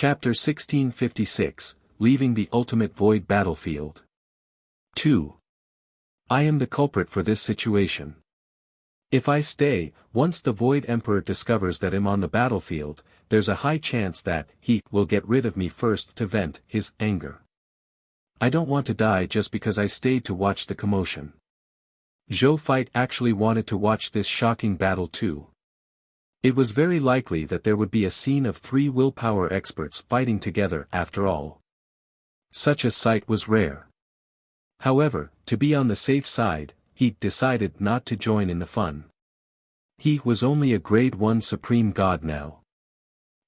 Chapter 1656, Leaving the Ultimate Void Battlefield. 2. I am the culprit for this situation. If I stay, once the Void Emperor discovers that I'm on the battlefield, there's a high chance that he will get rid of me first to vent his anger. I don't want to die just because I stayed to watch the commotion. Zhou Fight actually wanted to watch this shocking battle too. It was very likely that there would be a scene of 3 willpower experts fighting together after all. Such a sight was rare. However, to be on the safe side, he decided not to join in the fun. He was only a grade 1 supreme god now.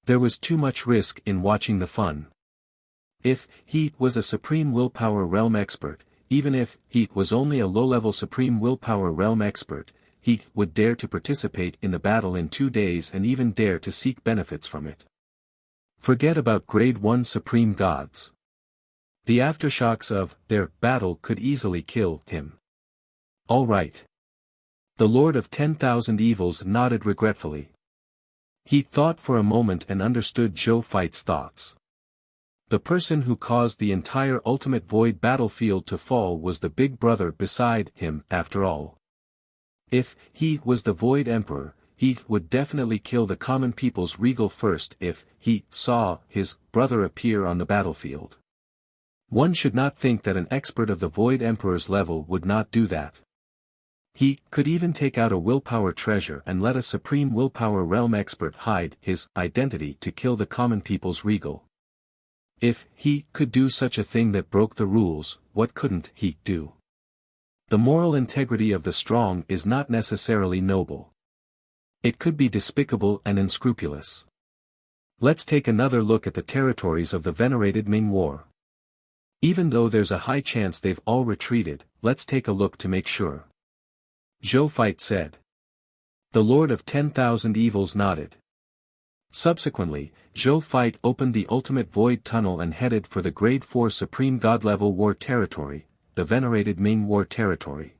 There was too much risk in watching the fun. If he was a supreme willpower realm expert, even if he was only a low-level supreme willpower realm expert, he would dare to participate in the battle in 2 days and even dare to seek benefits from it. Forget about grade 1 supreme gods. The aftershocks of their battle could easily kill him. All right. The Lord of 10,000 Evils nodded regretfully. He thought for a moment and understood Zhou Fight's thoughts. The person who caused the entire Ultimate Void battlefield to fall was the big brother beside him, after all. If he was the Void Emperor, he would definitely kill the common people's regal first if he saw his brother appear on the battlefield. One should not think that an expert of the Void Emperor's level would not do that. He could even take out a willpower treasure and let a supreme willpower realm expert hide his identity to kill the common people's regal. If he could do such a thing that broke the rules, what couldn't he do? The moral integrity of the strong is not necessarily noble. It could be despicable and unscrupulous. Let's take another look at the territories of the venerated Ming War. Even though there's a high chance they've all retreated, let's take a look to make sure. Zhou Fight said. The Lord of 10,000 Evils nodded. Subsequently, Zhou Fight opened the Ultimate Void Tunnel and headed for the Grade 4 Supreme God-level War Territory, the venerated Ming War Territory.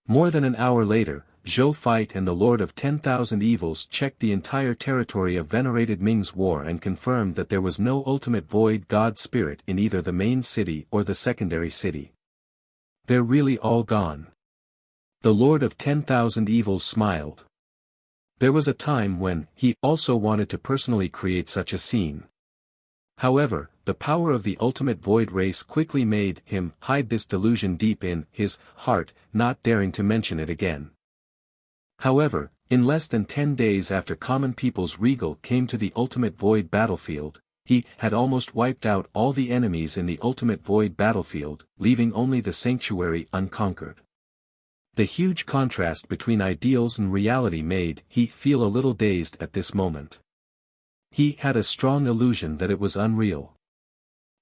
More than an hour later, Zhou Fight and the Lord of 10,000 Evils checked the entire territory of venerated Ming's war and confirmed that there was no Ultimate Void God spirit in either the main city or the secondary city. They're really all gone. The Lord of 10,000 Evils smiled. There was a time when he also wanted to personally create such a scene. However, the power of the Ultimate Void race quickly made him hide this delusion deep in his heart, not daring to mention it again. However, in less than 10 days after common people's regal came to the Ultimate Void battlefield, he had almost wiped out all the enemies in the Ultimate Void battlefield, leaving only the sanctuary unconquered. The huge contrast between ideals and reality made he feel a little dazed at this moment. He had a strong illusion that it was unreal.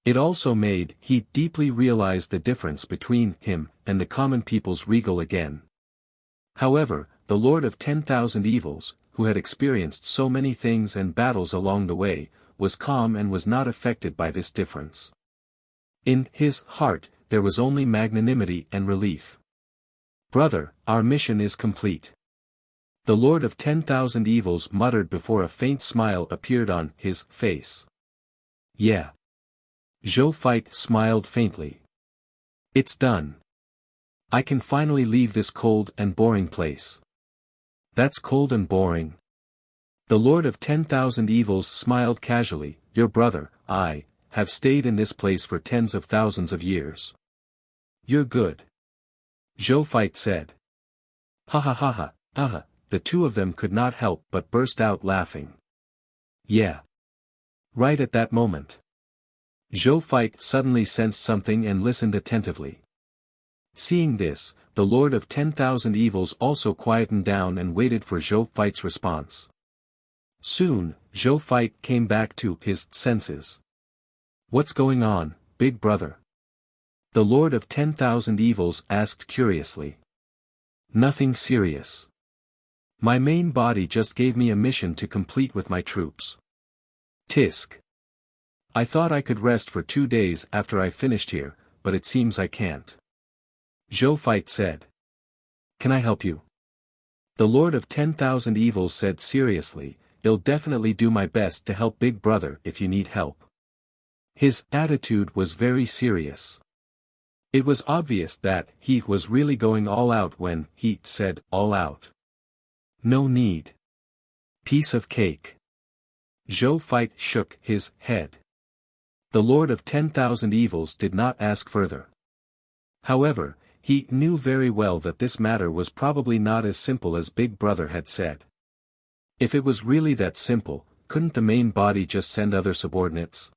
It also made he deeply realize the difference between him and the common people's regal again. However, the Lord of 10,000 Evils, who had experienced so many things and battles along the way, was calm and was not affected by this difference. In his heart, there was only magnanimity and relief. Brother, our mission is complete. The Lord of 10,000 Evils muttered before a faint smile appeared on his face. Yeah. Zhou Fight smiled faintly. It's done. I can finally leave this cold and boring place. That's cold and boring. The Lord of 10,000 Evils smiled casually. Your brother, I, have stayed in this place for tens of thousands of years. You're good. Zhou Fight said. Ha ha ha ha, aha. The two of them could not help but burst out laughing. Yeah. Right at that moment. Zhou Fight suddenly sensed something and listened attentively. Seeing this, the Lord of 10,000 Evils also quietened down and waited for Zhou Fight's response. Soon, Zhou Fight came back to his senses. What's going on, big brother? The Lord of 10,000 Evils asked curiously. Nothing serious. My main body just gave me a mission to complete with my troops. Tisk. I thought I could rest for 2 days after I finished here, but it seems I can't. Zhou Fight said. Can I help you? The Lord of 10,000 Evils said seriously, I'll definitely do my best to help Big Brother if you need help. His attitude was very serious. It was obvious that he was really going all out when he said all out. No need. Piece of cake. Zhou Feit shook his head. The Lord of 10,000 Evils did not ask further. However, he knew very well that this matter was probably not as simple as Big Brother had said. If it was really that simple, couldn't the main body just send other subordinates?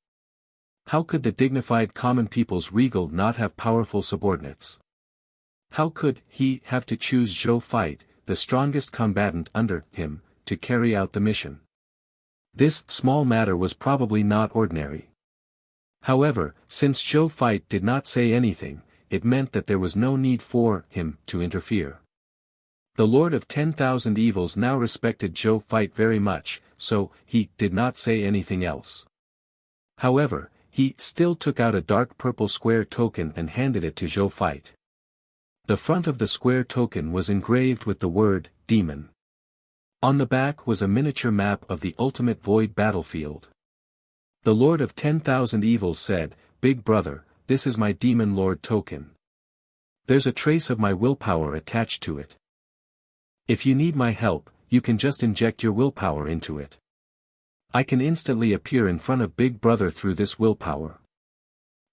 How could the dignified common people's regal not have powerful subordinates? How could he have to choose Zhou Feit, the strongest combatant under him, to carry out the mission? This small matter was probably not ordinary. However, since Zhou Feit did not say anything, it meant that there was no need for him to interfere. The Lord of 10,000 Evils now respected Zhou Feit very much, so he did not say anything else. However, he still took out a dark purple square token and handed it to Zhou Feit. The front of the square token was engraved with the word, Demon. On the back was a miniature map of the ultimate void battlefield. The Lord of 10,000 Evils said, "Big Brother, this is my Demon Lord token. There's a trace of my willpower attached to it. If you need my help, you can just inject your willpower into it. I can instantly appear in front of Big Brother through this willpower.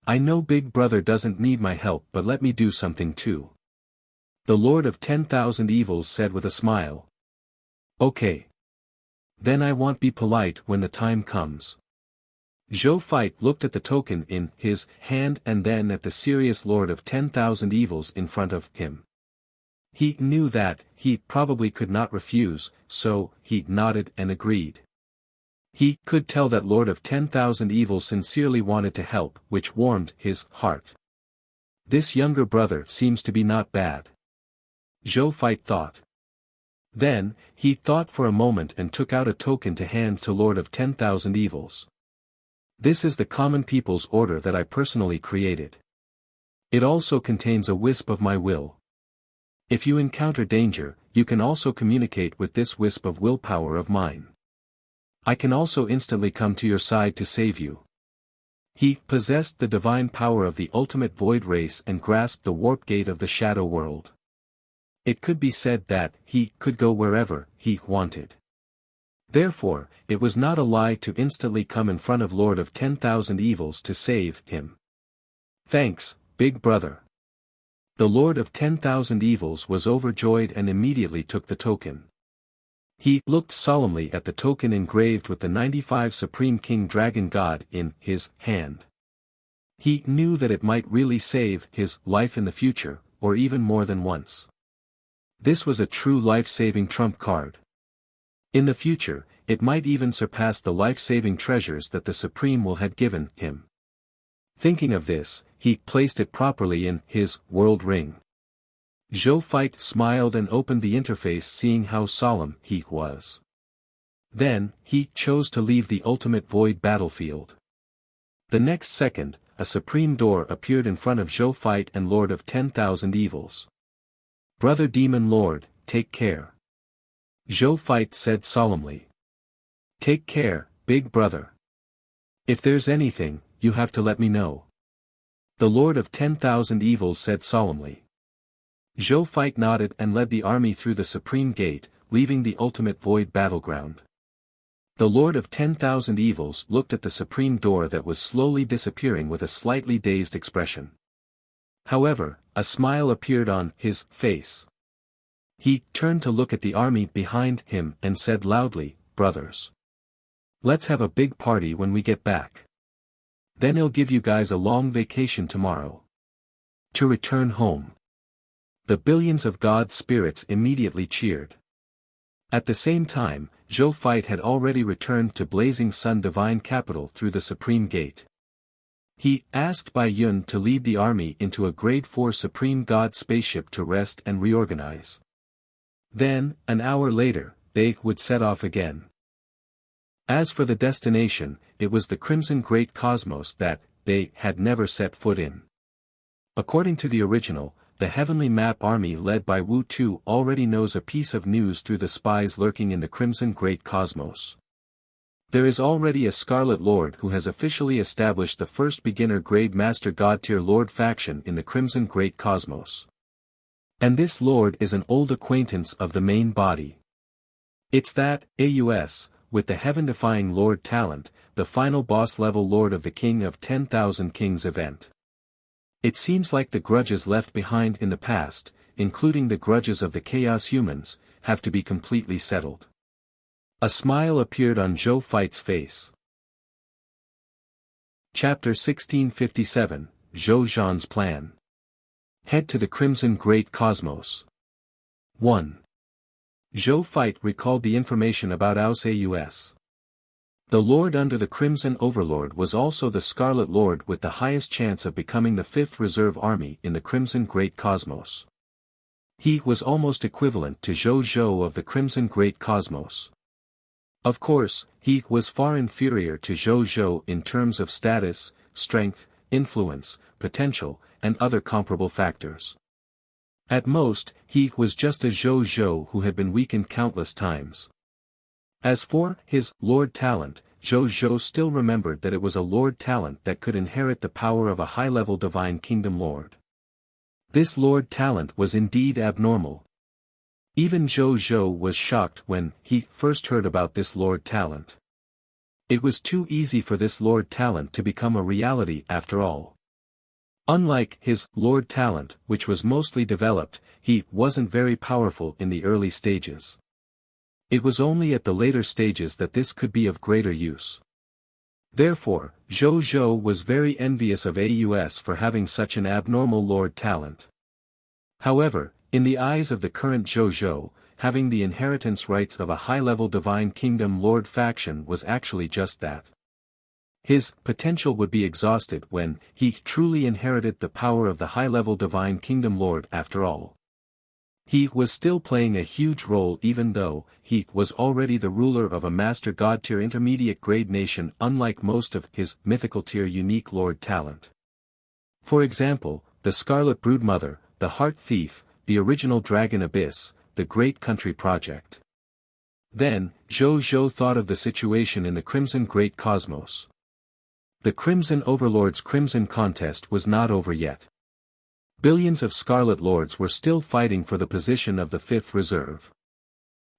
I know Big Brother doesn't need my help, but let me do something too." The Lord of 10,000 Evils said with a smile. "Okay. Then I won't be polite when the time comes." Zhou Feit looked at the token in his hand and then at the serious Lord of 10,000 Evils in front of him. He knew that he probably could not refuse, so he nodded and agreed. He could tell that Lord of 10,000 Evils sincerely wanted to help, which warmed his heart. This younger brother seems to be not bad. Zhou Feit thought. Then, he thought for a moment and took out a token to hand to Lord of 10,000 Evils. "This is the common people's order that I personally created. It also contains a wisp of my will. If you encounter danger, you can also communicate with this wisp of willpower of mine. I can also instantly come to your side to save you." He possessed the divine power of the ultimate void race and grasped the warp gate of the shadow world. It could be said that he could go wherever he wanted. Therefore, it was not a lie to instantly come in front of Lord of 10,000 Evils to save him. "Thanks, Big Brother." The Lord of 10,000 Evils was overjoyed and immediately took the token. He looked solemnly at the token engraved with the 95 Supreme King Dragon God in his hand. He knew that it might really save his life in the future, or even more than once. This was a true life-saving trump card. In the future, it might even surpass the life-saving treasures that the Supreme Will had given him. Thinking of this, he placed it properly in his world ring. Zhou Feit smiled and opened the interface, seeing how solemn he was. Then, he chose to leave the ultimate void battlefield. The next second, a supreme door appeared in front of Zhou Feit and Lord of 10,000 Evils. "Brother Demon Lord, take care." Zhou Feit said solemnly. "Take care, Big Brother. If there's anything, you have to let me know." The Lord of 10,000 Evils said solemnly. Zhou Feit nodded and led the army through the Supreme Gate, leaving the ultimate void battleground. The Lord of 10,000 Evils looked at the Supreme Door that was slowly disappearing with a slightly dazed expression. However, a smile appeared on his face. He turned to look at the army behind him and said loudly, "Brothers. Let's have a big party when we get back. Then I'll give you guys a long vacation tomorrow. To return home." The billions of God spirits immediately cheered. At the same time, Zhou Feit had already returned to Blazing Sun Divine Capital through the Supreme Gate. He asked Bai Yun to lead the army into a Grade 4 Supreme God spaceship to rest and reorganize. Then, an hour later, they would set off again. As for the destination, it was the Crimson Great Cosmos that they had never set foot in. According to the original, the Heavenly Map Army led by Wu Tu already knows a piece of news through the spies lurking in the Crimson Great Cosmos. There is already a Scarlet Lord who has officially established the first beginner-grade Master God-tier Lord faction in the Crimson Great Cosmos. And this Lord is an old acquaintance of the main body. It's that, AUS, with the heaven-defying Lord talent, the final boss-level Lord of the King of 10,000 Kings event. It seems like the grudges left behind in the past, including the grudges of the Chaos Humans, have to be completely settled. A smile appeared on Zhou Fight's face. Chapter 1657, Zhou Zhan's Plan. Head to the Crimson Great Cosmos. 1. Zhou Fight recalled the information about AUS. The Lord under the Crimson Overlord was also the Scarlet Lord with the highest chance of becoming the 5th Reserve Army in the Crimson Great Cosmos. He was almost equivalent to Zhou Zhou of the Crimson Great Cosmos. Of course, he was far inferior to Zhou Zhou in terms of status, strength, influence, potential, and other comparable factors. At most, he was just a Zhou Zhou who had been weakened countless times. As for his Lord talent, Zhou Zhou still remembered that it was a Lord talent that could inherit the power of a high-level Divine Kingdom Lord. This Lord talent was indeed abnormal. Even Zhou Zhou was shocked when he first heard about this Lord talent. It was too easy for this Lord talent to become a reality after all. Unlike his Lord talent, which was mostly developed, he wasn't very powerful in the early stages. It was only at the later stages that this could be of greater use. Therefore, Zhou Zhou was very envious of AUS for having such an abnormal Lord talent. However, in the eyes of the current Zhou Zhou, having the inheritance rights of a high-level Divine Kingdom Lord faction was actually just that. His potential would be exhausted when he truly inherited the power of the high-level Divine Kingdom Lord after all. He was still playing a huge role even though he was already the ruler of a Master God tier intermediate grade nation unlike most of his mythical tier unique Lord talent. For example, the Scarlet Broodmother, the Heart Thief, the original Dragon Abyss, the Great Country Project. Then, Zhou Zhou thought of the situation in the Crimson Great Cosmos. The Crimson Overlord's Crimson Contest was not over yet. Billions of Scarlet Lords were still fighting for the position of the 5th Reserve.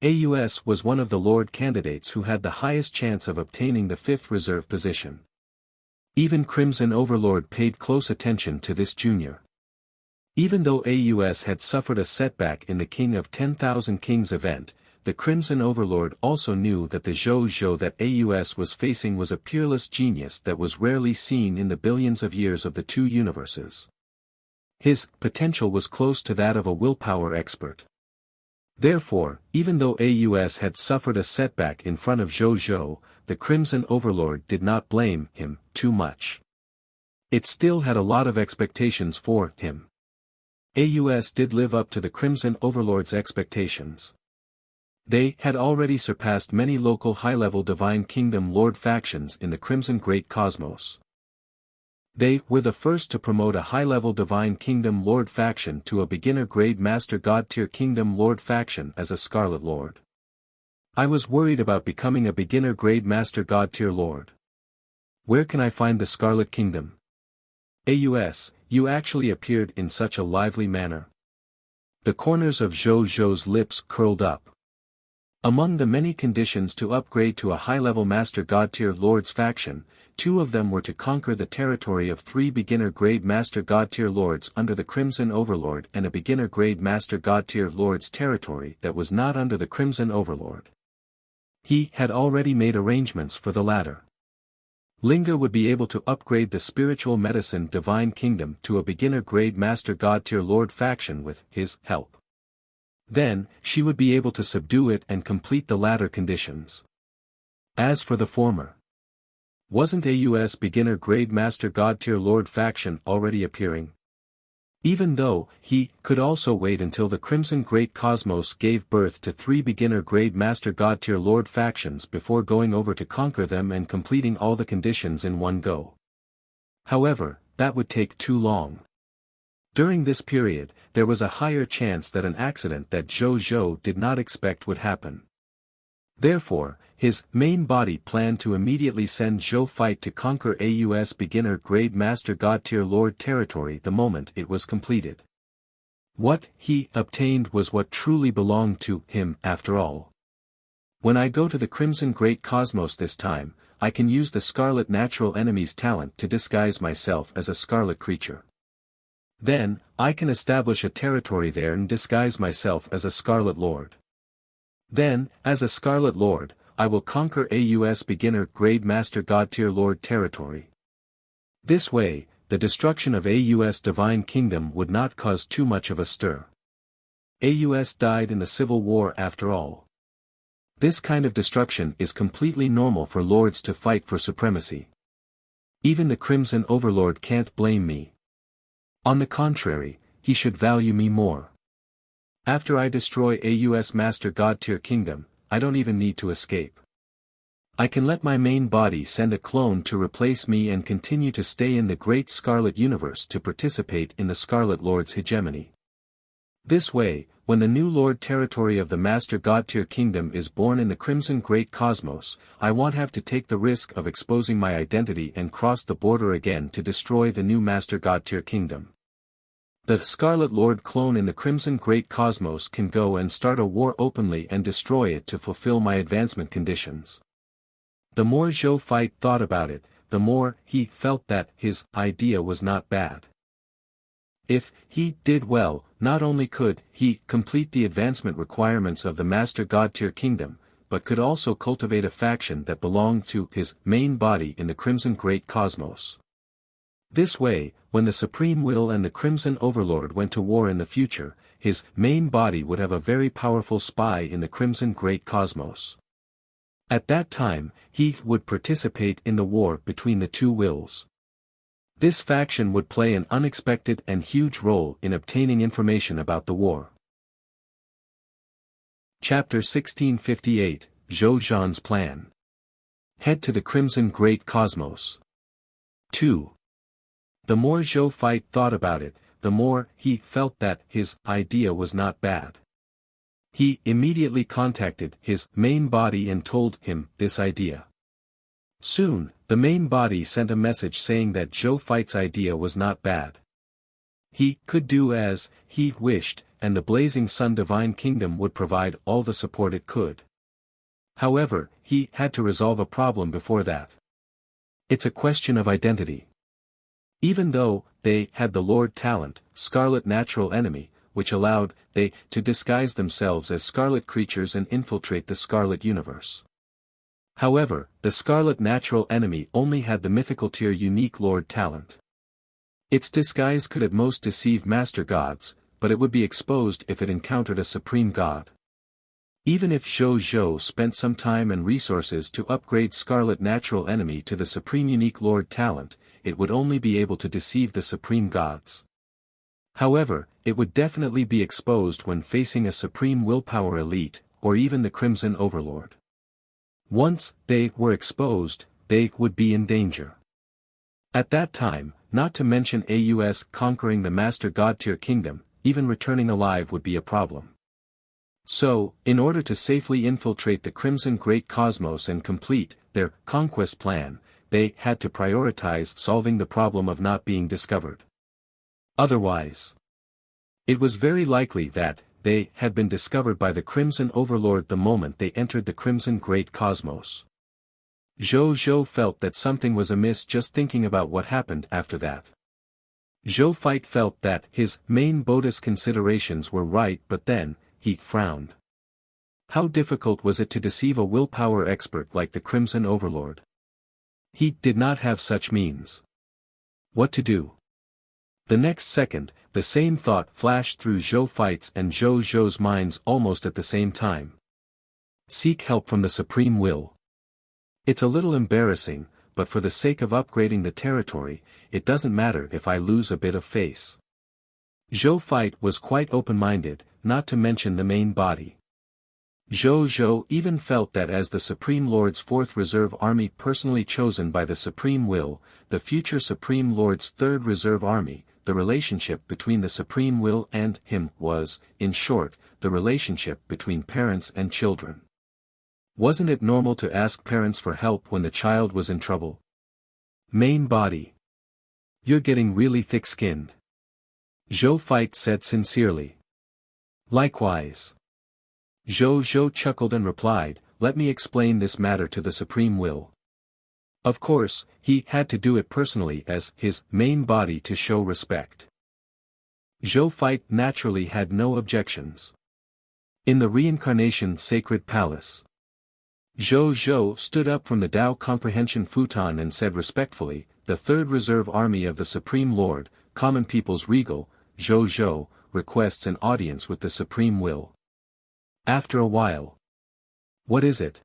AUS was one of the Lord candidates who had the highest chance of obtaining the 5th Reserve position. Even Crimson Overlord paid close attention to this junior. Even though AUS had suffered a setback in the King of 10,000 Kings event, the Crimson Overlord also knew that the Zhou Zhou that AUS was facing was a peerless genius that was rarely seen in the billions of years of the two universes. His potential was close to that of a willpower expert. Therefore, even though AUS had suffered a setback in front of Zhou Zhou, the Crimson Overlord did not blame him too much. It still had a lot of expectations for him. AUS did live up to the Crimson Overlord's expectations. They had already surpassed many local high-level Divine Kingdom Lord factions in the Crimson Great Cosmos. They were the first to promote a high-level Divine Kingdom Lord faction to a beginner-grade Master God-tier Kingdom Lord faction as a Scarlet Lord. I was worried about becoming a beginner-grade Master God-tier Lord. Where can I find the Scarlet Kingdom? AUS, you actually appeared in such a lively manner. The corners of Zhou Zhou's lips curled up. Among the many conditions to upgrade to a high-level Master God-tier Lords faction, 2 of them were to conquer the territory of 3 beginner-grade Master God-tier Lords under the Crimson Overlord and a beginner-grade Master God-tier Lords territory that was not under the Crimson Overlord. He had already made arrangements for the latter. Linger would be able to upgrade the Spiritual Medicine Divine Kingdom to a beginner-grade Master God-tier Lord faction with his help. Then, she would be able to subdue it and complete the latter conditions. As for the former, wasn't AUS beginner-grade Master God-tier Lord faction already appearing? Even though, he could also wait until the Crimson Great Cosmos gave birth to 3 beginner-grade Master God-tier Lord factions before going over to conquer them and completing all the conditions in one go. However, that would take too long. During this period, there was a higher chance that an accident that Zhou Zhou did not expect would happen. Therefore, his main body planned to immediately send Zhou Fight to conquer AUS beginner grade Master God Tier Lord territory the moment it was completed. What he obtained was what truly belonged to him after all. When I go to the Crimson Great Cosmos this time, I can use the Scarlet Natural Enemy's talent to disguise myself as a scarlet creature. Then, I can establish a territory there and disguise myself as a Scarlet Lord. Then, as a Scarlet Lord, I will conquer AUS beginner grade Master God Tier Lord territory. This way, the destruction of AUS Divine Kingdom would not cause too much of a stir. AUS died in the Civil War after all. This kind of destruction is completely normal for lords to fight for supremacy. Even the Crimson Overlord can't blame me. On the contrary, he should value me more. After I destroy AUS Master God Tier Kingdom, I don't even need to escape. I can let my main body send a clone to replace me and continue to stay in the Great Scarlet Universe to participate in the Scarlet Lord's hegemony. This way, when the new Lord territory of the Master God Tier Kingdom is born in the Crimson Great Cosmos, I won't have to take the risk of exposing my identity and cross the border again to destroy the new Master God Tier Kingdom. The Scarlet Lord clone in the Crimson Great Cosmos can go and start a war openly and destroy it to fulfill my advancement conditions. The more Zhou Fight thought about it, the more he felt that his idea was not bad. If he did well, not only could he complete the advancement requirements of the Master God Tier Kingdom, but could also cultivate a faction that belonged to his main body in the Crimson Great Cosmos. This way, when the Supreme Will and the Crimson Overlord went to war in the future, his main body would have a very powerful spy in the Crimson Great Cosmos. At that time, he would participate in the war between the two wills. This faction would play an unexpected and huge role in obtaining information about the war. Chapter 1658, Zhou Zhan's Plan. Head to the Crimson Great Cosmos. 2. The more Zhou Fight thought about it, the more he felt that his idea was not bad. He immediately contacted his main body and told him this idea. Soon, the main body sent a message saying that Zhou Fight's idea was not bad. He could do as he wished, and the Blazing Sun Divine Kingdom would provide all the support it could. However, he had to resolve a problem before that. It's a question of identity. Even though they had the Lord talent, Scarlet Natural Enemy, which allowed they to disguise themselves as scarlet creatures and infiltrate the Scarlet Universe. However, the Scarlet Natural Enemy only had the mythical tier unique Lord talent. Its disguise could at most deceive Master Gods, but it would be exposed if it encountered a Supreme God. Even if Zhou spent some time and resources to upgrade Scarlet Natural Enemy to the Supreme Unique Lord talent, it would only be able to deceive the Supreme Gods. However, it would definitely be exposed when facing a Supreme Willpower Elite, or even the Crimson Overlord. Once they were exposed, they would be in danger. At that time, not to mention AUS conquering the Master God Tier Kingdom, even returning alive would be a problem. So, in order to safely infiltrate the Crimson Great Cosmos and complete their conquest plan, they had to prioritize solving the problem of not being discovered. Otherwise, it was very likely that they had been discovered by the Crimson Overlord the moment they entered the Crimson Great Cosmos. Zhou felt that something was amiss just thinking about what happened after that. Zhou Fight felt that his main body's considerations were right, but then, he frowned. How difficult was it to deceive a willpower expert like the Crimson Overlord? He did not have such means. What to do? The next second, the same thought flashed through Zhou Fight's and Zhou's minds almost at the same time. Seek help from the Supreme Will. It's a little embarrassing, but for the sake of upgrading the territory, it doesn't matter if I lose a bit of face. Zhou Fight was quite open-minded, not to mention the main body. Zhou even felt that as the Supreme Lord's 4th Reserve Army personally chosen by the Supreme Will, the future Supreme Lord's 3rd Reserve Army, the relationship between the Supreme Will and him was, in short, the relationship between parents and children. Wasn't it normal to ask parents for help when the child was in trouble? Main body. You're getting really thick-skinned. Zhou Feit said sincerely. Likewise. Zhou chuckled and replied, let me explain this matter to the Supreme Will. Of course, he had to do it personally as his main body to show respect. Zhou Feit naturally had no objections. In the reincarnation sacred palace, Zhou stood up from the Tao comprehension futon and said respectfully, the Third Reserve Army of the Supreme Lord, Common People's Regal, Zhou, requests an audience with the Supreme Will. After a while. What is it?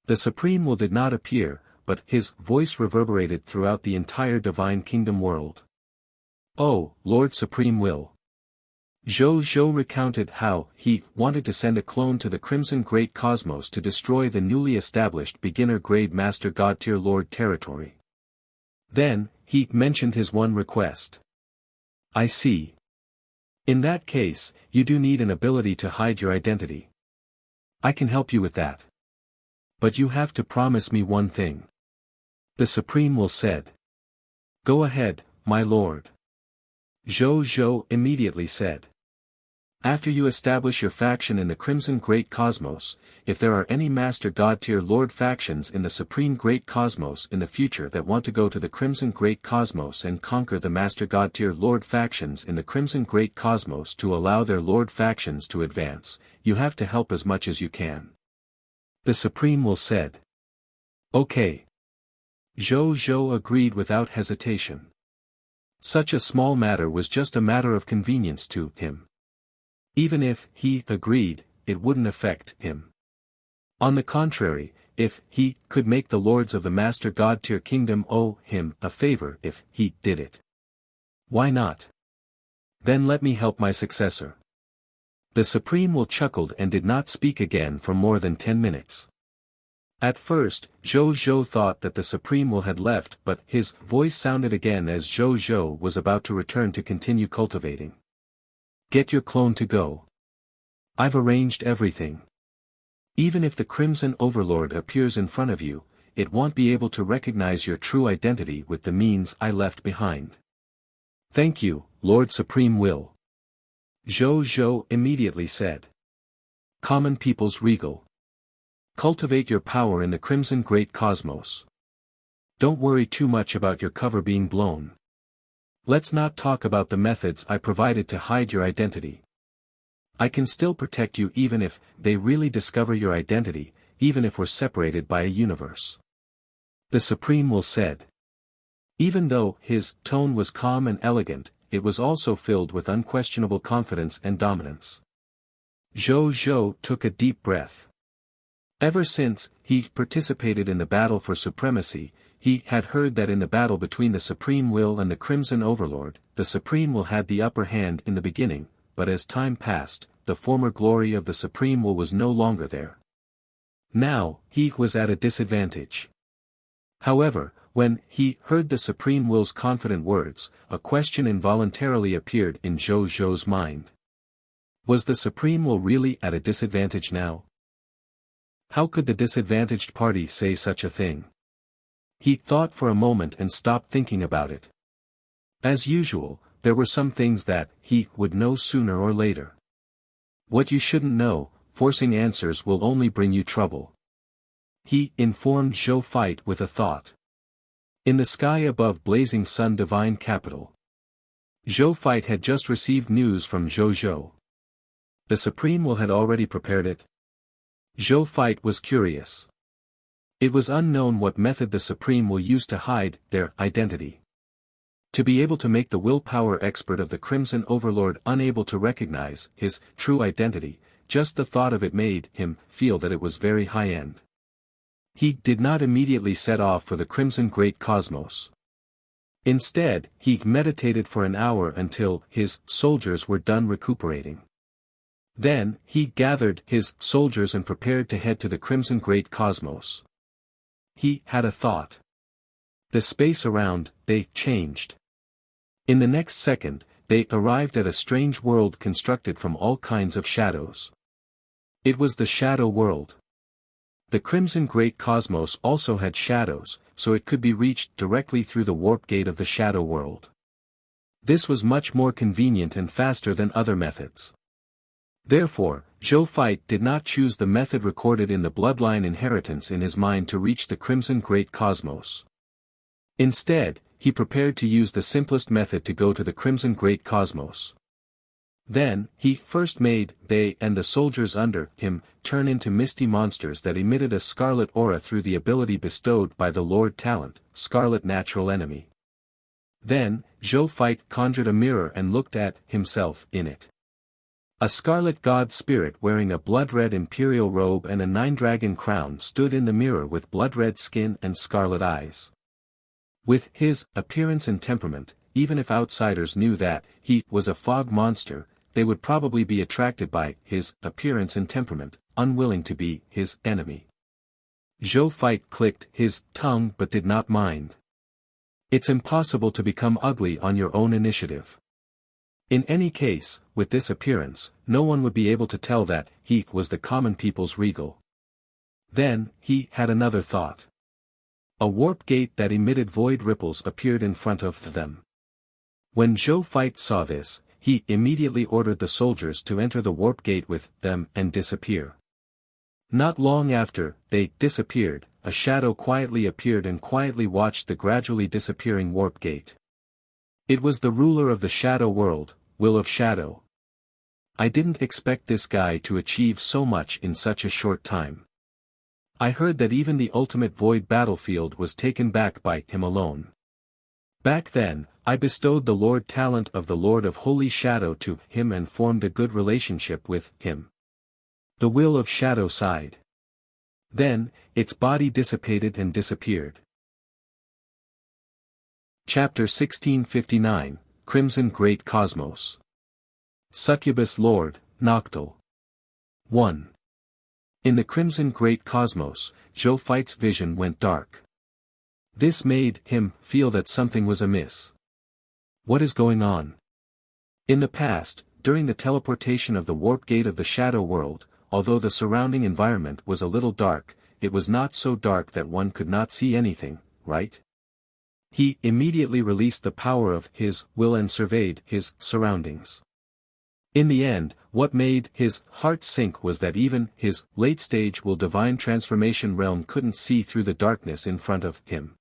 The Supreme Will did not appear, but his voice reverberated throughout the entire Divine Kingdom world. Oh, Lord Supreme Will. Zhou recounted how he wanted to send a clone to the Crimson Great Cosmos to destroy the newly established beginner-grade Master God-tier Lord territory. Then, he mentioned his one request. I see. In that case, you do need an ability to hide your identity. I can help you with that. But you have to promise me one thing. The Supreme Will said. Go ahead, my lord. Zhou immediately said. After you establish your faction in the Crimson Great Cosmos, if there are any Master God-tier Lord factions in the Supreme Great Cosmos in the future that want to go to the Crimson Great Cosmos and conquer the Master God-tier Lord factions in the Crimson Great Cosmos to allow their Lord factions to advance, you have to help as much as you can. The Supreme Will said. Okay. Zhou agreed without hesitation. Such a small matter was just a matter of convenience to him. Even if he agreed, it wouldn't affect him. On the contrary, if he could make the lords of the Master God-tier kingdom owe him a favor if he did it. Why not? Then let me help my successor. The Supreme Will chuckled and did not speak again for more than 10 minutes. At first, Zhou thought that the Supreme Will had left, but his voice sounded again as Zhou was about to return to continue cultivating. Get your clone to go. I've arranged everything. Even if the Crimson Overlord appears in front of you, it won't be able to recognize your true identity with the means I left behind. Thank you, Lord Supreme Will. Zhou immediately said. Common People's Regal. Cultivate your power in the Crimson Great Cosmos. Don't worry too much about your cover being blown. Let's not talk about the methods I provided to hide your identity. I can still protect you even if they really discover your identity, even if we're separated by a universe. The Supreme Will said. Even though his tone was calm and elegant, it was also filled with unquestionable confidence and dominance. Zhou took a deep breath. Ever since he participated in the battle for supremacy, he had heard that in the battle between the Supreme Will and the Crimson Overlord, the Supreme Will had the upper hand in the beginning, but as time passed, the former glory of the Supreme Will was no longer there. Now, he was at a disadvantage. However, when he heard the Supreme Will's confident words, a question involuntarily appeared in Zhou's mind. Was the Supreme Will really at a disadvantage now? How could the disadvantaged party say such a thing? He thought for a moment and stopped thinking about it. As usual, there were some things that he would know sooner or later. What you shouldn't know, forcing answers will only bring you trouble. He informed Zhou Feit with a thought. In the sky above Blazing Sun Divine Capital, Zhou Feit had just received news from Zhou. The Supreme Will had already prepared it. Zhou Feit was curious. It was unknown what method the Supreme Will use to hide their identity. To be able to make the willpower expert of the Crimson Overlord unable to recognize his true identity, just the thought of it made him feel that it was very high-end. He did not immediately set off for the Crimson Great Cosmos. Instead, he meditated for an hour until his soldiers were done recuperating. Then, he gathered his soldiers and prepared to head to the Crimson Great Cosmos. He had a thought. The space around, they changed. In the next second, they arrived at a strange world constructed from all kinds of shadows. It was the Shadow World. The Crimson Great Cosmos also had shadows, so it could be reached directly through the warp gate of the shadow world. This was much more convenient and faster than other methods. Therefore, Zhou Feit did not choose the method recorded in the bloodline inheritance in his mind to reach the Crimson Great Cosmos. Instead, he prepared to use the simplest method to go to the Crimson Great Cosmos. Then, he first made they and the soldiers under him turn into misty monsters that emitted a scarlet aura through the ability bestowed by the Lord Talent, Scarlet Natural Enemy. Then, Zhou Feit conjured a mirror and looked at himself in it. A scarlet god spirit wearing a blood-red imperial robe and a nine-dragon crown stood in the mirror with blood-red skin and scarlet eyes. With his appearance and temperament, even if outsiders knew that he was a fog monster, they would probably be attracted by his appearance and temperament, unwilling to be his enemy. Zhou Feit clicked his tongue but did not mind. It's impossible to become ugly on your own initiative. In any case, with this appearance, no one would be able to tell that he was the common people's regal. Then, he had another thought. A warp gate that emitted void ripples appeared in front of them. When Zhou Feit saw this, he immediately ordered the soldiers to enter the warp gate with them and disappear. Not long after they disappeared, a shadow quietly appeared and quietly watched the gradually disappearing warp gate. It was the ruler of the shadow world, Will of Shadow. I didn't expect this guy to achieve so much in such a short time. I heard that even the ultimate void battlefield was taken back by him alone. Back then, I bestowed the Lord Talent of the Lord of Holy Shadow to him and formed a good relationship with him. The Will of Shadow sighed. Then, its body dissipated and disappeared. Chapter 1659, Crimson Great Cosmos. Succubus Lord, Noctil. 1. In the Crimson Great Cosmos, Zhou Feit's vision went dark. This made him feel that something was amiss. What is going on? In the past, during the teleportation of the warp gate of the shadow world, although the surrounding environment was a little dark, it was not so dark that one could not see anything, right? He immediately released the power of his will and surveyed his surroundings. In the end, what made his heart sink was that even his late-stage will divine transformation realm couldn't see through the darkness in front of him.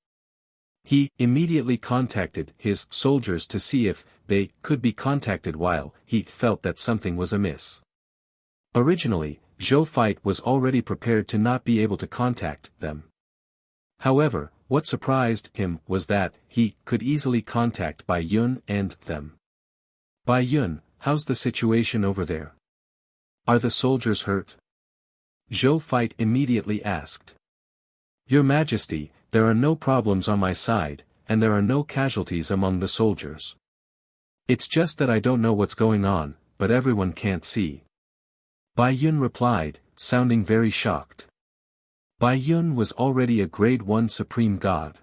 He immediately contacted his soldiers to see if they could be contacted while he felt that something was amiss. Originally, Zhou Feit was already prepared to not be able to contact them. However, what surprised him was that he could easily contact Bai Yun and them. Bai Yun, how's the situation over there? Are the soldiers hurt? Zhou Feit immediately asked. Your Majesty, there are no problems on my side, and there are no casualties among the soldiers. It's just that I don't know what's going on, but everyone can't see. Bai Yun replied, sounding very shocked. Bai Yun was already a Grade 1 Supreme God.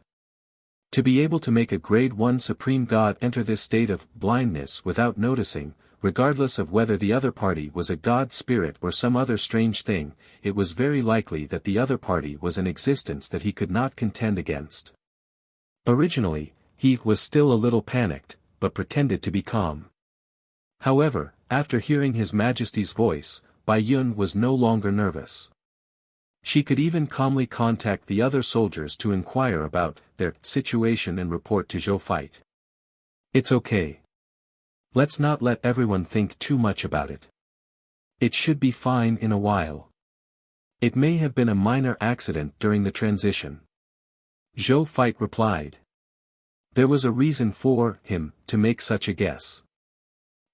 To be able to make a Grade 1 Supreme God enter this state of blindness without noticing, regardless of whether the other party was a god spirit or some other strange thing, it was very likely that the other party was an existence that he could not contend against. Originally, he was still a little panicked, but pretended to be calm. However, after hearing His Majesty's voice, Bai Yun was no longer nervous. She could even calmly contact the other soldiers to inquire about their situation and report to Zhou Feit. It's okay. Let's not let everyone think too much about it. It should be fine in a while. It may have been a minor accident during the transition. Zhou Feit replied. There was a reason for him to make such a guess.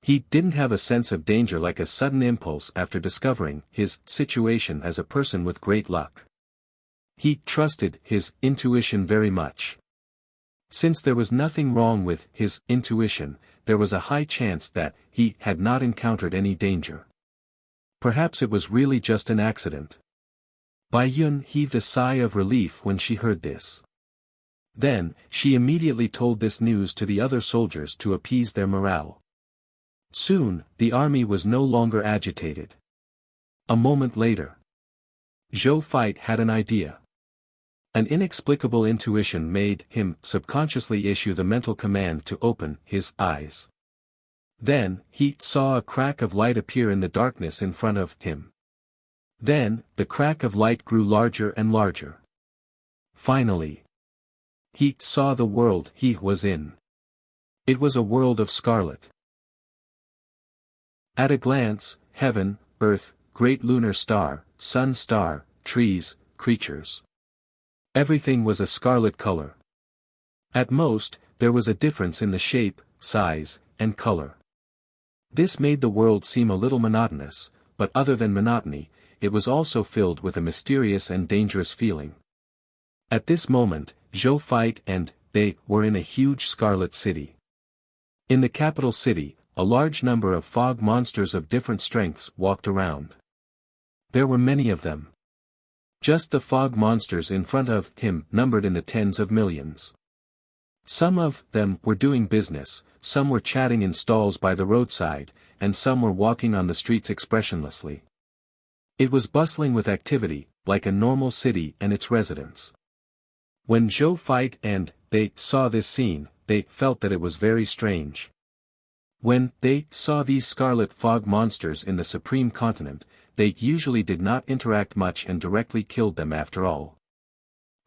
He didn't have a sense of danger like a sudden impulse after discovering his situation as a person with great luck. He trusted his intuition very much. Since there was nothing wrong with his intuition, there was a high chance that he had not encountered any danger. Perhaps it was really just an accident. Bai Yun heaved a sigh of relief when she heard this. Then, she immediately told this news to the other soldiers to appease their morale. Soon, the army was no longer agitated. A moment later, Zhou Feit had an idea. An inexplicable intuition made him subconsciously issue the mental command to open his eyes. Then, he saw a crack of light appear in the darkness in front of him. Then, the crack of light grew larger and larger. Finally, he saw the world he was in. It was a world of scarlet. At a glance, heaven, earth, great lunar star, sun star, trees, creatures. Everything was a scarlet color. At most, there was a difference in the shape, size, and color. This made the world seem a little monotonous, but other than monotony, it was also filled with a mysterious and dangerous feeling. At this moment, Zhou Feit and they were in a huge scarlet city. In the capital city, a large number of fog monsters of different strengths walked around. There were many of them. Just the fog monsters in front of him numbered in the tens of millions. Some of them were doing business, some were chatting in stalls by the roadside, and some were walking on the streets expressionlessly. It was bustling with activity, like a normal city and its residents. When Zhou Feit and they saw this scene, they felt that it was very strange. When they saw these scarlet fog monsters in the supreme continent, they usually did not interact much and directly killed them after all.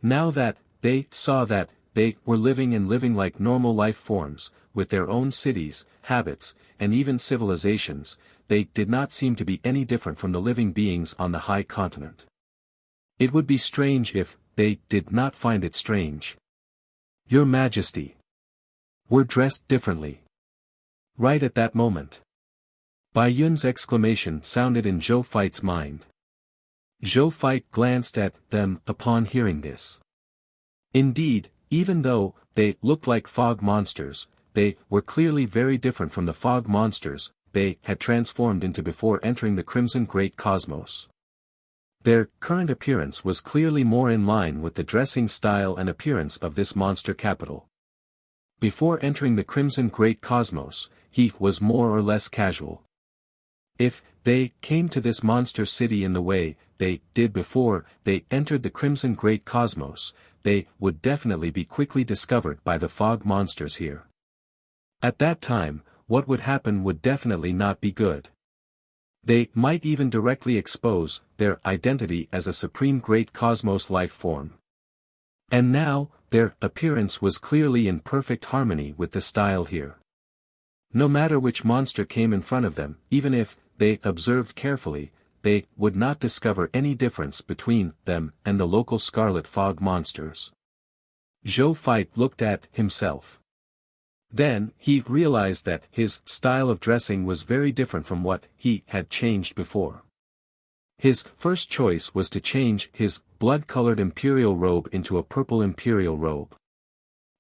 Now that they saw that they were living like normal life forms, with their own cities, habits, and even civilizations, they did not seem to be any different from the living beings on the high continent. It would be strange if they did not find it strange. Your Majesty. We're dressed differently. Right at that moment, Bai Yun's exclamation sounded in Zhou Feit's mind. Zhou Feit glanced at them upon hearing this. Indeed, even though they looked like fog monsters, they were clearly very different from the fog monsters they had transformed into before entering the Crimson Great Cosmos. Their current appearance was clearly more in line with the dressing style and appearance of this monster capital. Before entering the Crimson Great Cosmos, he was more or less casual. If they came to this monster city in the way they did before they entered the Crimson Great Cosmos, they would definitely be quickly discovered by the fog monsters here. At that time, what would happen would definitely not be good. They might even directly expose their identity as a supreme great cosmos life form. And now, their appearance was clearly in perfect harmony with the style here. No matter which monster came in front of them, even if they observed carefully, they would not discover any difference between them and the local scarlet fog monsters. Zhou Feit looked at himself. Then, he realized that his style of dressing was very different from what he had changed before. His first choice was to change his blood-colored imperial robe into a purple imperial robe.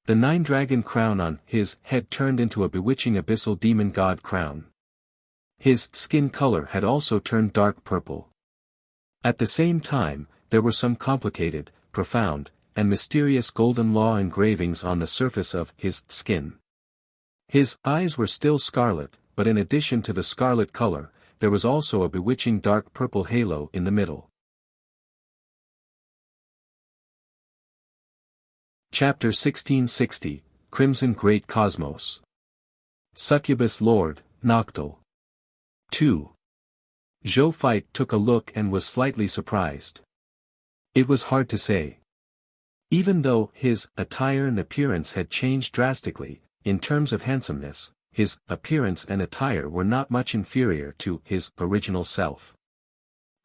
The nine-dragon crown on his head turned into a bewitching abyssal demon god crown. His skin color had also turned dark purple. At the same time, there were some complicated, profound, and mysterious golden law engravings on the surface of his skin. His eyes were still scarlet, but in addition to the scarlet color, there was also a bewitching dark purple halo in the middle. Chapter 1660, Crimson Great Cosmos. Succubus Lord, Noctil. 2. Zhou Feit took a look and was slightly surprised. It was hard to say. Even though his attire and appearance had changed drastically, in terms of handsomeness, his appearance and attire were not much inferior to his original self.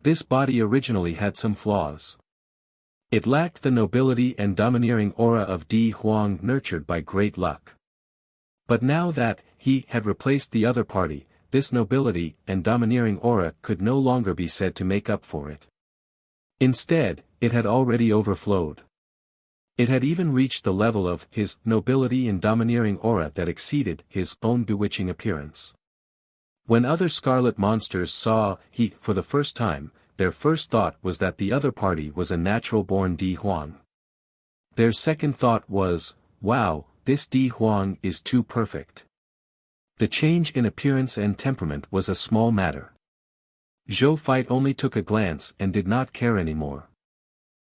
This body originally had some flaws. It lacked the nobility and domineering aura of Di Huang nurtured by great luck. But now that he had replaced the other party, this nobility and domineering aura could no longer be said to make up for it. Instead, it had already overflowed. It had even reached the level of his nobility and domineering aura that exceeded his own bewitching appearance. When other scarlet monsters saw he for the first time, their first thought was that the other party was a natural-born Di Huang. Their second thought was, wow, this Di Huang is too perfect. The change in appearance and temperament was a small matter. Zhou Fight only took a glance and did not care anymore.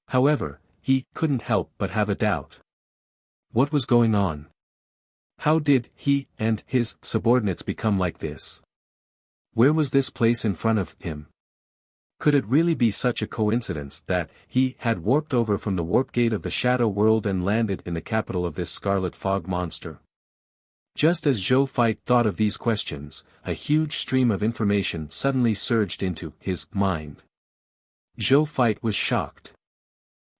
However, he couldn't help but have a doubt. What was going on? How did he and his subordinates become like this? Where was this place in front of him? Could it really be such a coincidence that he had warped over from the warp gate of the shadow world and landed in the capital of this scarlet fog monster? Just as Zhou Fight thought of these questions, a huge stream of information suddenly surged into his mind. Zhou Fight was shocked.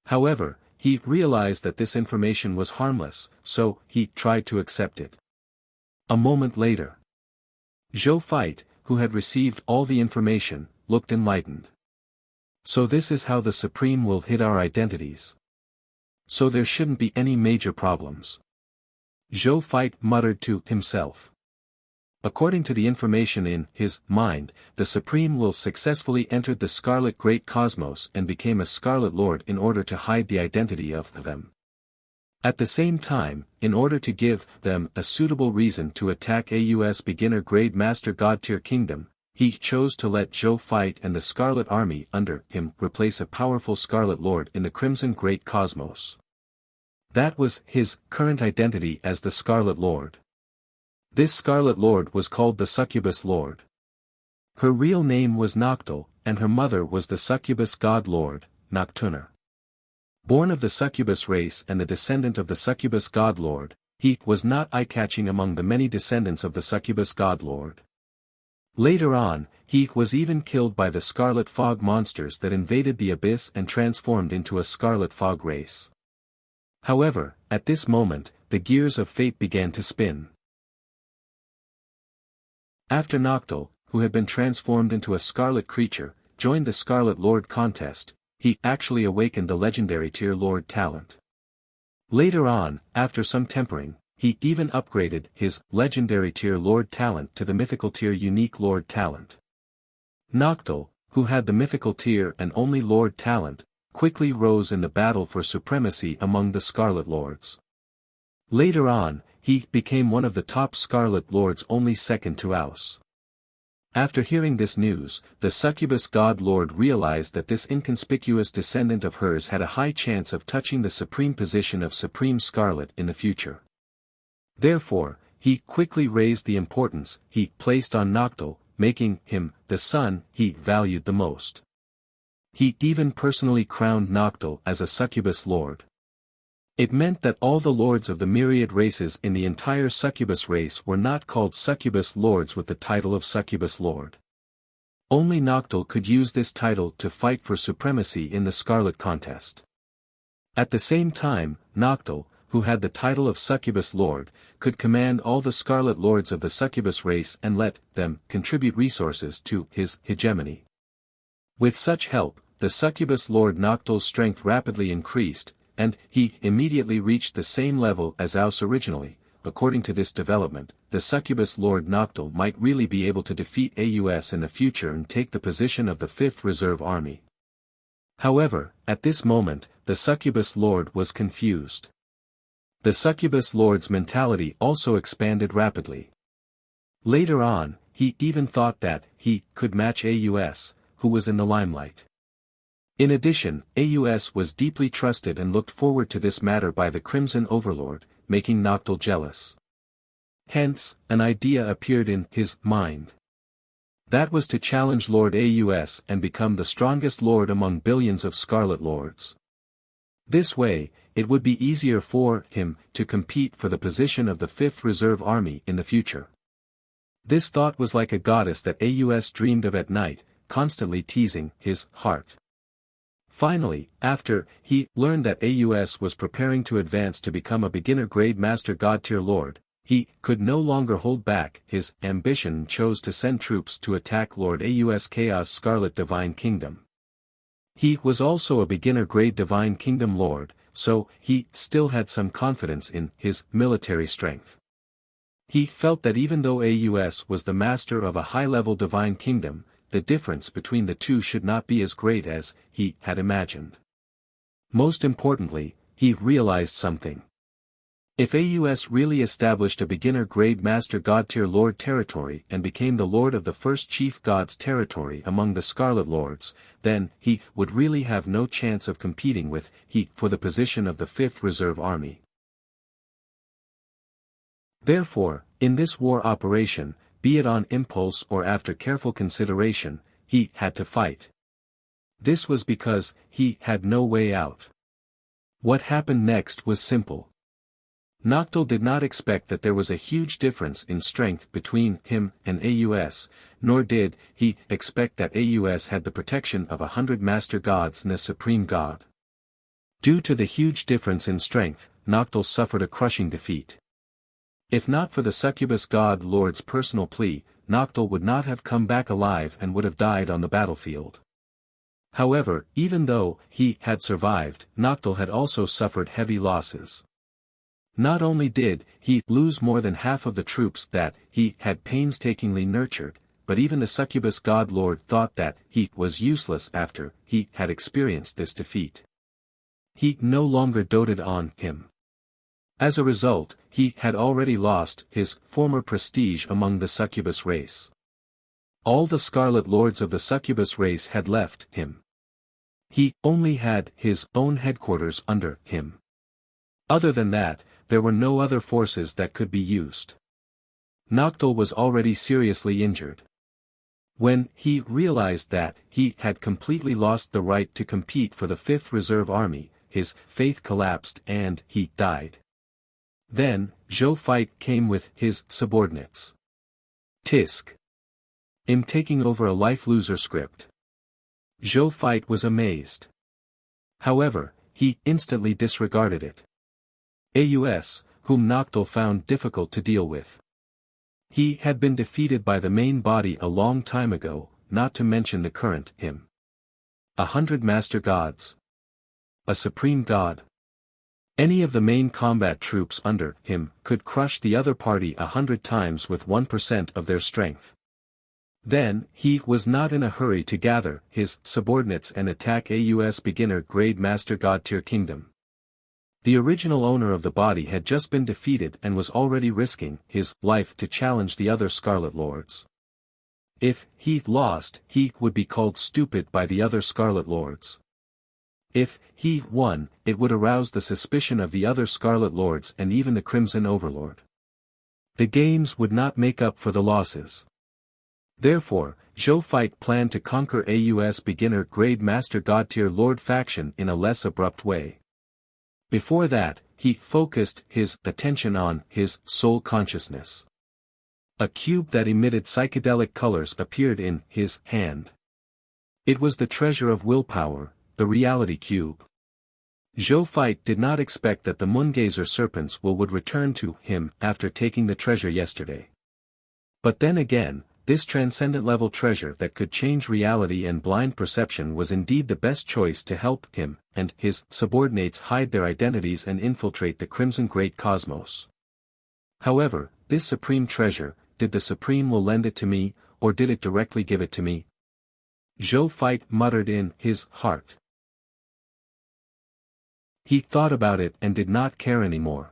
However, he realized that this information was harmless, so he tried to accept it. A moment later, Zhou Fight, who had received all the information, looked enlightened. So this is how the Supreme will hid our identities. So there shouldn't be any major problems. Zhou Fight muttered to himself. According to the information in his mind, the Supreme will successfully entered the Scarlet Great Cosmos and became a Scarlet Lord in order to hide the identity of them. At the same time, in order to give them a suitable reason to attack AUS beginner grade Master God Tier Kingdom, he chose to let Zhou Fight and the Scarlet Army under him replace a powerful Scarlet Lord in the Crimson Great Cosmos. That was his current identity as the Scarlet Lord. This Scarlet Lord was called the Succubus Lord. Her real name was Noctil, and her mother was the Succubus God Lord, Nocturna. Born of the Succubus race and the descendant of the Succubus God Lord, he was not eye-catching among the many descendants of the Succubus God Lord. Later on, he was even killed by the Scarlet Fog monsters that invaded the Abyss and transformed into a Scarlet Fog race. However, at this moment, the gears of fate began to spin. After Noctil, who had been transformed into a scarlet creature, joined the Scarlet Lord contest, he actually awakened the legendary tier Lord talent. Later on, after some tempering, he even upgraded his legendary tier Lord talent to the mythical tier unique Lord talent. Noctil, who had the mythical tier and only Lord talent, quickly rose in the battle for supremacy among the Scarlet Lords. Later on, he became one of the top Scarlet Lords, only second to Aus. After hearing this news, the Succubus God Lord realized that this inconspicuous descendant of hers had a high chance of touching the supreme position of Supreme Scarlet in the future. Therefore, he quickly raised the importance he placed on Noctil, making him the son he valued the most. He even personally crowned Noctil as a Succubus Lord. It meant that all the lords of the myriad races in the entire Succubus race were not called Succubus Lords with the title of Succubus Lord. Only Noctil could use this title to fight for supremacy in the Scarlet contest. At the same time, Noctil, who had the title of Succubus Lord, could command all the Scarlet Lords of the Succubus race and let them contribute resources to his hegemony. With such help, the Succubus Lord Noctil's strength rapidly increased, and he immediately reached the same level as Aus originally. According to this development, the Succubus Lord Noctil might really be able to defeat AUS in the future and take the position of the 5th Reserve Army. However, at this moment, the Succubus Lord was confused. The Succubus Lord's mentality also expanded rapidly. Later on, he even thought that he could match AUS, who was in the limelight. In addition, AUS was deeply trusted and looked forward to this matter by the Crimson Overlord, making Noctil jealous. Hence, an idea appeared in his mind. That was to challenge Lord AUS and become the strongest lord among billions of Scarlet Lords. This way, it would be easier for him to compete for the position of the 5th Reserve Army in the future. This thought was like a goddess that AUS dreamed of at night, constantly teasing his heart. Finally, after he learned that AUS was preparing to advance to become a beginner-grade Master God Tier Lord, he could no longer hold back his ambition and chose to send troops to attack Lord AUS Chaos Scarlet Divine Kingdom. He was also a beginner-grade Divine Kingdom Lord, so he still had some confidence in his military strength. He felt that even though AUS was the master of a high-level Divine Kingdom, the difference between the two should not be as great as he had imagined. Most importantly, he realized something. If AUS really established a beginner-grade Master God Tier Lord territory and became the Lord of the first Chief God's territory among the Scarlet Lords, then he would really have no chance of competing with he for the position of the 5th Reserve Army. Therefore, in this war operation, be it on impulse or after careful consideration, he had to fight. This was because he had no way out. What happened next was simple. Noctil did not expect that there was a huge difference in strength between him and AUS, nor did he expect that AUS had the protection of 100 Master Gods and a Supreme God. Due to the huge difference in strength, Noctil suffered a crushing defeat. If not for the Succubus God Lord's personal plea, Noctil would not have come back alive and would have died on the battlefield. However, even though he had survived, Noctil had also suffered heavy losses. Not only did he lose more than half of the troops that he had painstakingly nurtured, but even the Succubus God Lord thought that he was useless after he had experienced this defeat. He no longer doted on him. As a result, he had already lost his former prestige among the Succubus race. All the Scarlet Lords of the Succubus race had left him. He only had his own headquarters under him. Other than that, there were no other forces that could be used. Noctil was already seriously injured. When he realized that he had completely lost the right to compete for the 5th Reserve Army, his faith collapsed and he died. Then, Zhou Fight came with his subordinates. Tisk. In taking over a life loser script. Zhou Fight was amazed. However, he instantly disregarded it. AUS, whom Noctil found difficult to deal with. He had been defeated by the main body a long time ago, not to mention the current him. 100 Master Gods. A Supreme God. Any of the main combat troops under him could crush the other party 100 times with 1% of their strength. Then, he was not in a hurry to gather his subordinates and attack AUS beginner-grade Master God Tier Kingdom. The original owner of the body had just been defeated and was already risking his life to challenge the other Scarlet Lords. If he lost, he would be called stupid by the other Scarlet Lords. If he won, it would arouse the suspicion of the other Scarlet Lords and even the Crimson Overlord. The games would not make up for the losses. Therefore, Zhou Fight planned to conquer AUS beginner-grade Master God Tier Lord faction in a less abrupt way. Before that, he focused his attention on his soul consciousness. A cube that emitted psychedelic colors appeared in his hand. It was the treasure of willpower, the reality cube. Zhou Fight did not expect that the Moongazer serpents would return to him after taking the treasure yesterday. But then again, this transcendent-level treasure that could change reality and blind perception was indeed the best choice to help him and his subordinates hide their identities and infiltrate the Crimson Great Cosmos. However, this supreme treasure, did the Supreme will lend it to me, or did it directly give it to me? Zhou Fight muttered in his heart. He thought about it and did not care anymore.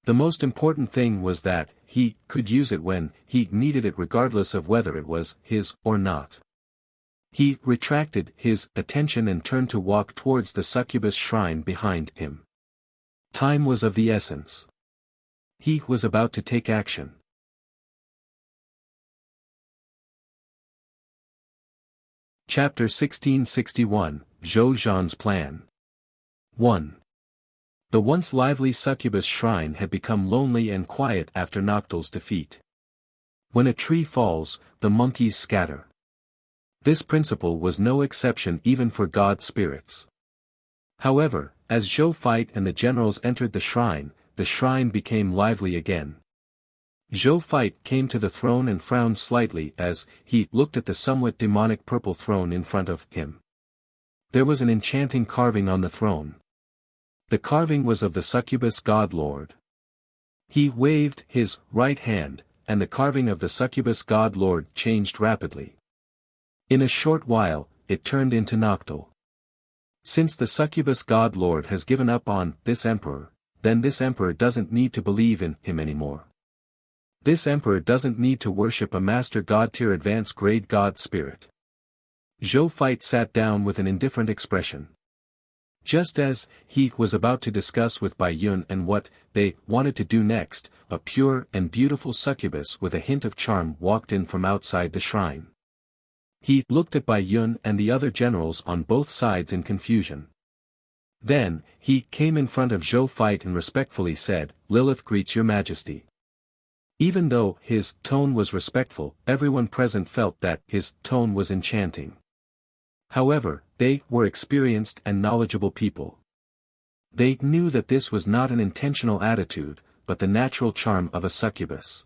The most important thing was that he could use it when he needed it regardless of whether it was his or not. He retracted his attention and turned to walk towards the Succubus shrine behind him. Time was of the essence. He was about to take action. Chapter 1661, Zhou Zhan's Plan. 1. The once lively Succubus shrine had become lonely and quiet after Noctil's defeat. When a tree falls, the monkeys scatter. This principle was no exception even for god spirits. However, as Zhou Fight and the generals entered the shrine became lively again. Zhou Fight came to the throne and frowned slightly as he looked at the somewhat demonic purple throne in front of him. There was an enchanting carving on the throne. The carving was of the Succubus God Lord. He waved his right hand, and the carving of the Succubus God Lord changed rapidly. In a short while, it turned into Noctil. Since the Succubus God Lord has given up on this emperor, then this emperor doesn't need to believe in him anymore. This emperor doesn't need to worship a master god-tier advanced grade god spirit. Zhou Feit sat down with an indifferent expression. Just as he was about to discuss with Bai Yun and what they wanted to do next, a pure and beautiful succubus with a hint of charm walked in from outside the shrine. He looked at Bai Yun and the other generals on both sides in confusion. Then, he came in front of Zhou Feit and respectfully said, "Lilith greets your majesty." Even though his tone was respectful, everyone present felt that his tone was enchanting. However, they were experienced and knowledgeable people. They knew that this was not an intentional attitude, but the natural charm of a succubus.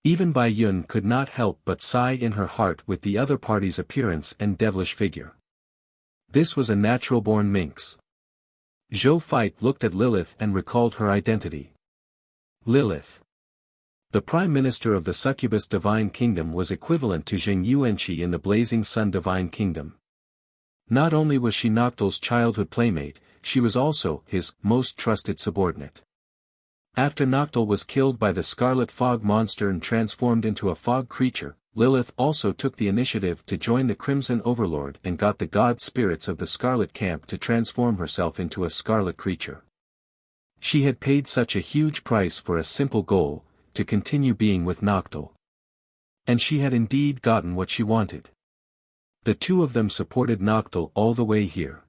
Even Bai Yun could not help but sigh in her heart with the other party's appearance and devilish figure. This was a natural-born minx. Zhou Feit looked at Lilith and recalled her identity. Lilith. The Prime Minister of the Succubus Divine Kingdom was equivalent to Zheng Yuanqi in the Blazing Sun Divine Kingdom. Not only was she Noctil's childhood playmate, she was also his most trusted subordinate. After Noctil was killed by the Scarlet Fog monster and transformed into a fog creature, Lilith also took the initiative to join the Crimson Overlord and got the god spirits of the Scarlet Camp to transform herself into a scarlet creature. She had paid such a huge price for a simple goal, to continue being with Noctil. And she had indeed gotten what she wanted. The two of them supported Noctil all the way here.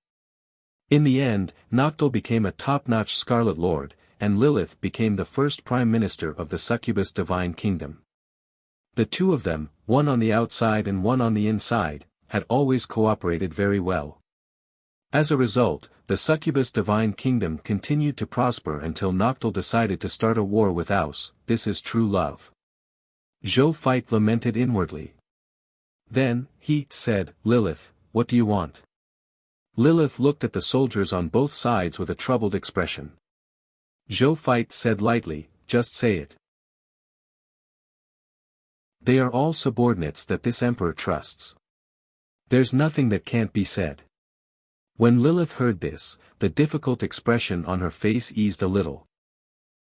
In the end, Noctil became a top-notch Scarlet Lord, and Lilith became the first Prime Minister of the Succubus Divine Kingdom. The two of them, one on the outside and one on the inside, had always cooperated very well. As a result, the Succubus Divine Kingdom continued to prosper until Noctil decided to start a war with Aus. This is true love. Zhou Feit lamented inwardly. Then, he said, "Lilith, what do you want?" Lilith looked at the soldiers on both sides with a troubled expression. Zhou Feit said lightly, "Just say it." They are all subordinates that this emperor trusts. There's nothing that can't be said. When Lilith heard this, the difficult expression on her face eased a little.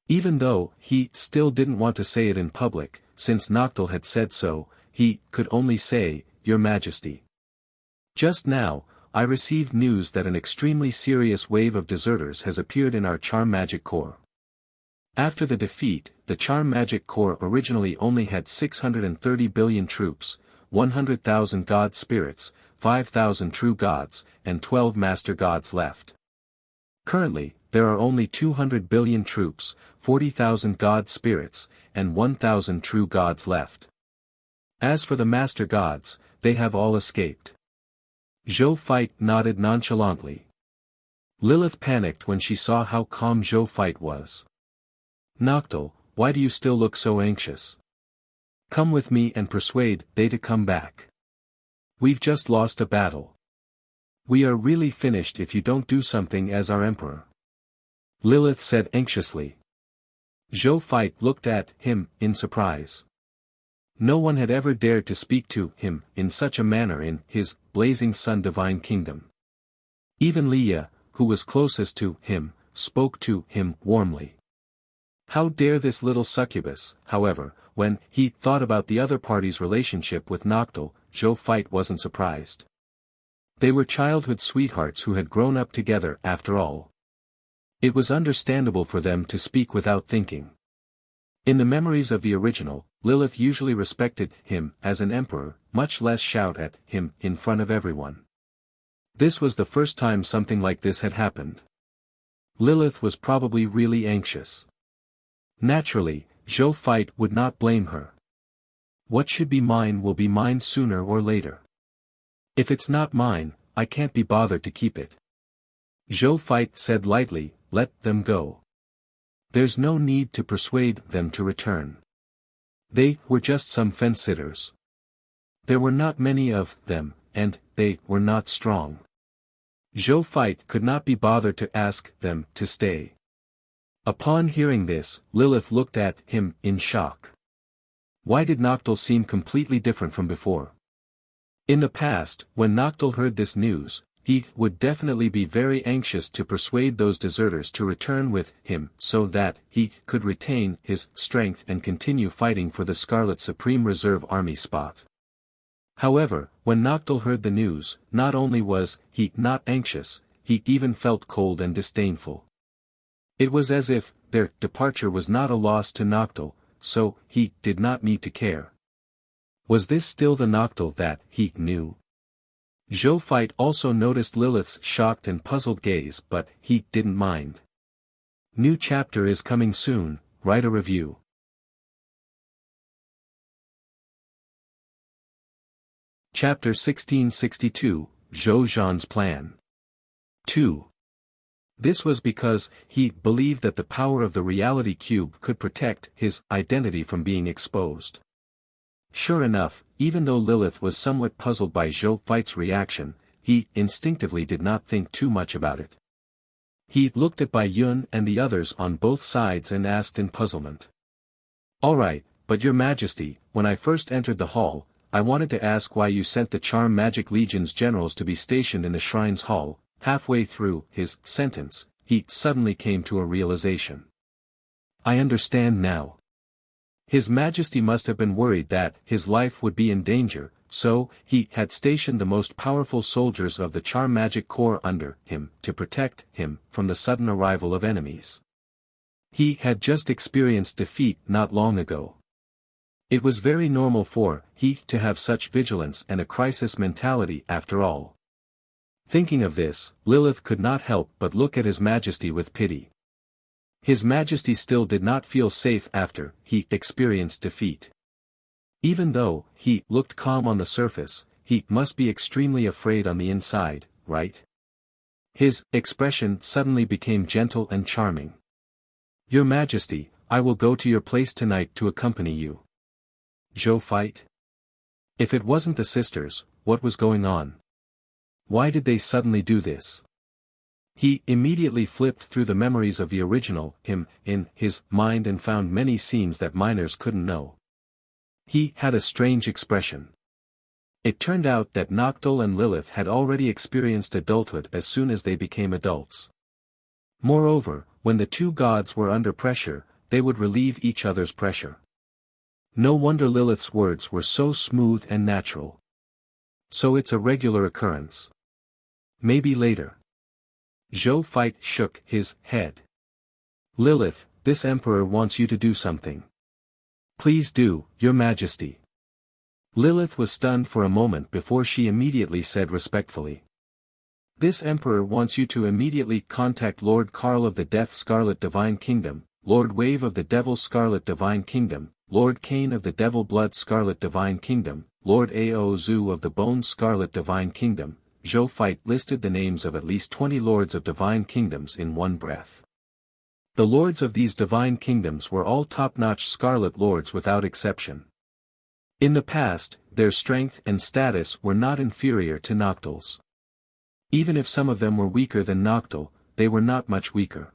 Even though he still didn't want to say it in public, since Noctil had said so, he could only say, "Your Majesty. Just now, I received news that an extremely serious wave of deserters has appeared in our Charm Magic Corps. After the defeat, the Charm Magic Corps originally only had 630 billion troops, 100,000 god spirits, 5,000 true gods, and 12 master gods left. Currently, there are only 200 billion troops, 40,000 god spirits, and 1,000 true gods left. As for the master gods, they have all escaped." Zhou Feit nodded nonchalantly. Lilith panicked when she saw how calm Zhou Feit was. "Noctil, why do you still look so anxious? Come with me and persuade they to come back. We've just lost a battle. We are really finished if you don't do something as our emperor," Lilith said anxiously. Zhou Feit looked at him in surprise. No one had ever dared to speak to him in such a manner in his Blazing Sun Divine Kingdom. Even Leia, who was closest to him, spoke to him warmly. How dare this little succubus, however, when he thought about the other party's relationship with Noctil, Zhou Feit wasn't surprised. They were childhood sweethearts who had grown up together after all. It was understandable for them to speak without thinking. In the memories of the original, Lilith usually respected him as an emperor, much less shout at him in front of everyone. This was the first time something like this had happened. Lilith was probably really anxious. Naturally, Zhou Feit would not blame her. What should be mine will be mine sooner or later. If it's not mine, I can't be bothered to keep it. Zhou Feit said lightly, "Let them go. There's no need to persuade them to return. They were just some fence-sitters. There were not many of them, and they were not strong." Zhou Feit could not be bothered to ask them to stay. Upon hearing this, Lilith looked at him in shock. Why did Noctil seem completely different from before? In the past, when Noctil heard this news, he would definitely be very anxious to persuade those deserters to return with him so that he could retain his strength and continue fighting for the Scarlet Supreme Reserve Army spot. However, when Noctil heard the news, not only was he not anxious, he even felt cold and disdainful. It was as if their departure was not a loss to Noctil, so he did not need to care. Was this still the Noctil that he knew? Zhou Fight also noticed Lilith's shocked and puzzled gaze, but he didn't mind. New chapter is coming soon, write a review. Chapter 1662, Zhou Zhan's Plan. 2. This was because he believed that the power of the reality cube could protect his identity from being exposed. Sure enough, even though Lilith was somewhat puzzled by Zhou Fight's reaction, he instinctively did not think too much about it. He looked at Bai Yun and the others on both sides and asked in puzzlement. "Alright, but your majesty, when I first entered the hall, I wanted to ask why you sent the Charm Magic Legion's generals to be stationed in the Shrine's hall." Halfway through his sentence, he suddenly came to a realization. "I understand now. His Majesty must have been worried that his life would be in danger, so he had stationed the most powerful soldiers of the Charm Magic Corps under him to protect him from the sudden arrival of enemies. He had just experienced defeat not long ago. It was very normal for he to have such vigilance and a crisis mentality after all." Thinking of this, Lilith could not help but look at His Majesty with pity. His Majesty still did not feel safe after he experienced defeat. Even though he looked calm on the surface, he must be extremely afraid on the inside, right? His expression suddenly became gentle and charming. "Your Majesty, I will go to your place tonight to accompany you." Zhou Fight? If it wasn't the sisters, what was going on? Why did they suddenly do this? He immediately flipped through the memories of the original him in his mind and found many scenes that minors couldn't know. He had a strange expression. It turned out that Noctil and Lilith had already experienced adulthood as soon as they became adults. Moreover, when the two gods were under pressure, they would relieve each other's pressure. No wonder Lilith's words were so smooth and natural. So it's a regular occurrence. Maybe later. Zhou Fight shook his head. "Lilith, this emperor wants you to do something." "Please do, your majesty." Lilith was stunned for a moment before she immediately said respectfully. "This emperor wants you to immediately contact Lord Karl of the Death Scarlet Divine Kingdom, Lord Wave of the Devil Scarlet Divine Kingdom, Lord Cain of the Devil Blood Scarlet Divine Kingdom, Lord Ao Zhu of the Bone Scarlet Divine Kingdom." Zhou Fight listed the names of at least 20 lords of divine kingdoms in one breath. The lords of these divine kingdoms were all top-notch scarlet lords without exception. In the past, their strength and status were not inferior to Noctil's. Even if some of them were weaker than Noctil, they were not much weaker.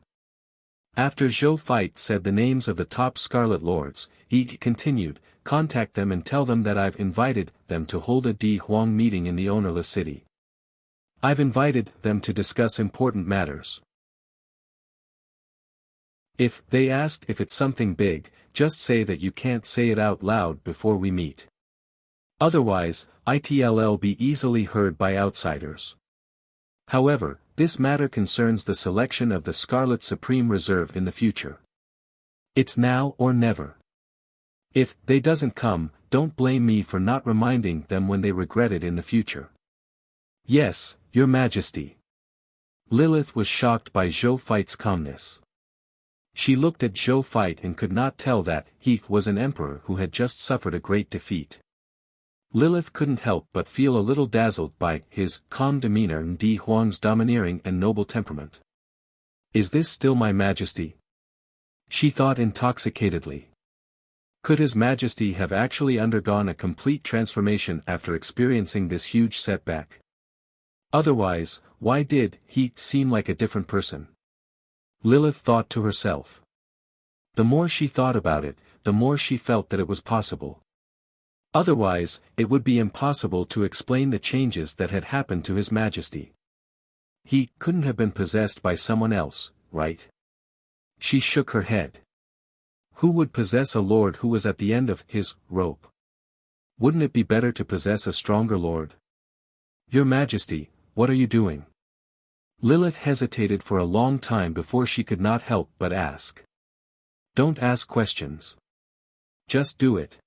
After Zhou Fight said the names of the top scarlet lords, he continued, "Contact them and tell them that I've invited them to hold a Di Huang meeting in the ownerless city. I've invited them to discuss important matters. If they ask if it's something big, just say that you can't say it out loud before we meet. Otherwise, it'll be easily heard by outsiders. However, this matter concerns the selection of the Scarlet Supreme Reserve in the future. It's now or never. If they doesn't come, don't blame me for not reminding them when they regret it in the future." "Yes, your majesty." Lilith was shocked by Zhou Fight's calmness. She looked at Zhou Fight and could not tell that he was an emperor who had just suffered a great defeat. Lilith couldn't help but feel a little dazzled by his calm demeanor and Di Huang's domineering and noble temperament. "Is this still my majesty?" she thought intoxicatedly. Could His Majesty have actually undergone a complete transformation after experiencing this huge setback? Otherwise, why did he seem like a different person? Lilith thought to herself. The more she thought about it, the more she felt that it was possible. Otherwise, it would be impossible to explain the changes that had happened to His Majesty. He couldn't have been possessed by someone else, right? She shook her head. Who would possess a lord who was at the end of his rope? Wouldn't it be better to possess a stronger lord? Your Majesty, what are you doing? Lilith hesitated for a long time before she could not help but ask. Don't ask questions. Just do it.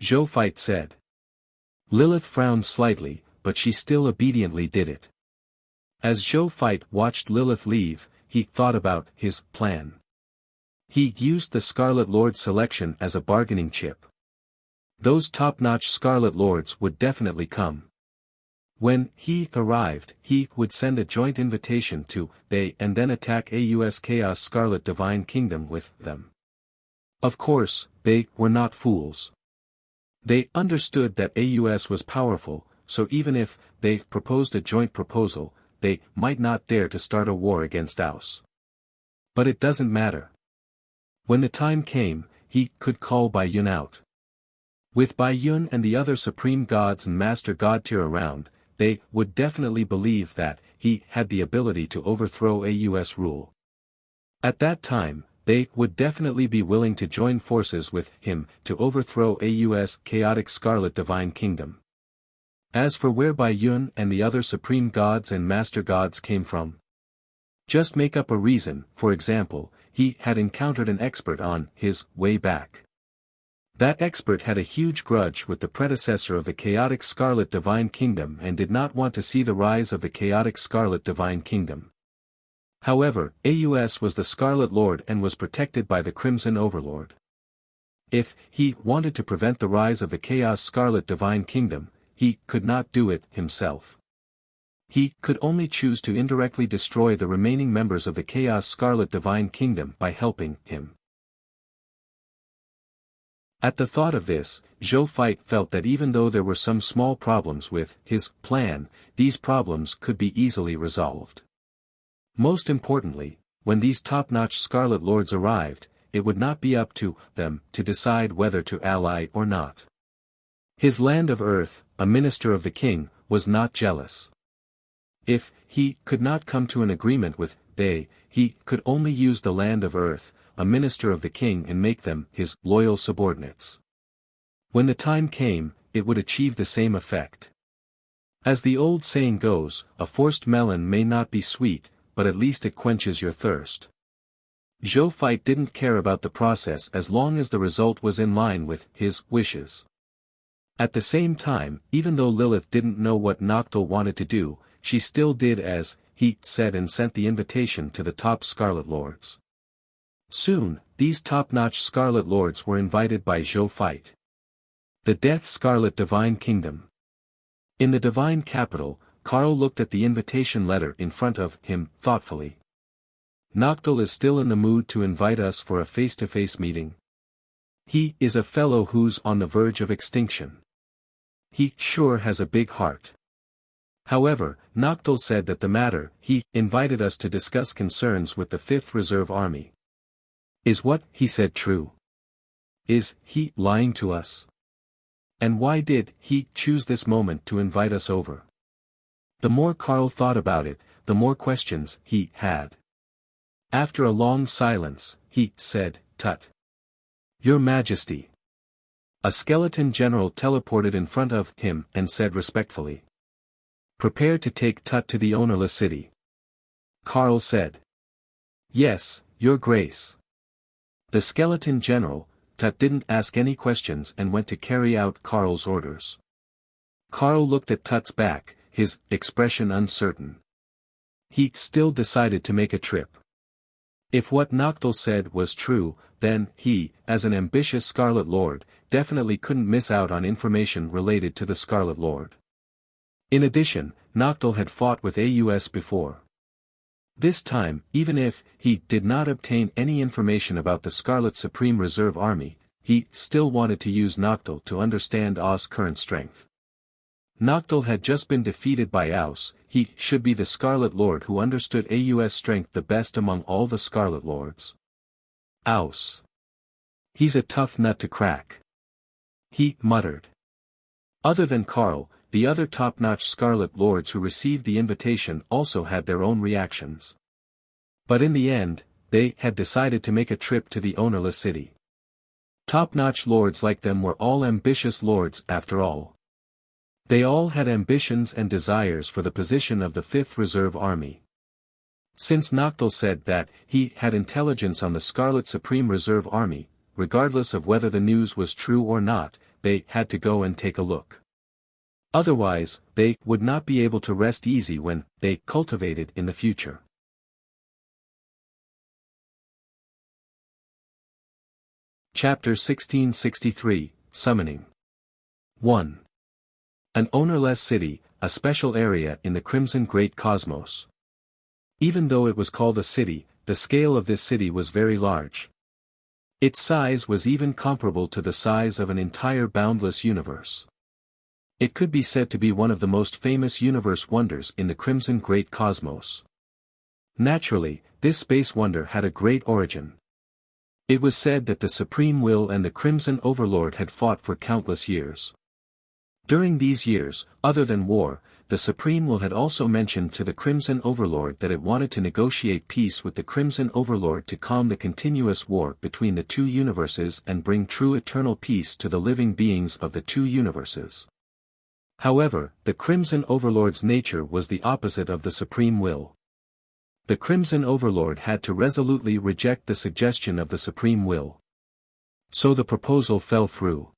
Zoophyte said. Lilith frowned slightly, but she still obediently did it. As Zoophyte watched Lilith leave, he thought about his plan. He used the Scarlet Lord selection as a bargaining chip. Those top-notch Scarlet Lords would definitely come. When he arrived, he would send a joint invitation to they and then attack AUS Chaos Scarlet Divine Kingdom with them. Of course, they were not fools. They understood that AUS was powerful, so even if they proposed a joint proposal, they might not dare to start a war against AUS. But it doesn't matter. When the time came, he could call Bai Yun out. With Bai Yun and the other supreme gods and master god tier around, they would definitely believe that he had the ability to overthrow AUS rule. At that time, they would definitely be willing to join forces with him to overthrow AUS chaotic Scarlet Divine Kingdom. As for where Bai Yun and the other supreme gods and master gods came from, just make up a reason. For example, he had encountered an expert on his way back. That expert had a huge grudge with the predecessor of the chaotic Scarlet Divine Kingdom and did not want to see the rise of the chaotic Scarlet Divine Kingdom. However, AUS was the Scarlet Lord and was protected by the Crimson Overlord. If he wanted to prevent the rise of the Chaos Scarlet Divine Kingdom, he could not do it himself. He could only choose to indirectly destroy the remaining members of the Chaos Scarlet Divine Kingdom by helping him. At the thought of this, Zoophyte felt that even though there were some small problems with his plan, these problems could be easily resolved. Most importantly, when these top-notch Scarlet Lords arrived, it would not be up to them to decide whether to ally or not. His land of Earth, a minister of the king, was not jealous. If he could not come to an agreement with they, he could only use the land of Earth, a minister of the king, and make them his loyal subordinates. When the time came, it would achieve the same effect. As the old saying goes, a forced melon may not be sweet, but at least it quenches your thirst. Zoophyte didn't care about the process as long as the result was in line with his wishes. At the same time, even though Lilith didn't know what Noctil wanted to do, she still did as he said and sent the invitation to the top Scarlet Lords. Soon, these top-notch Scarlet Lords were invited by Zoophyte. The Death Scarlet Divine Kingdom. In the Divine Capital, Carl looked at the invitation letter in front of him thoughtfully. Noctil is still in the mood to invite us for a face-to-face meeting. He is a fellow who's on the verge of extinction. He sure has a big heart. However, Noctil said that the matter he invited us to discuss concerns with the 5th Reserve Army. Is what he said true? Is he lying to us? And why did he choose this moment to invite us over? The more Carl thought about it, the more questions he had. After a long silence, he said, "Tut. Your Majesty." A skeleton general teleported in front of him and said respectfully, "Prepare to take Tut to the ownerless city." Carl said, "Yes, Your Grace." The skeleton general, Tut, didn't ask any questions and went to carry out Carl's orders. Carl looked at Tut's back, his expression uncertain. He still decided to make a trip. If what Noctil said was true, then he, as an ambitious Scarlet Lord, definitely couldn't miss out on information related to the Scarlet Lord. In addition, Noctil had fought with AUS before. This time, even if he did not obtain any information about the Scarlet Supreme Reserve Army, he still wanted to use Noctil to understand AUS's current strength. Noctil had just been defeated by AUS, he should be the Scarlet Lord who understood AUS strength the best among all the Scarlet Lords. AUS. He's a tough nut to crack. He muttered. Other than Carl, the other top-notch Scarlet Lords who received the invitation also had their own reactions. But in the end, they had decided to make a trip to the ownerless city. Top-notch lords like them were all ambitious lords after all. They all had ambitions and desires for the position of the 5th Reserve Army. Since Noctil said that he had intelligence on the Scarlet Supreme Reserve Army, regardless of whether the news was true or not, they had to go and take a look. Otherwise, they would not be able to rest easy when they cultivated in the future. Chapter 1663, Summoning. 1. An ownerless city, a special area in the Crimson Great Cosmos. Even though it was called a city, the scale of this city was very large. Its size was even comparable to the size of an entire boundless universe. It could be said to be one of the most famous universe wonders in the Crimson Great Cosmos. Naturally, this space wonder had a great origin. It was said that the Supreme Will and the Crimson Overlord had fought for countless years. During these years, other than war, the Supreme Will had also mentioned to the Crimson Overlord that it wanted to negotiate peace with the Crimson Overlord to calm the continuous war between the two universes and bring true eternal peace to the living beings of the two universes. However, the Crimson Overlord's nature was the opposite of the Supreme Will. The Crimson Overlord had to resolutely reject the suggestion of the Supreme Will. So the proposal fell through.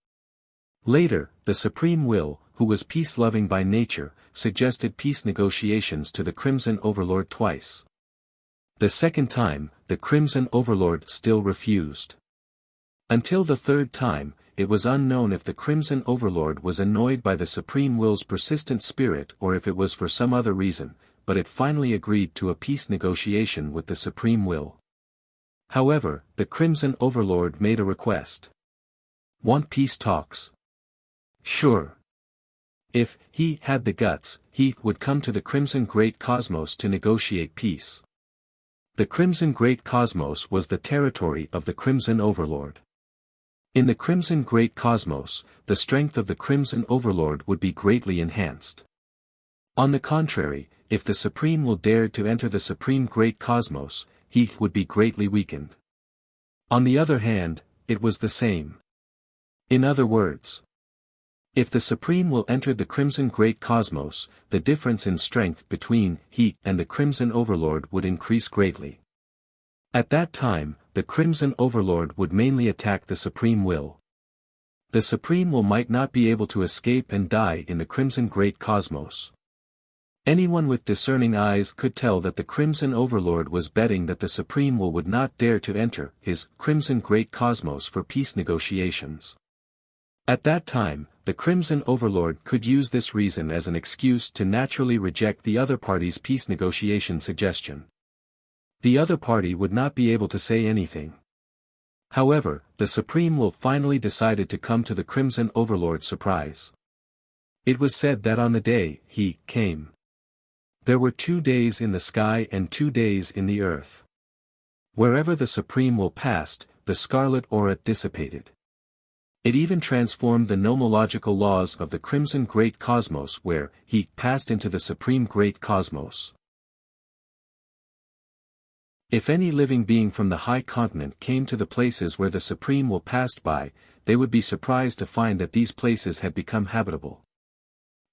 Later, the Supreme Will, who was peace-loving by nature, suggested peace negotiations to the Crimson Overlord twice. The second time, the Crimson Overlord still refused. Until the third time, it was unknown if the Crimson Overlord was annoyed by the Supreme Will's persistent spirit or if it was for some other reason, but it finally agreed to a peace negotiation with the Supreme Will. However, the Crimson Overlord made a request. Want peace talks? Sure. If he had the guts, he would come to the Crimson Great Cosmos to negotiate peace. The Crimson Great Cosmos was the territory of the Crimson Overlord. In the Crimson Great Cosmos, the strength of the Crimson Overlord would be greatly enhanced. On the contrary, if the Supreme Will dared to enter the Supreme Great Cosmos, he would be greatly weakened. On the other hand, it was the same. In other words, if the Supreme Will entered the Crimson Great Cosmos, the difference in strength between he and the Crimson Overlord would increase greatly. At that time, the Crimson Overlord would mainly attack the Supreme Will. The Supreme Will might not be able to escape and die in the Crimson Great Cosmos. Anyone with discerning eyes could tell that the Crimson Overlord was betting that the Supreme Will would not dare to enter his Crimson Great Cosmos for peace negotiations. At that time, the Crimson Overlord could use this reason as an excuse to naturally reject the other party's peace negotiation suggestion. The other party would not be able to say anything. However, the Supreme Will finally decided to come to the Crimson Overlord's surprise. It was said that on the day he came, there were 2 days in the sky and 2 days in the earth. Wherever the Supreme Will passed, the scarlet aura dissipated. It even transformed the nomological laws of the Crimson Great Cosmos where he passed into the Supreme Great Cosmos. If any living being from the high continent came to the places where the Supreme Will passed by, they would be surprised to find that these places had become habitable.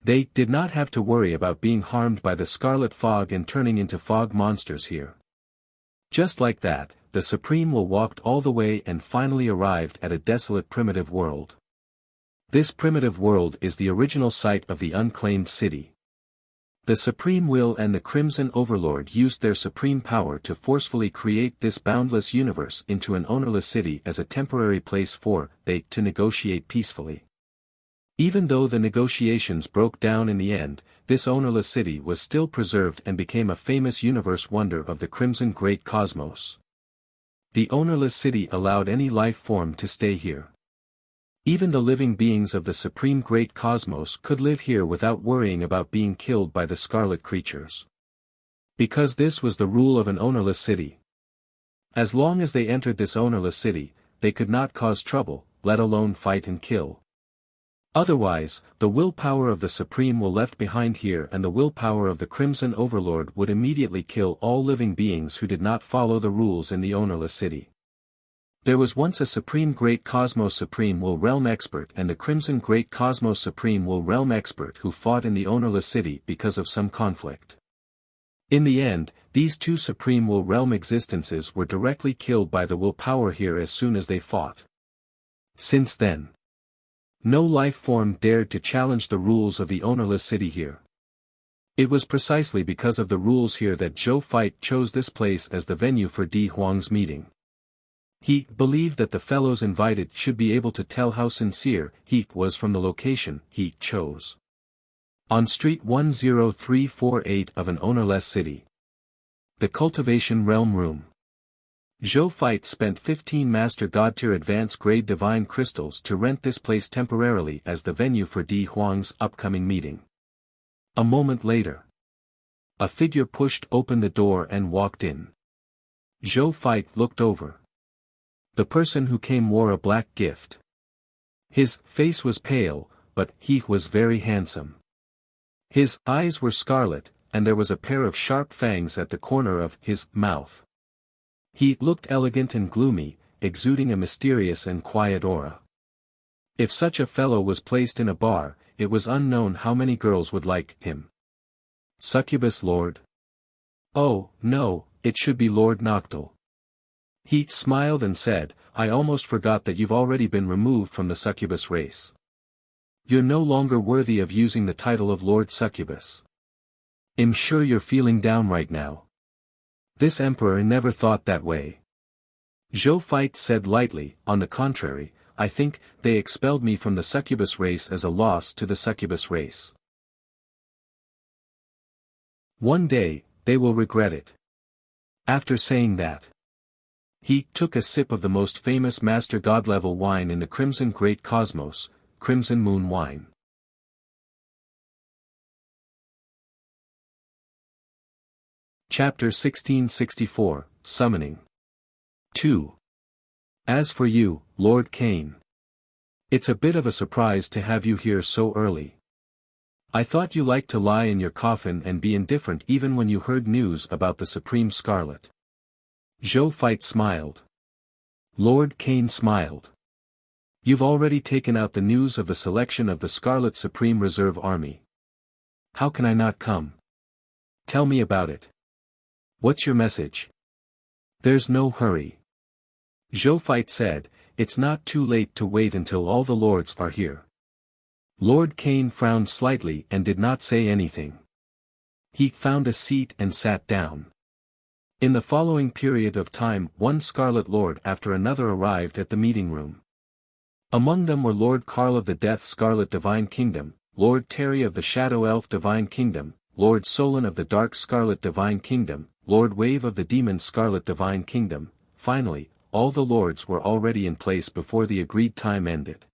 They did not have to worry about being harmed by the scarlet fog and turning into fog monsters here. Just like that, the Supreme Will walked all the way and finally arrived at a desolate primitive world. This primitive world is the original site of the unclaimed city. The Supreme Will and the Crimson Overlord used their supreme power to forcefully create this boundless universe into an ownerless city as a temporary place for they to negotiate peacefully. Even though the negotiations broke down in the end, this ownerless city was still preserved and became a famous universe wonder of the Crimson Great Cosmos. The ownerless city allowed any life form to stay here. Even the living beings of the Supreme Great Cosmos could live here without worrying about being killed by the scarlet creatures. Because this was the rule of an ownerless city. As long as they entered this ownerless city, they could not cause trouble, let alone fight and kill. Otherwise, the willpower of the Supreme will left behind here and the willpower of the Crimson Overlord would immediately kill all living beings who did not follow the rules in the ownerless city. There was once a Supreme Great Cosmos Supreme Will Realm Expert and a Crimson Great Cosmos Supreme Will Realm Expert who fought in the ownerless city because of some conflict. In the end, these two Supreme Will Realm existences were directly killed by the willpower here as soon as they fought. Since then, no life form dared to challenge the rules of the ownerless city here. It was precisely because of the rules here that Zhou Fight chose this place as the venue for Di Huang's meeting. He believed that the fellows invited should be able to tell how sincere he was from the location he chose. On Street 10348 of an ownerless city. The Cultivation Realm Room. Zhou Fight spent 15 Master God-tier Advanced Grade Divine Crystals to rent this place temporarily as the venue for Di Huang's upcoming meeting. A moment later, a figure pushed open the door and walked in. Zhou Fight looked over. The person who came wore a black gift. His face was pale, but he was very handsome. His eyes were scarlet, and there was a pair of sharp fangs at the corner of his mouth. He looked elegant and gloomy, exuding a mysterious and quiet aura. If such a fellow was placed in a bar, it was unknown how many girls would like him. Succubus Lord? Oh, no, it should be Lord Noctil. He smiled and said, I almost forgot that you've already been removed from the succubus race. You're no longer worthy of using the title of Lord Succubus. I'm sure you're feeling down right now. This emperor never thought that way. Zhou Fight said lightly, on the contrary, I think they expelled me from the succubus race as a loss to the succubus race. One day, they will regret it. After saying that, he took a sip of the most famous Master God level wine in the Crimson Great Cosmos, Crimson Moon Wine. Chapter 1664, Summoning. 2. As for you, Lord Cain. It's a bit of a surprise to have you here so early. I thought you liked to lie in your coffin and be indifferent even when you heard news about the Supreme Scarlet. Zhou Fight smiled. Lord Cain smiled. You've already taken out the news of the selection of the Scarlet Supreme Reserve Army. How can I not come? Tell me about it. What's your message? There's no hurry. Zhou Fight said, it's not too late to wait until all the lords are here. Lord Cain frowned slightly and did not say anything. He found a seat and sat down. In the following period of time, one Scarlet Lord after another arrived at the meeting room. Among them were Lord Karl of the Death Scarlet Divine Kingdom, Lord Terry of the Shadow Elf Divine Kingdom, Lord Solon of the Dark Scarlet Divine Kingdom, Lord Wave of the Demon Scarlet Divine Kingdom. Finally, all the lords were already in place before the agreed time ended.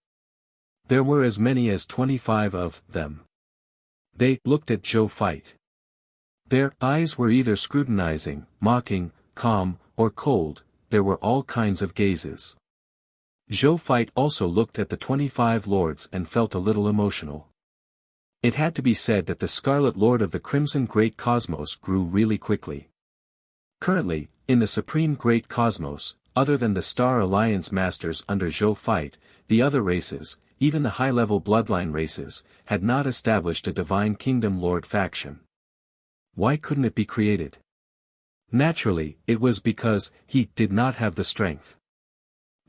There were as many as 25 of them. They looked at Zhou Fight. Their eyes were either scrutinizing, mocking, calm, or cold. There were all kinds of gazes. Zhou Fight also looked at the 25 lords and felt a little emotional. It had to be said that the Scarlet Lord of the Crimson Great Cosmos grew really quickly. Currently, in the Supreme Great Cosmos, other than the Star Alliance Masters under Zhou Fight, the other races, even the high-level bloodline races, had not established a Divine Kingdom Lord faction. Why couldn't it be created? Naturally, it was because he did not have the strength.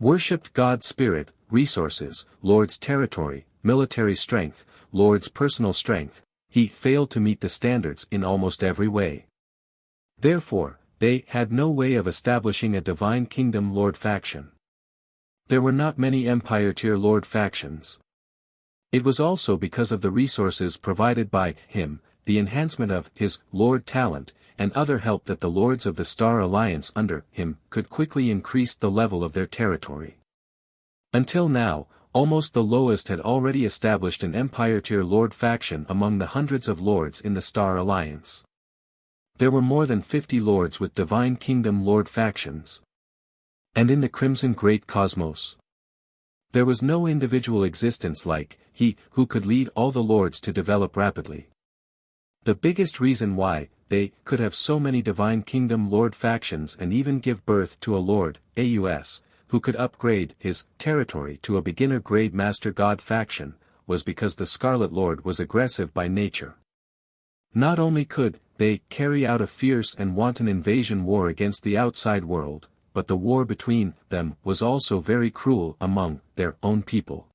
Worshipped God's spirit, resources, Lord's territory, military strength, Lord's personal strength, he failed to meet the standards in almost every way. Therefore, they had no way of establishing a Divine Kingdom Lord faction. There were not many Empire-tier Lord factions. It was also because of the resources provided by him, the enhancement of his Lord talent, and other help that the Lords of the Star Alliance under him could quickly increase the level of their territory. Until now, almost the lowest had already established an Empire-tier Lord faction among the hundreds of lords in the Star Alliance. There were more than 50 lords with Divine Kingdom Lord factions. And in the Crimson Great Cosmos? There was no individual existence like he who could lead all the lords to develop rapidly. The biggest reason why they could have so many Divine Kingdom Lord factions and even give birth to a Lord, AUS, who could upgrade his territory to a beginner-grade Master God faction, was because the Scarlet Lord was aggressive by nature. Not only could they carry out a fierce and wanton invasion war against the outside world, but the war between them was also very cruel among their own people.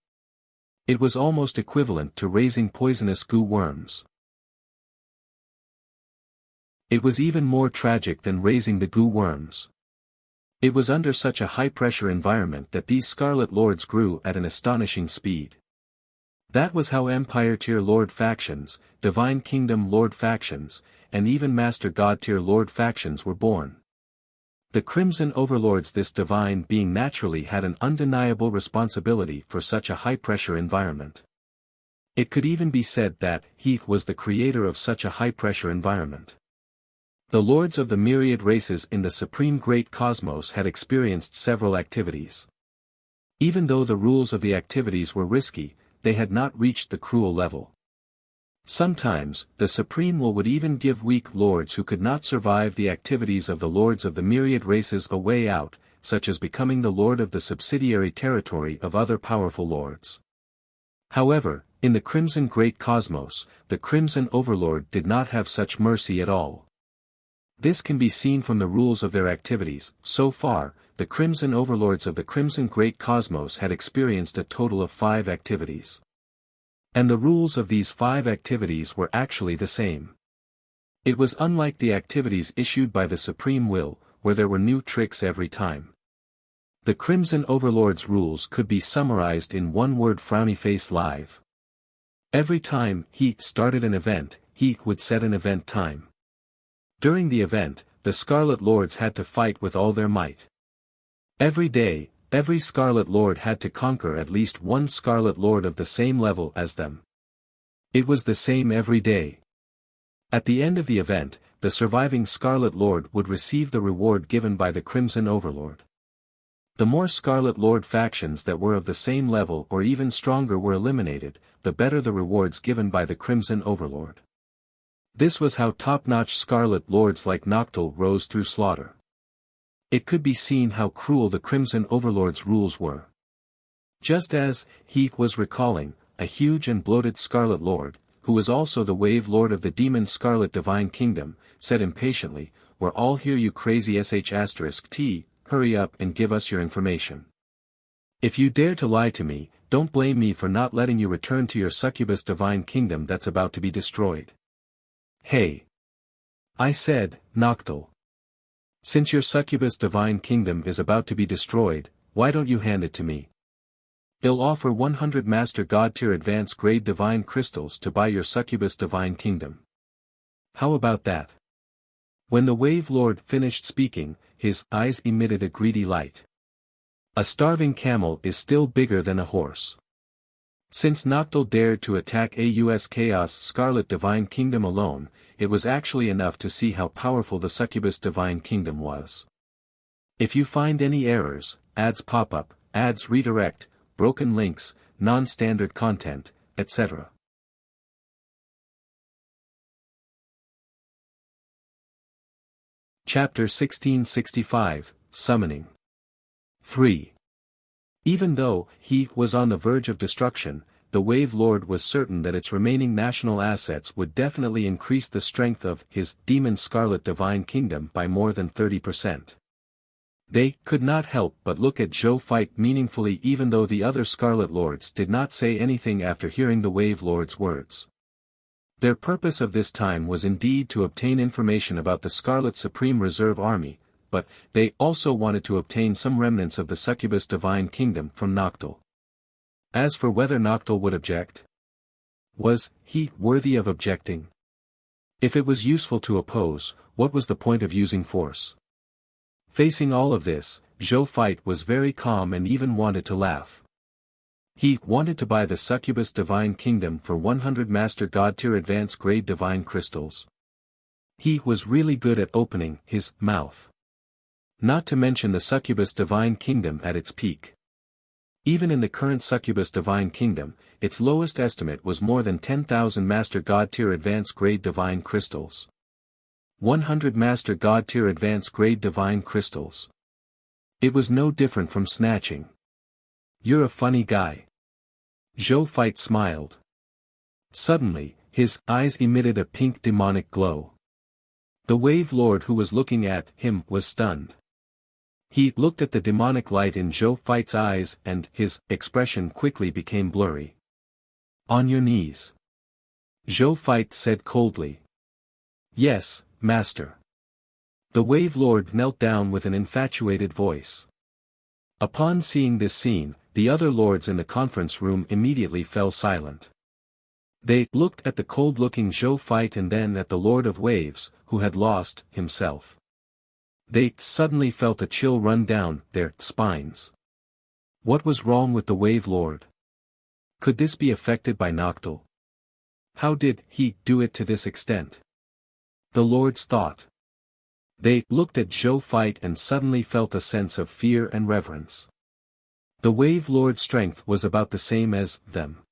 It was almost equivalent to raising poisonous goo worms. It was even more tragic than raising the goo worms. It was under such a high-pressure environment that these Scarlet Lords grew at an astonishing speed. That was how Empire-tier Lord factions, Divine Kingdom Lord factions, and even Master God-tier Lord factions were born. The Crimson Overlords, this divine being, naturally had an undeniable responsibility for such a high-pressure environment. It could even be said that he was the creator of such a high-pressure environment. The lords of the myriad races in the supreme great cosmos had experienced several activities. Even though the rules of the activities were risky, they had not reached the cruel level. Sometimes, the Supreme Will would even give weak lords who could not survive the activities of the lords of the myriad races a way out, such as becoming the lord of the subsidiary territory of other powerful lords. However, in the Crimson Great Cosmos, the Crimson Overlord did not have such mercy at all. This can be seen from the rules of their activities. So far, the Crimson Overlords of the Crimson Great Cosmos had experienced a total of 5 activities. And the rules of these 5 activities were actually the same. It was unlike the activities issued by the Supreme Will, where there were new tricks every time. The Crimson Overlord's rules could be summarized in one word: frowny face live. Every time he started an event, he would set an event time. During the event, the Scarlet Lords had to fight with all their might. Every day, every Scarlet Lord had to conquer at least one Scarlet Lord of the same level as them. It was the same every day. At the end of the event, the surviving Scarlet Lord would receive the reward given by the Crimson Overlord. The more Scarlet Lord factions that were of the same level or even stronger were eliminated, the better the rewards given by the Crimson Overlord. This was how top-notch Scarlet Lords like Noctil rose through slaughter. It could be seen how cruel the Crimson Overlord's rules were. Just as he was recalling, a huge and bloated Scarlet Lord, who was also the Wave Lord of the Demon Scarlet Divine Kingdom, said impatiently, "We're all here, you crazy sh*t, hurry up and give us your information. If you dare to lie to me, don't blame me for not letting you return to your succubus Divine Kingdom that's about to be destroyed." "Hey!" I said, "Noctil. Since your succubus Divine Kingdom is about to be destroyed, why don't you hand it to me? I'll offer 100 Master God tier advanced grade Divine Crystals to buy your succubus Divine Kingdom. How about that?" When the Wave Lord finished speaking, his eyes emitted a greedy light. A starving camel is still bigger than a horse. Since Noctil dared to attack AUS Chaos Scarlet Divine Kingdom alone, it was actually enough to see how powerful the Succubus Divine Kingdom was. If you find any errors, ads pop up, ads redirect, broken links, non-standard content, etc. Chapter 1665, Summoning. 3. Even though he was on the verge of destruction, the Wave Lord was certain that its remaining national assets would definitely increase the strength of his Demon Scarlet Divine Kingdom by more than 30%. They could not help but look at Zhou fight meaningfully, even though the other Scarlet Lords did not say anything after hearing the Wave Lord's words. Their purpose of this time was indeed to obtain information about the Scarlet Supreme Reserve Army, but they also wanted to obtain some remnants of the Succubus Divine Kingdom from Noctil. As for whether Noctil would object, was he worthy of objecting? If it was useful to oppose, what was the point of using force? Facing all of this, Zhou Fight was very calm and even wanted to laugh. He wanted to buy the Succubus Divine Kingdom for 100 Master God tier advanced grade Divine Crystals. He was really good at opening his mouth. Not to mention the Succubus Divine Kingdom at its peak. Even in the current succubus divine kingdom, its lowest estimate was more than 10,000 Master God tier advanced grade divine crystals. 100 Master God tier advanced grade divine crystals. It was no different from snatching. You're a funny guy. Zhou Fight smiled. Suddenly, his eyes emitted a pink demonic glow. The Wave Lord who was looking at him was stunned. He looked at the demonic light in Zhou Fight's eyes and his expression quickly became blurry. On your knees. Zhou Fight said coldly. Yes, Master. The Wave Lord knelt down with an infatuated voice. Upon seeing this scene, the other lords in the conference room immediately fell silent. They looked at the cold-looking Zhou Fight and then at the Lord of Waves, who had lost himself. They suddenly felt a chill run down their spines. What was wrong with the Wave Lord? Could this be affected by Noctil? How did he do it to this extent? The lords thought. They looked at Zhou Fight and suddenly felt a sense of fear and reverence. The Wave Lord's strength was about the same as them.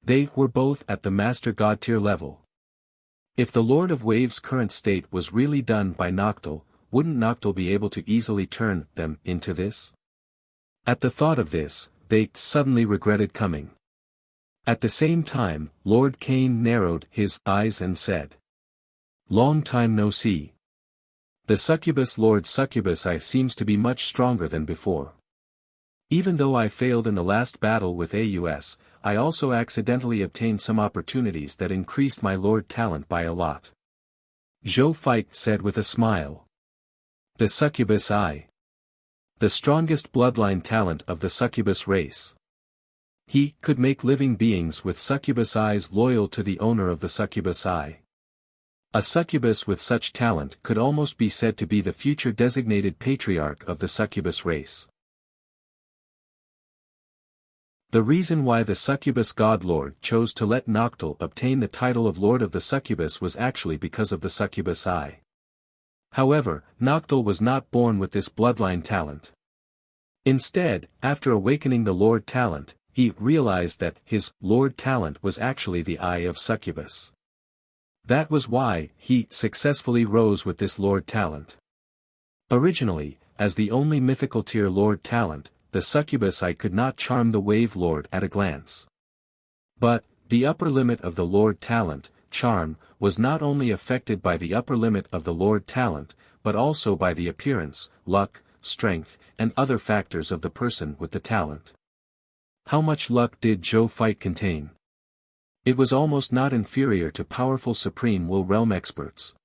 They were both at the Master God tier level. If the Lord of Waves' current state was really done by Noctil, wouldn't Noctil be able to easily turn them into this? At the thought of this, they suddenly regretted coming. At the same time, Lord Cain narrowed his eyes and said. Long time no see. The succubus Lord Succubus I seems to be much stronger than before. Even though I failed in the last battle with AUS, I also accidentally obtained some opportunities that increased my Lord talent by a lot. Zhou Fight said with a smile. The succubus I. The strongest bloodline talent of the succubus race. He could make living beings with succubus eyes loyal to the owner of the succubus eye. A succubus with such talent could almost be said to be the future designated patriarch of the succubus race. The reason why the succubus god lord chose to let Noctil obtain the title of Lord of the Succubus was actually because of the succubus eye. However, Noctil was not born with this bloodline talent. Instead, after awakening the Lord talent, he realized that his Lord talent was actually the eye of succubus. That was why he successfully rose with this Lord talent. Originally, as the only mythical tier Lord talent, the succubus eye could not charm the Wave Lord at a glance. But, the upper limit of the Lord talent, charm, was not only affected by the upper limit of the Lord talent, but also by the appearance, luck, strength, and other factors of the person with the talent. How much luck did Zhou Fight contain? It was almost not inferior to powerful Supreme Will Realm experts.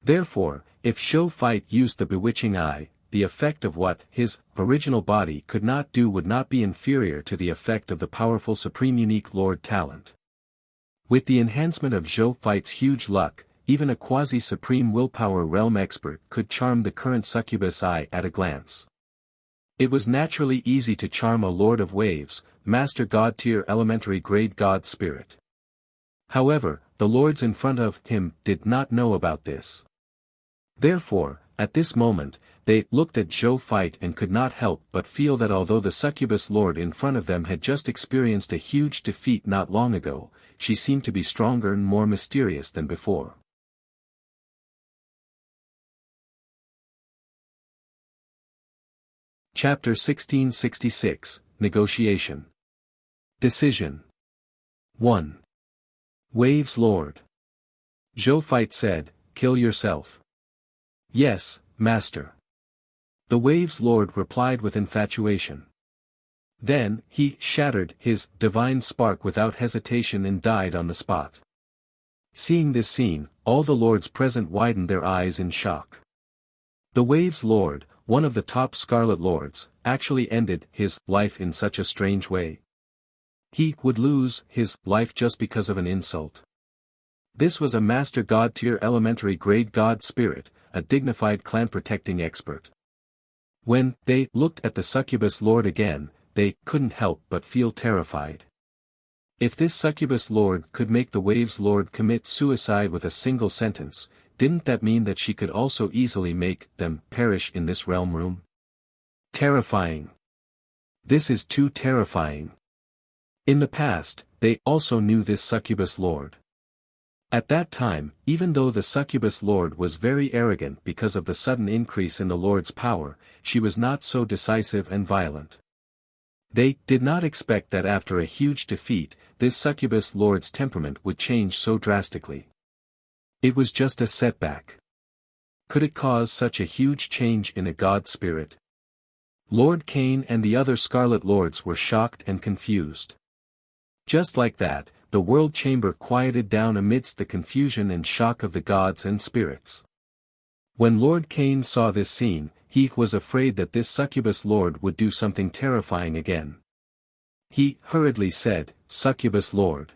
Therefore, if Zhou Fight used the bewitching eye, the effect of what his original body could not do would not be inferior to the effect of the powerful Supreme Unique Lord talent. With the enhancement of Zhou Fight's huge luck, even a quasi-supreme willpower realm expert could charm the current succubus eye at a glance. It was naturally easy to charm a Lord of Waves, Master God tier elementary grade God spirit. However, the lords in front of him did not know about this. Therefore, at this moment, they looked at Zhou Fight and could not help but feel that although the succubus lord in front of them had just experienced a huge defeat not long ago, she seemed to be stronger and more mysterious than before. Chapter 1666, Negotiation. Decision. 1. Waves Lord. Zhou Fight said, kill yourself. Yes, Master. The Waves Lord replied with infatuation. Then, he shattered his divine spark without hesitation and died on the spot. Seeing this scene, all the lords present widened their eyes in shock. The Waves Lord, one of the top Scarlet Lords, actually ended his life in such a strange way. He would lose his life just because of an insult. This was a Master God tier elementary grade God spirit, a dignified clan-protecting expert. When they looked at the succubus lord again, they couldn't help but feel terrified. If this succubus lord could make the Waves Lord commit suicide with a single sentence, didn't that mean that she could also easily make them perish in this realm room? Terrifying. This is too terrifying. In the past, they also knew this succubus lord. At that time, even though the succubus lord was very arrogant because of the sudden increase in the lord's power, she was not so decisive and violent. They did not expect that after a huge defeat, this succubus lord's temperament would change so drastically. It was just a setback. Could it cause such a huge change in a god spirit? Lord Cain and the other Scarlet Lords were shocked and confused. Just like that, the world chamber quieted down amidst the confusion and shock of the gods and spirits. When Lord Cain saw this scene, he was afraid that this succubus lord would do something terrifying again. He hurriedly said, "Succubus lord.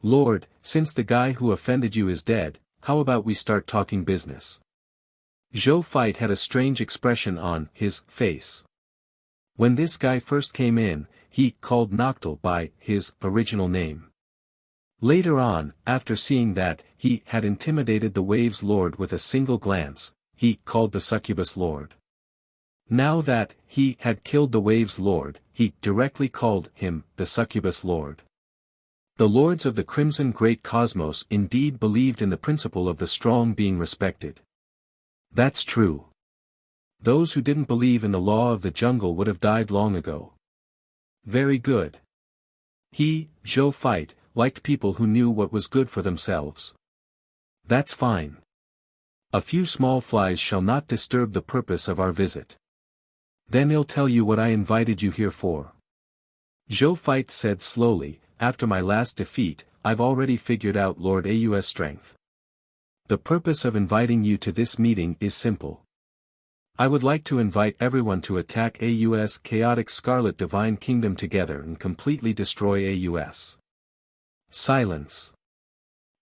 Lord, since the guy who offended you is dead, how about we start talking business?" Zhou Fight had a strange expression on his face. When this guy first came in, he called Noctil by his original name. Later on, after seeing that he had intimidated the Waves Lord with a single glance, he called the Succubus Lord. Now that he had killed the Waves Lord, he directly called him the Succubus Lord. The lords of the Crimson Great Cosmos indeed believed in the principle of the strong being respected. That's true. Those who didn't believe in the law of the jungle would have died long ago. Very good. He, Zhou Fight, liked people who knew what was good for themselves. That's fine. A few small flies shall not disturb the purpose of our visit. Then I'll tell you what I invited you here for. Zhou Fight said slowly, after my last defeat, I've already figured out Lord Au's strength. The purpose of inviting you to this meeting is simple. I would like to invite everyone to attack Au's chaotic Scarlet Divine Kingdom together and completely destroy Aus. Silence.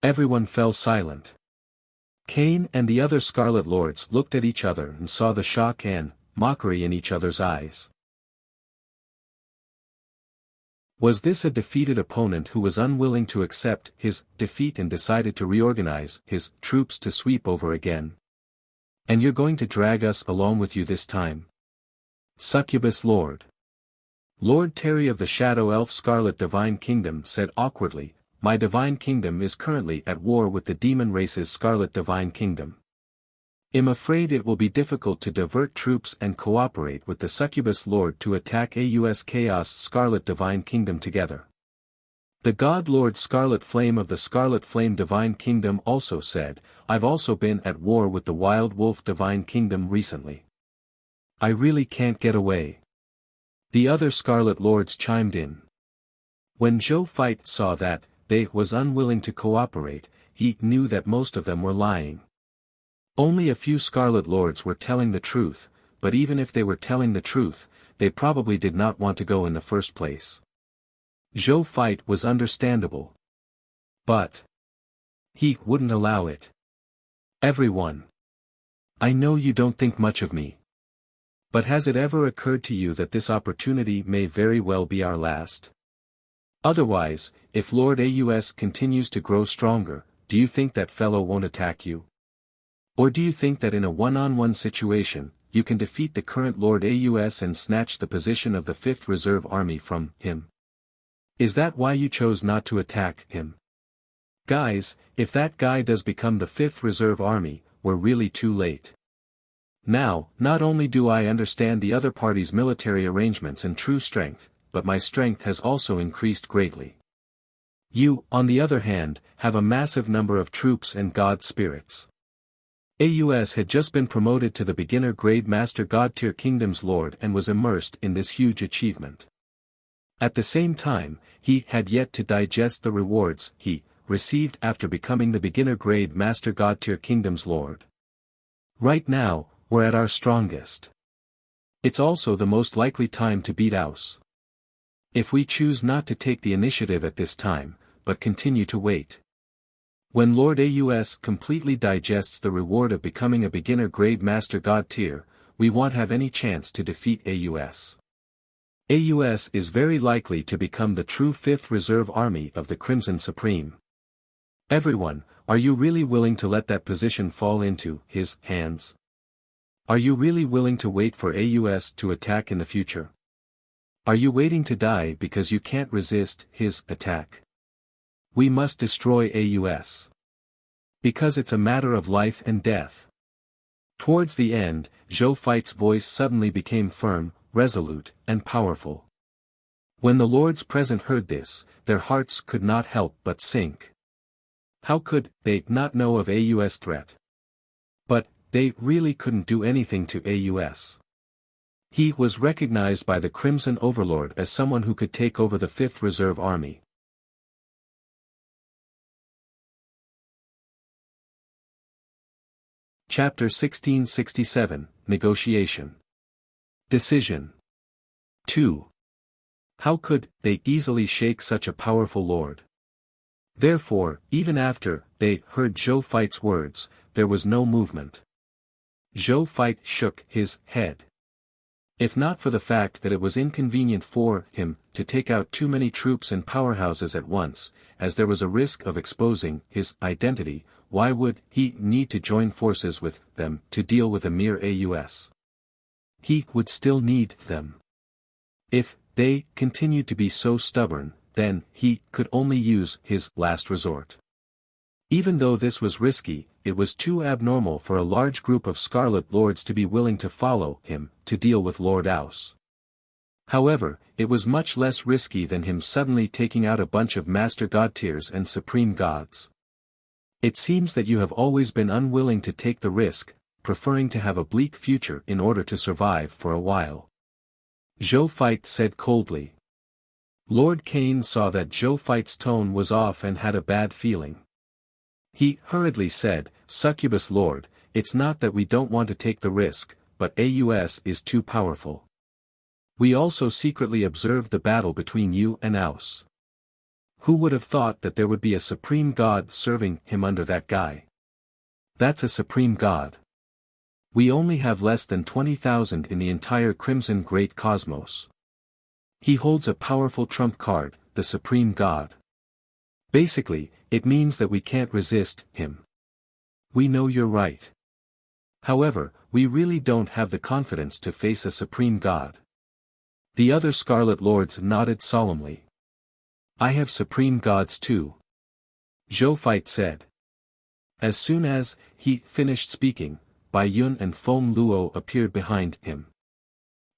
Everyone fell silent. Cain and the other Scarlet Lords looked at each other and saw the shock and mockery in each other's eyes. Was this a defeated opponent who was unwilling to accept his defeat and decided to reorganize his troops to sweep over again? And you're going to drag us along with you this time? Succubus Lord. Lord Terry of the Shadow Elf Scarlet Divine Kingdom said awkwardly, my Divine Kingdom is currently at war with the demon race's Scarlet Divine Kingdom. I'm afraid it will be difficult to divert troops and cooperate with the Succubus Lord to attack Aus Chaos Scarlet Divine Kingdom together. The God Lord Scarlet Flame of the Scarlet Flame Divine Kingdom also said, I've also been at war with the Wild Wolf Divine Kingdom recently. I really can't get away. The other Scarlet Lords chimed in. When Zhou Fight saw that they was unwilling to cooperate, he knew that most of them were lying. Only a few Scarlet Lords were telling the truth, but even if they were telling the truth, they probably did not want to go in the first place. Zhou Fight was understandable. But he wouldn't allow it. Everyone. I know you don't think much of me. But has it ever occurred to you that this opportunity may very well be our last? Otherwise, if Lord Aus continues to grow stronger, do you think that fellow won't attack you? Or do you think that in a one-on-one situation, you can defeat the current Lord Aus and snatch the position of the 5th Reserve Army from him? Is that why you chose not to attack him? Guys, if that guy does become the 5th Reserve Army, we're really too late. Now, not only do I understand the other party's military arrangements and true strength, but my strength has also increased greatly. You, on the other hand, have a massive number of troops and god spirits. Aus had just been promoted to the beginner grade Master God Tier Kingdom's Lord and was immersed in this huge achievement. At the same time, he had yet to digest the rewards he received after becoming the beginner grade Master God Tier Kingdom's Lord. Right now, we're at our strongest. It's also the most likely time to beat Aus. If we choose not to take the initiative at this time, but continue to wait. When Lord Aus completely digests the reward of becoming a beginner grade Master God Tier, we won't have any chance to defeat Aus. Aus is very likely to become the true 5th Reserve Army of the Crimson Supreme. Everyone, are you really willing to let that position fall into his hands? Are you really willing to wait for Aus to attack in the future? Are you waiting to die because you can't resist his attack? We must destroy AUS. Because it's a matter of life and death. Towards the end, Zhou Feit's voice suddenly became firm, resolute, and powerful. When the lords present heard this, their hearts could not help but sink. How could they not know of AUS' threat? But they really couldn't do anything to AUS. He was recognized by the Crimson Overlord as someone who could take over the 5th Reserve Army. Chapter 1667, Negotiation. Decision. 2. How could they easily shake such a powerful lord? Therefore, even after they heard Zhou Feit's words, there was no movement. Zhou Feit shook his head. If not for the fact that it was inconvenient for him to take out too many troops and powerhouses at once, as there was a risk of exposing his identity, why would he need to join forces with them to deal with a mere AUS? He would still need them. If they continued to be so stubborn, then he could only use his last resort. Even though this was risky, it was too abnormal for a large group of Scarlet Lords to be willing to follow him to deal with Lord Aus. However, it was much less risky than him suddenly taking out a bunch of Master God tiers and Supreme Gods. It seems that you have always been unwilling to take the risk, preferring to have a bleak future in order to survive for a while. Zhou Feit said coldly. Lord Cain saw that Zhou Feit's tone was off and had a bad feeling. He hurriedly said, Succubus Lord, it's not that we don't want to take the risk, but AUS is too powerful. We also secretly observed the battle between you and Aus. Who would have thought that there would be a supreme god serving him under that guy? That's a supreme god. We only have less than 20,000 in the entire Crimson Great Cosmos. He holds a powerful trump card, the supreme god. Basically, it means that we can't resist him. We know you're right. However, we really don't have the confidence to face a supreme god. The other Scarlet Lords nodded solemnly. I have supreme gods too. Zhou Feit said. As soon as he finished speaking, Bai Yun and Feng Luo appeared behind him.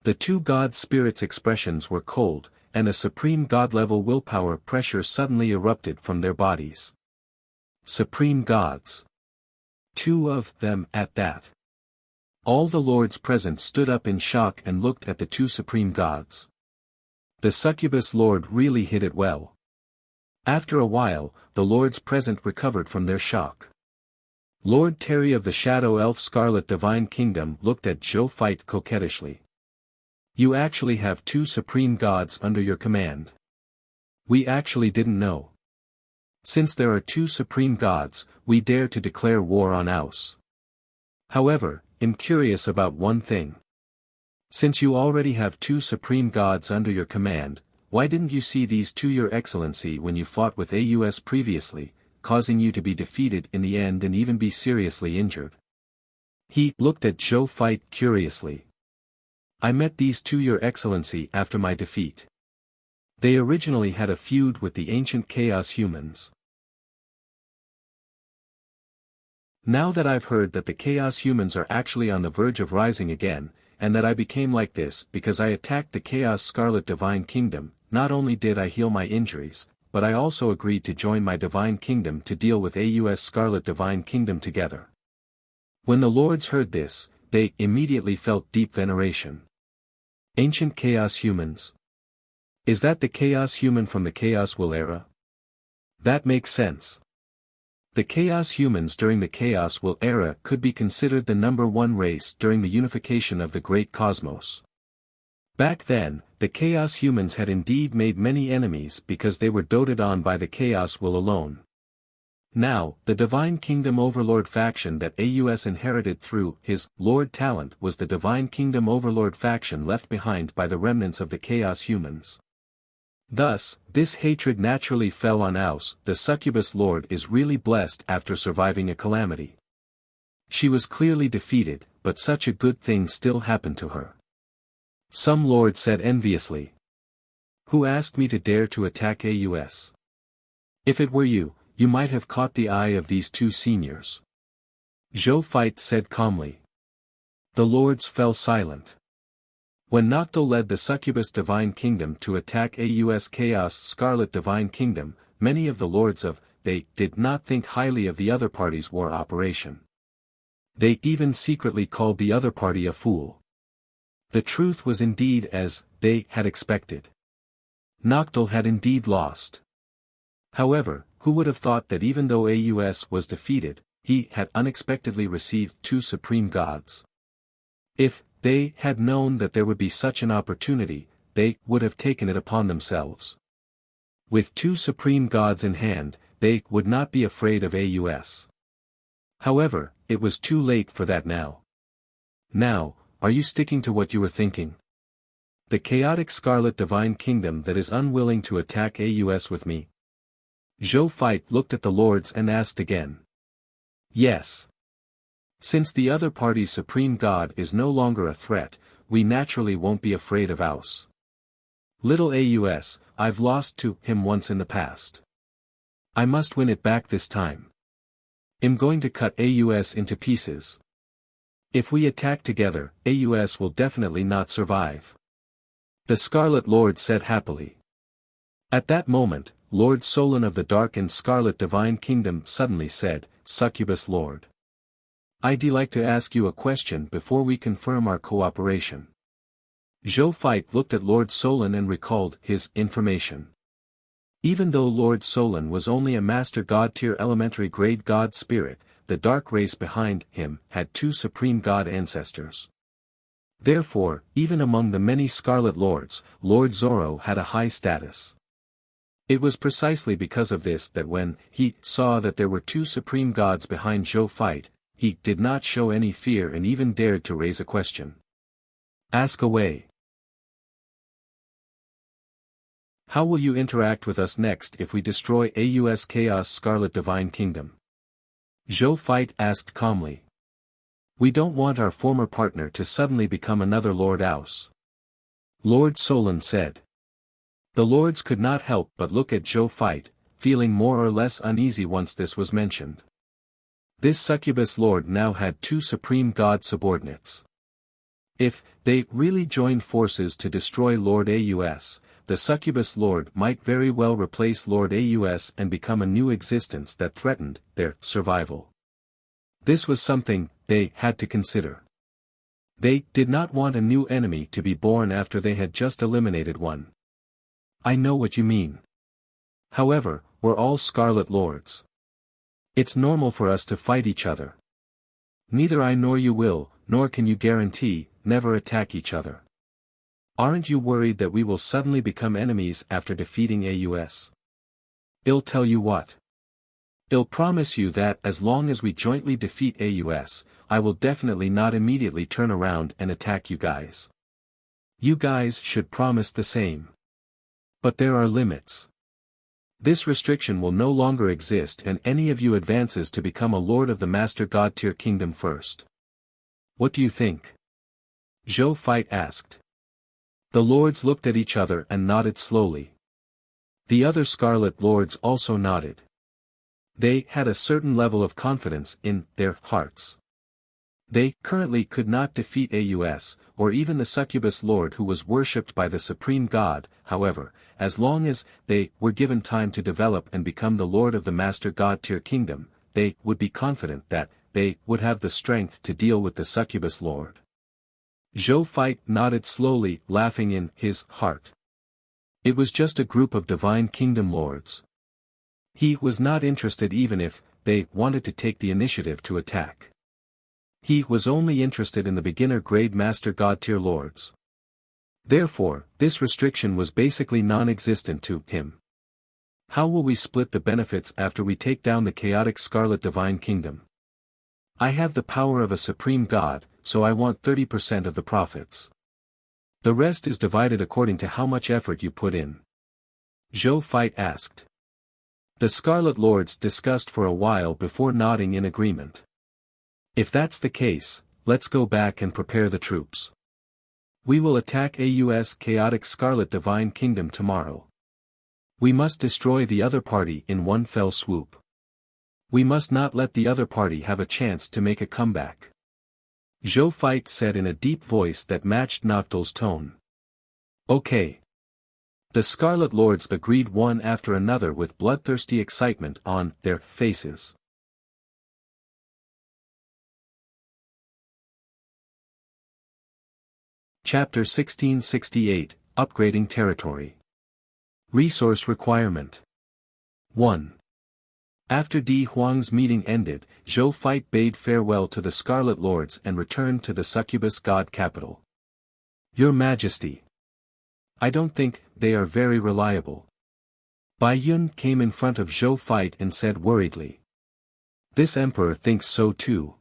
The two god spirits' expressions were cold, and a supreme god-level willpower pressure suddenly erupted from their bodies. Supreme gods. Two of them at that. All the lords present stood up in shock and looked at the two supreme gods. The Succubus Lord really hit it well. After a while, the lords present recovered from their shock. Lord Terry of the Shadow Elf Scarlet Divine Kingdom looked at Zhou Feit coquettishly. You actually have two supreme gods under your command. We actually didn't know. Since there are two supreme gods, we dare to declare war on Aus. However, I'm curious about one thing. Since you already have two supreme gods under your command, why didn't you see these to your excellency when you fought with AUS previously, causing you to be defeated in the end and even be seriously injured? He looked at Zhou Feit curiously. I met these two your excellency after my defeat. They originally had a feud with the ancient Chaos humans. Now that I've heard that the Chaos humans are actually on the verge of rising again, and that I became like this because I attacked the Chaos Scarlet Divine Kingdom, not only did I heal my injuries, but I also agreed to join my Divine Kingdom to deal with AUS Scarlet Divine Kingdom together. When the lords heard this, they immediately felt deep veneration. Ancient Chaos humans. Is that the Chaos human from the Chaos Will era? That makes sense. The Chaos humans during the Chaos Will era could be considered the #1 race during the unification of the Great Cosmos. Back then, the Chaos humans had indeed made many enemies because they were doted on by the Chaos Will alone. Now, the Divine Kingdom Overlord faction that AUS inherited through his Lord Talent was the Divine Kingdom Overlord faction left behind by the remnants of the Chaos humans. Thus, this hatred naturally fell on Aus. The Succubus Lord is really blessed after surviving a calamity. She was clearly defeated, but such a good thing still happened to her. Some lord said enviously. Who asked me to dare to attack AUS? If it were you, you might have caught the eye of these two seniors. Zhou Feit said calmly. The lords fell silent. When Noctil led the Succubus Divine Kingdom to attack AUS Chaos Scarlet Divine Kingdom, many of the lords of, they did not think highly of the other party's war operation. They even secretly called the other party a fool. The truth was indeed as they had expected. Noctil had indeed lost. However, who would have thought that even though AUS was defeated, he had unexpectedly received two supreme gods. If they had known that there would be such an opportunity, they would have taken it upon themselves. With two supreme gods in hand, they would not be afraid of AUS. However, it was too late for that now. Now, are you sticking to what you were thinking? The chaotic Scarlet Divine Kingdom that is unwilling to attack AUS with me? Zhou Feit looked at the lords and asked again. Yes. Since the other party's supreme god is no longer a threat, we naturally won't be afraid of AUS. Little AUS, I've lost to him once in the past. I must win it back this time. I'm going to cut AUS into pieces. If we attack together, AUS will definitely not survive. The Scarlet Lord said happily. At that moment, Lord Solon of the Dark and Scarlet Divine Kingdom suddenly said, Succubus Lord. I'd like to ask you a question before we confirm our cooperation. Zhou Feit looked at Lord Solon and recalled his information. Even though Lord Solon was only a Master God tier elementary grade God spirit, the dark race behind him had two supreme god ancestors. Therefore, even among the many Scarlet Lords, Lord Zoro had a high status. It was precisely because of this that when he saw that there were two supreme gods behind Zhou Feit, he did not show any fear and even dared to raise a question. Ask away. How will you interact with us next if we destroy AUS Chaos Scarlet Divine Kingdom? Zhou Feit asked calmly. We don't want our former partner to suddenly become another Lord Aus. Lord Solon said. The lords could not help but look at Zhou Feit, feeling more or less uneasy once this was mentioned. This succubus lord now had two supreme god subordinates. If they really joined forces to destroy Lord AUS, the succubus lord might very well replace Lord AUS and become a new existence that threatened their survival. This was something they had to consider. They did not want a new enemy to be born after they had just eliminated one. I know what you mean. However, we're all Scarlet Lords. It's normal for us to fight each other. Neither I nor you will, nor can you guarantee, never attack each other. Aren't you worried that we will suddenly become enemies after defeating AUS? I'll tell you what. I'll promise you that as long as we jointly defeat AUS, I will definitely not immediately turn around and attack you guys. You guys should promise the same. But there are limits. This restriction will no longer exist and any of you advances to become a Lord of the Master God tier kingdom first. What do you think? Zhou Feit asked. The lords looked at each other and nodded slowly. The other Scarlet Lords also nodded. They had a certain level of confidence in their hearts. They currently could not defeat AUS, or even the succubus lord who was worshipped by the supreme god, however, as long as they were given time to develop and become the lord of the Master God tier kingdom, they would be confident that they would have the strength to deal with the succubus lord. Zhou Feit nodded slowly, laughing in his heart. It was just a group of divine kingdom lords. He was not interested even if they wanted to take the initiative to attack. He was only interested in the beginner grade Master God tier lords. Therefore, this restriction was basically non-existent to him. How will we split the benefits after we take down the chaotic Scarlet Divine Kingdom? I have the power of a supreme god, so I want 30% of the profits. The rest is divided according to how much effort you put in. Zhou Feit asked. The Scarlet Lords discussed for a while before nodding in agreement. If that's the case, let's go back and prepare the troops. We will attack AUS Chaotic Scarlet Divine Kingdom tomorrow. We must destroy the other party in one fell swoop. We must not let the other party have a chance to make a comeback. Zhou Feit said in a deep voice that matched Noctil's tone. Okay. The Scarlet Lords agreed one after another with bloodthirsty excitement on their faces. Chapter 1668, Upgrading Territory. Resource Requirement 1. After Di Huang's meeting ended, Zhou Feit bade farewell to the Scarlet Lords and returned to the Succubus God capital. Your Majesty. I don't think they are very reliable. Bai Yun came in front of Zhou Feit and said worriedly. This emperor thinks so too.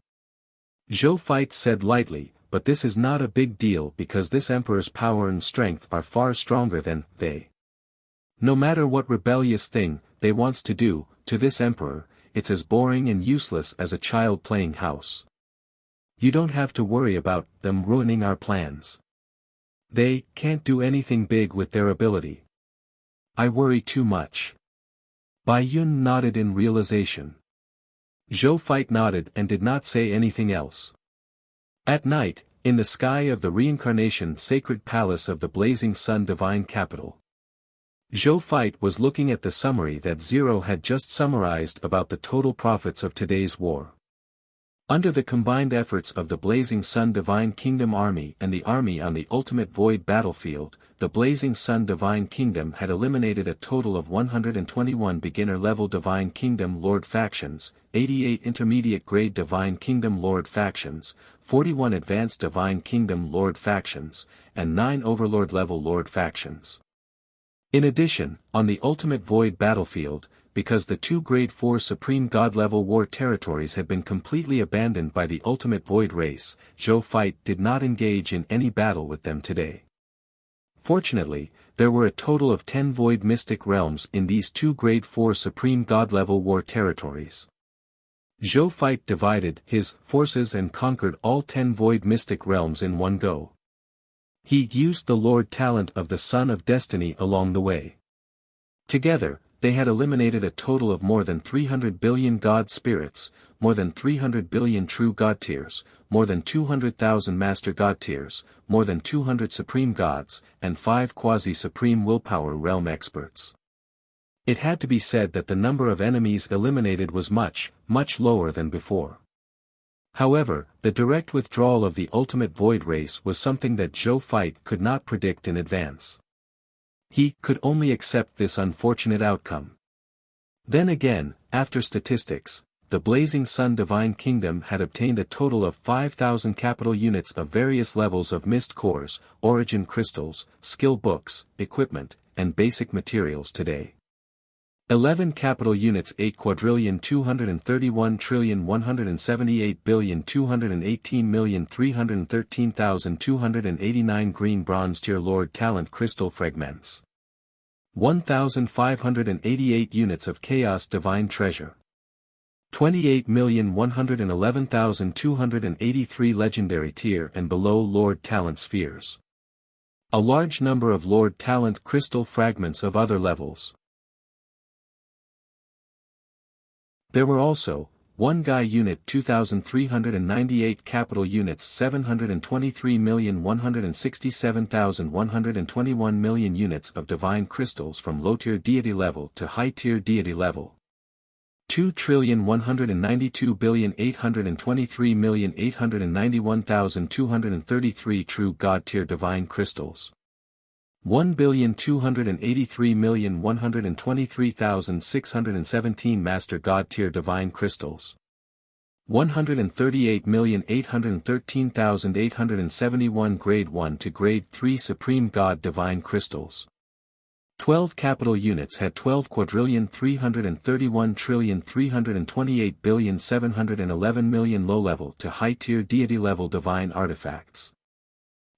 Zhou Feit said lightly, but this is not a big deal because this emperor's power and strength are far stronger than they. No matter what rebellious thing they wants to do, to this emperor, it's as boring and useless as a child playing house. You don't have to worry about them ruining our plans. They can't do anything big with their ability. I worry too much. Bai Yun nodded in realization. Zhou Feit nodded and did not say anything else. At night, in the sky of the reincarnation sacred palace of the Blazing Sun Divine Capital, Zhou Feit was looking at the summary that Zero had just summarized about the total profits of today's war. Under the combined efforts of the Blazing Sun Divine Kingdom Army and the army on the Ultimate Void battlefield, the Blazing Sun Divine Kingdom had eliminated a total of 121 beginner-level Divine Kingdom Lord factions, 88 intermediate-grade Divine Kingdom Lord factions, 41 advanced Divine Kingdom Lord factions, and 9 Overlord-level Lord factions. In addition, on the Ultimate Void battlefield, because the 2 Grade 4 Supreme God-level war territories had been completely abandoned by the Ultimate Void race, Zhou Feit did not engage in any battle with them today. Fortunately, there were a total of 10 Void Mystic realms in these 2 Grade 4 Supreme God-level war territories. Zhou Feit divided his forces and conquered all 10 Void Mystic realms in one go. He used the Lord talent of the Son of Destiny along the way. Together, they had eliminated a total of more than 300 billion God spirits, more than 300 billion true God tiers, more than 200,000 master God tiers, more than 200 supreme gods, and 5 quasi-supreme willpower realm experts. It had to be said that the number of enemies eliminated was much, much lower than before. However, the direct withdrawal of the Ultimate Void race was something that Zhou Feit could not predict in advance. He could only accept this unfortunate outcome. Then again, after statistics, the Blazing Sun Divine Kingdom had obtained a total of 5,000 capital units of various levels of mist cores, origin crystals, skill books, equipment, and basic materials today. 11 capital units 8,231,178,218,313,289 green bronze tier Lord Talent crystal fragments. 1,588 units of Chaos Divine Treasure. 28,111,283 legendary tier and below Lord Talent spheres. A large number of Lord Talent crystal fragments of other levels. There were also, 1 Guy Unit 2,398 capital units 723,167,121 million units of divine crystals from low-tier deity level to high-tier deity level. 2,192,823,891,233 true God-tier divine crystals. 1,283,123,617 Master God tier Divine Crystals. 138,813,871 Grade 1 to Grade 3 Supreme God Divine Crystals. 12 capital units had 12,331,328,711 low-level to high-tier deity-level divine artifacts.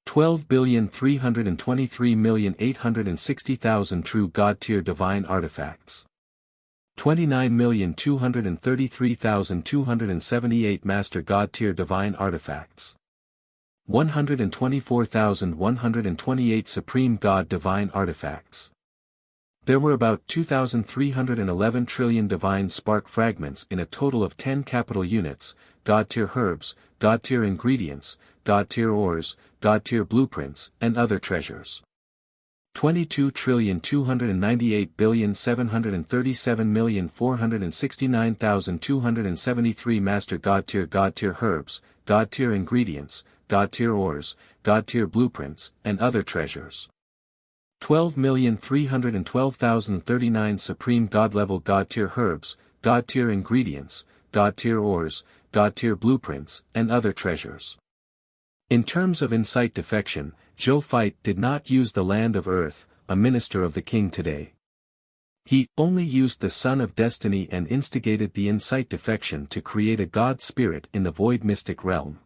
12,323,860,000 true God-tier divine artifacts. 29,233,278 Master God-tier divine artifacts. 124,128 Supreme God Divine Artifacts. There were about 2,311 trillion divine spark fragments in a total of 10 capital units, God-tier herbs, God-tier ingredients, God-tier ores, God-tier blueprints, and other treasures. 22,298,737,469,273 Master God-tier herbs, God-tier ingredients, God-tier ores, God-tier blueprints, and other treasures. 12,312,039 Supreme God-level God-tier herbs, God-tier ingredients, God-tier ores, God-tier blueprints, and other treasures. In terms of incite defection, Zhou Feit did not use the land of earth, a minister of the king today. He only used the Son of Destiny and instigated the incite defection to create a god spirit in the void mystic realm.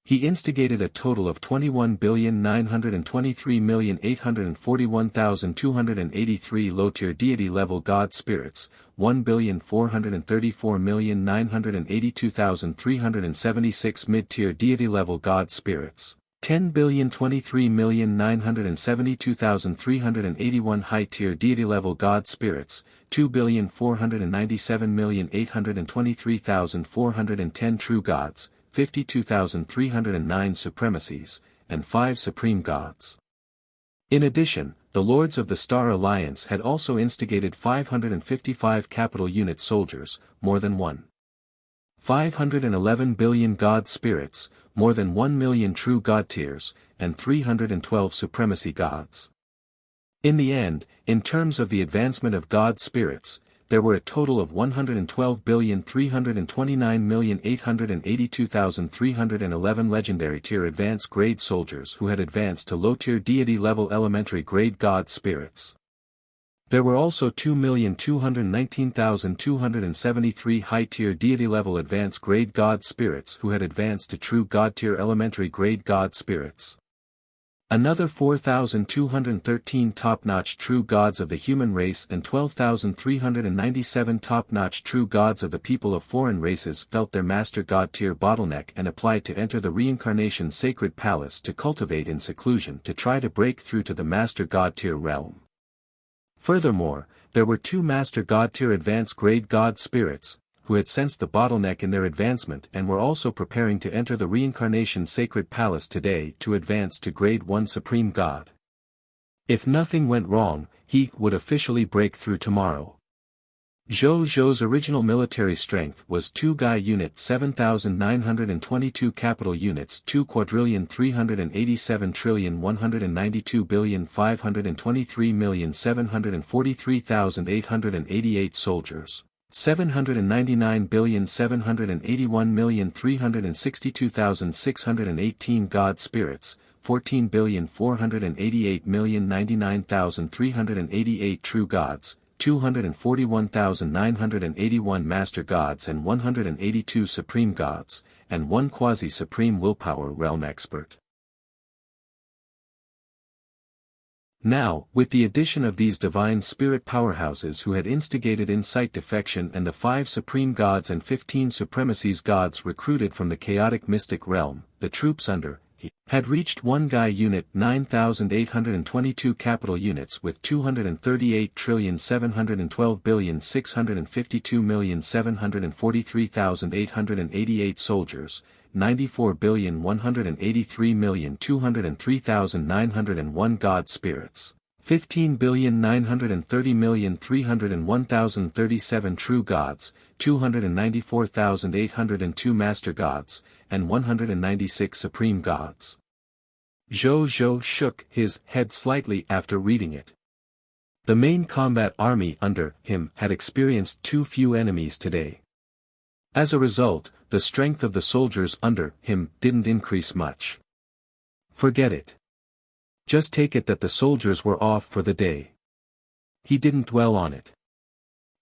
He instigated a total of 21,923,841,283 low-tier deity-level god spirits, 1,434,982,376 mid-tier deity-level god spirits, 10,023,972,381 high-tier deity-level god spirits, 2,497,823,410 true gods, 52,309 supremacies, and 5 supreme gods. In addition, the Lords of the Star Alliance had also instigated 555 capital unit soldiers, more than 511 billion god spirits, more than 1 million true god tiers, and 312 supremacy gods. In the end, in terms of the advancement of god spirits, there were a total of 112,329,882,311 legendary tier advanced grade soldiers who had advanced to low-tier deity-level elementary grade god spirits. There were also 2,219,273 high-tier deity-level advanced grade god spirits who had advanced to true god-tier elementary grade god spirits. Another 4,213 top-notch true gods of the human race and 12,397 top-notch true gods of the people of foreign races felt their master god-tier bottleneck and applied to enter the reincarnation sacred palace to cultivate in seclusion to try to break through to the master god-tier realm. Furthermore, there were 2 master god-tier advanced grade god spirits, who had sensed the bottleneck in their advancement and were also preparing to enter the reincarnation sacred palace today to advance to grade 1 supreme god. If nothing went wrong, he would officially break through tomorrow. Zhou's original military strength was 2 Gai unit 7,922 capital units 2,387,192,523,743,888 soldiers. 799,781,362,618 god spirits, 14,488,099,388 true gods, 241,981 master gods and 182 supreme gods, and 1 quasi-supreme willpower realm expert. Now, with the addition of these divine spirit powerhouses who had instigated incite defection and the 5 supreme gods and 15 supremacies gods recruited from the chaotic mystic realm, the troops under he had reached 1 Gai unit 9,822 capital units with 238,712,652,743,888 soldiers, 94,183,203,901 god spirits, 15,930,301,037 true gods, 294,802 master gods, and 196 supreme gods. Zhou shook his head slightly after reading it. The main combat army under him had experienced too few enemies today. As a result, the strength of the soldiers under him didn't increase much. Forget it. Just take it that the soldiers were off for the day. He didn't dwell on it.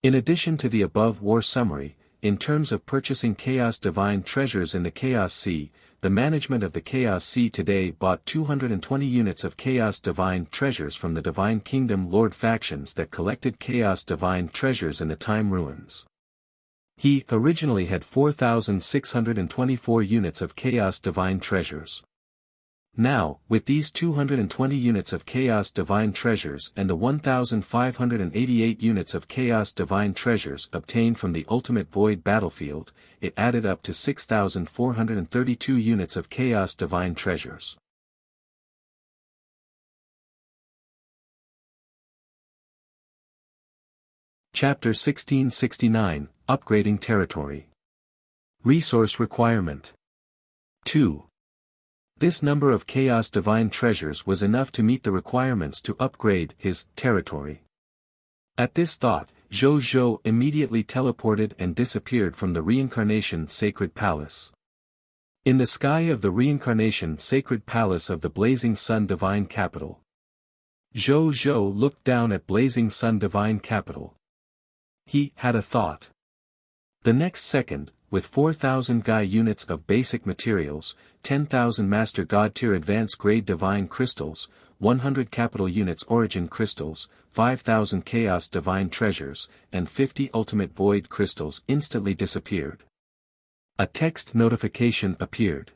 In addition to the above war summary, in terms of purchasing Chaos Divine treasures in the Chaos Sea, the management of the Chaos Sea today bought 220 units of Chaos Divine treasures from the Divine Kingdom Lord factions that collected Chaos Divine treasures in the Time Ruins. He originally had 4,624 units of Chaos Divine treasures. Now, with these 220 units of Chaos Divine Treasures and the 1,588 units of Chaos Divine Treasures obtained from the Ultimate Void Battlefield, it added up to 6,432 units of Chaos Divine Treasures. Chapter 1669, Upgrading Territory. Resource Requirement 2. This number of Chaos Divine Treasures was enough to meet the requirements to upgrade his territory. At this thought, Zhou Zhou immediately teleported and disappeared from the Reincarnation Sacred Palace. In the sky of the Reincarnation Sacred Palace of the Blazing Sun Divine Capital, Zhou Zhou looked down at Blazing Sun Divine Capital. He had a thought. The next second, with 4,000 Gai units of basic materials, 10,000 Master God Tier Advanced Grade Divine Crystals, 100 Capital Units Origin Crystals, 5,000 Chaos Divine Treasures, and 50 Ultimate Void Crystals instantly disappeared. A text notification appeared.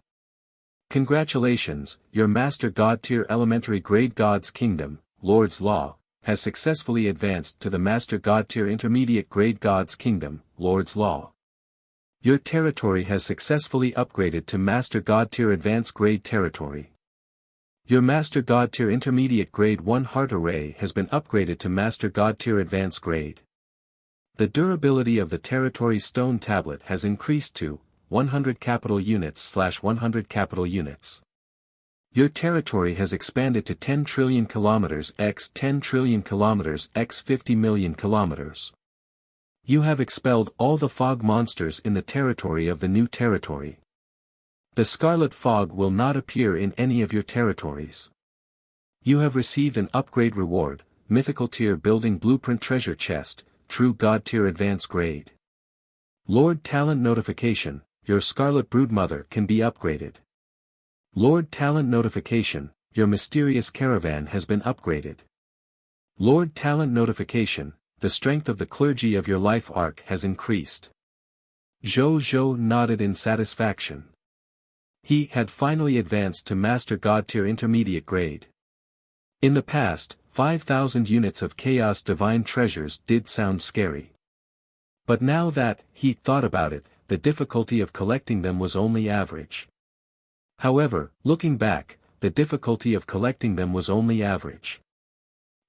Congratulations, your Master God Tier Elementary Grade God's Kingdom, Lord's Law, has successfully advanced to the Master God Tier Intermediate Grade God's Kingdom, Lord's Law. Your territory has successfully upgraded to Master God Tier Advanced Grade Territory. Your Master God Tier Intermediate Grade 1 Heart Array has been upgraded to Master God Tier Advanced Grade. The durability of the Territory Stone Tablet has increased to 100 capital units / 100 capital units. Your territory has expanded to 10 trillion kilometers x 10 trillion kilometers x 50 million kilometers. You have expelled all the fog monsters in the territory of the new territory. The scarlet fog will not appear in any of your territories. You have received an upgrade reward, Mythical Tier Building Blueprint Treasure Chest, True God Tier Advanced Grade. Lord Talent Notification, your Scarlet Broodmother can be upgraded. Lord Talent Notification, your Mysterious Caravan has been upgraded. Lord Talent Notification, the strength of the clergy of your life arc has increased. Zhou Zhou nodded in satisfaction. He had finally advanced to Master God Tier Intermediate Grade. In the past, 5,000 units of Chaos Divine Treasures did sound scary. But now that he thought about it, the difficulty of collecting them was only average. However, looking back, the difficulty of collecting them was only average.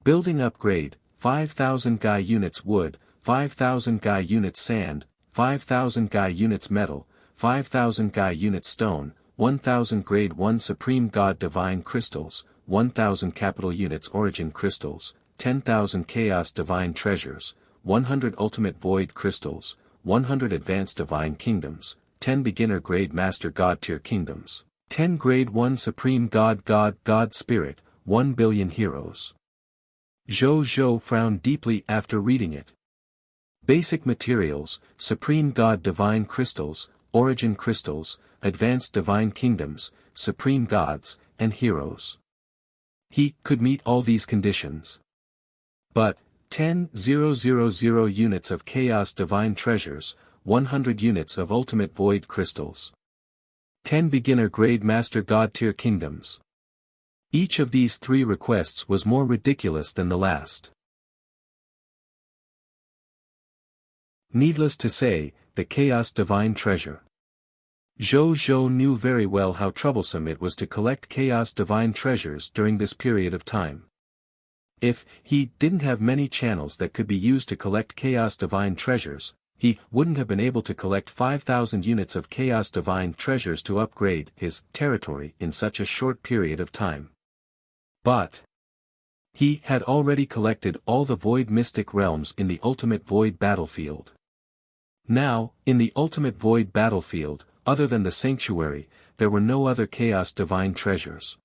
Building upgrade, 5,000 Gai units wood, 5,000 Gai units sand, 5,000 Gai units metal, 5,000 Gai units stone, 1,000 Grade 1 Supreme God Divine Crystals, 1,000 Capital Units Origin Crystals, 10,000 Chaos Divine Treasures, 100 Ultimate Void Crystals, 100 Advanced Divine Kingdoms, 10 Beginner Grade Master God Tier Kingdoms, 10 Grade 1 Supreme God Spirit, 1 billion heroes. Zhou Zhou frowned deeply after reading it. Basic materials, Supreme God Divine Crystals, Origin Crystals, Advanced Divine Kingdoms, Supreme Gods, and Heroes. He could meet all these conditions. But, 10,000 units of Chaos Divine Treasures, 100 units of Ultimate Void Crystals. 10 Beginner Grade Master God Tier Kingdoms. Each of these three requests was more ridiculous than the last. Needless to say, the Chaos Divine Treasure. Zhou Zhou knew very well how troublesome it was to collect Chaos Divine Treasures during this period of time. If he didn't have many channels that could be used to collect Chaos Divine Treasures, he wouldn't have been able to collect 5,000 units of Chaos Divine Treasures to upgrade his territory in such a short period of time. But he had already collected all the Void Mystic Realms in the Ultimate Void Battlefield. Now, in the Ultimate Void Battlefield, other than the Sanctuary, there were no other Chaos Divine Treasures.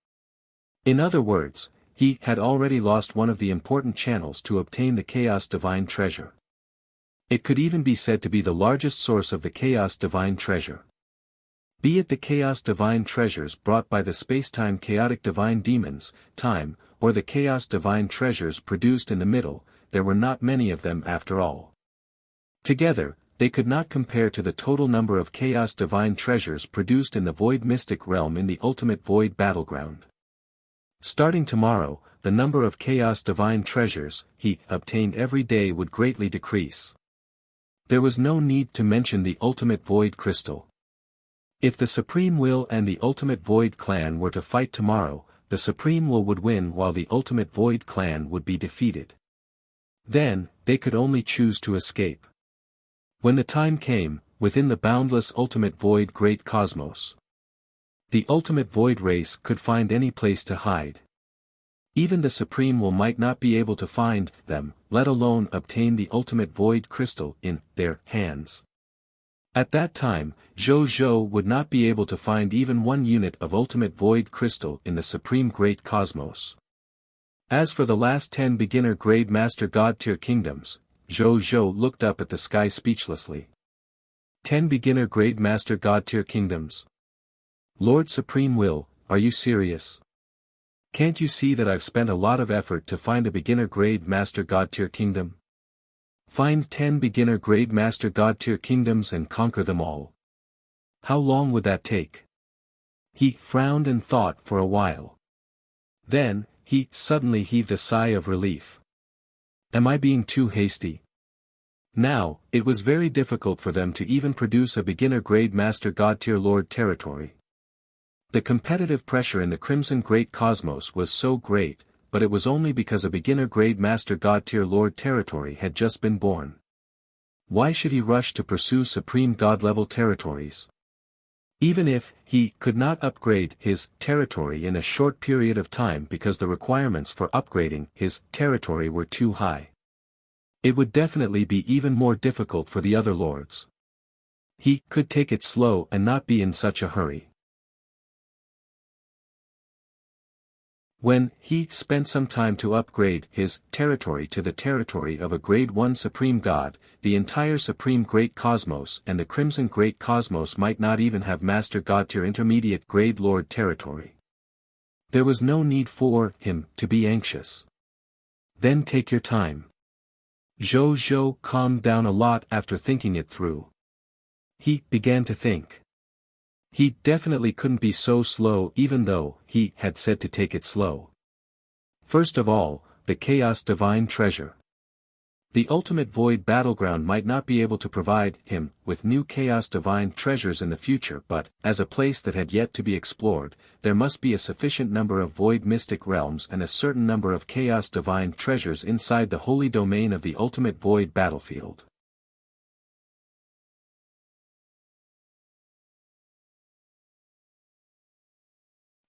In other words, he had already lost one of the important channels to obtain the Chaos Divine Treasure. It could even be said to be the largest source of the Chaos Divine Treasure. Be it the Chaos Divine Treasures brought by the Spacetime Chaotic Divine Demons, time, or the Chaos Divine Treasures produced in the middle, there were not many of them after all. Together, they could not compare to the total number of Chaos Divine Treasures produced in the Void Mystic Realm in the Ultimate Void Battleground. Starting tomorrow, the number of Chaos Divine Treasures he obtained every day would greatly decrease. There was no need to mention the Ultimate Void Crystal. If the Supreme Will and the Ultimate Void Clan were to fight tomorrow, the Supreme Will would win while the Ultimate Void Clan would be defeated. Then, they could only choose to escape. When the time came, within the boundless Ultimate Void Great Cosmos, the Ultimate Void race could find any place to hide. Even the Supreme Will might not be able to find them, let alone obtain the Ultimate Void Crystal in their hands. At that time, Zhou would not be able to find even one unit of Ultimate Void Crystal in the Supreme Great Cosmos. As for the last 10 beginner grade Master God tier kingdoms, Zhou looked up at the sky speechlessly. 10 beginner grade Master God tier kingdoms. Lord Supreme Will, are you serious? Can't you see that I've spent a lot of effort to find a beginner grade Master God tier kingdom? Find 10 beginner grade Master God tier kingdoms and conquer them all. How long would that take? He frowned and thought for a while. Then, he suddenly heaved a sigh of relief. Am I being too hasty? Now, it was very difficult for them to even produce a beginner grade Master God tier Lord territory. The competitive pressure in the Crimson Great Cosmos was so great, but it was only because a beginner grade Master God tier Lord territory had just been born. Why should he rush to pursue Supreme God level territories? Even if he could not upgrade his territory in a short period of time because the requirements for upgrading his territory were too high, it would definitely be even more difficult for the other lords. He could take it slow and not be in such a hurry. When he spent some time to upgrade his territory to the territory of a Grade 1 Supreme God, the entire Supreme Great Cosmos and the Crimson Great Cosmos might not even have Master God tier Intermediate Grade Lord territory. There was no need for him to be anxious. Then take your time. Zhou calmed down a lot after thinking it through. He began to think. He definitely couldn't be so slow even though he had said to take it slow. First of all, the Chaos Divine Treasure. The Ultimate Void Battleground might not be able to provide him with new Chaos Divine Treasures in the future, but, as a place that had yet to be explored, there must be a sufficient number of Void Mystic Realms and a certain number of Chaos Divine Treasures inside the holy domain of the Ultimate Void Battlefield.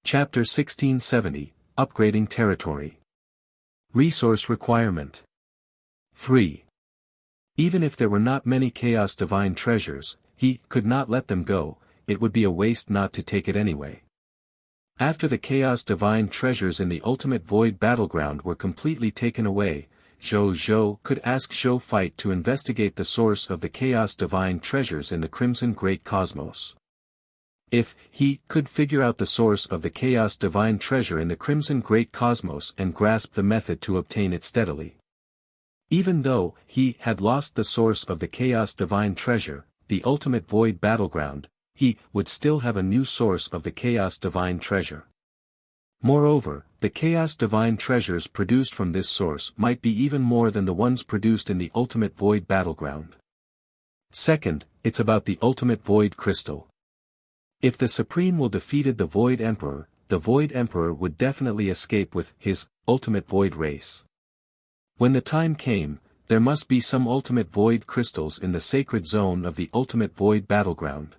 Chapter 1670, Upgrading Territory. Resource Requirement. 3. Even if there were not many Chaos Divine Treasures, he could not let them go, it would be a waste not to take it anyway. After the Chaos Divine Treasures in the Ultimate Void Battleground were completely taken away, Zhou could ask Zhou Fight to investigate the source of the Chaos Divine Treasures in the Crimson Great Cosmos. If he could figure out the source of the Chaos Divine Treasure in the Crimson Great Cosmos and grasp the method to obtain it steadily. Even though he had lost the source of the Chaos Divine Treasure, the Ultimate Void Battleground, he would still have a new source of the Chaos Divine Treasure. Moreover, the Chaos Divine Treasures produced from this source might be even more than the ones produced in the Ultimate Void Battleground. Second, it's about the Ultimate Void Crystal. If the Supreme Will defeated the Void Emperor would definitely escape with his Ultimate Void race. When the time came, there must be some Ultimate Void crystals in the sacred zone of the Ultimate Void Battleground.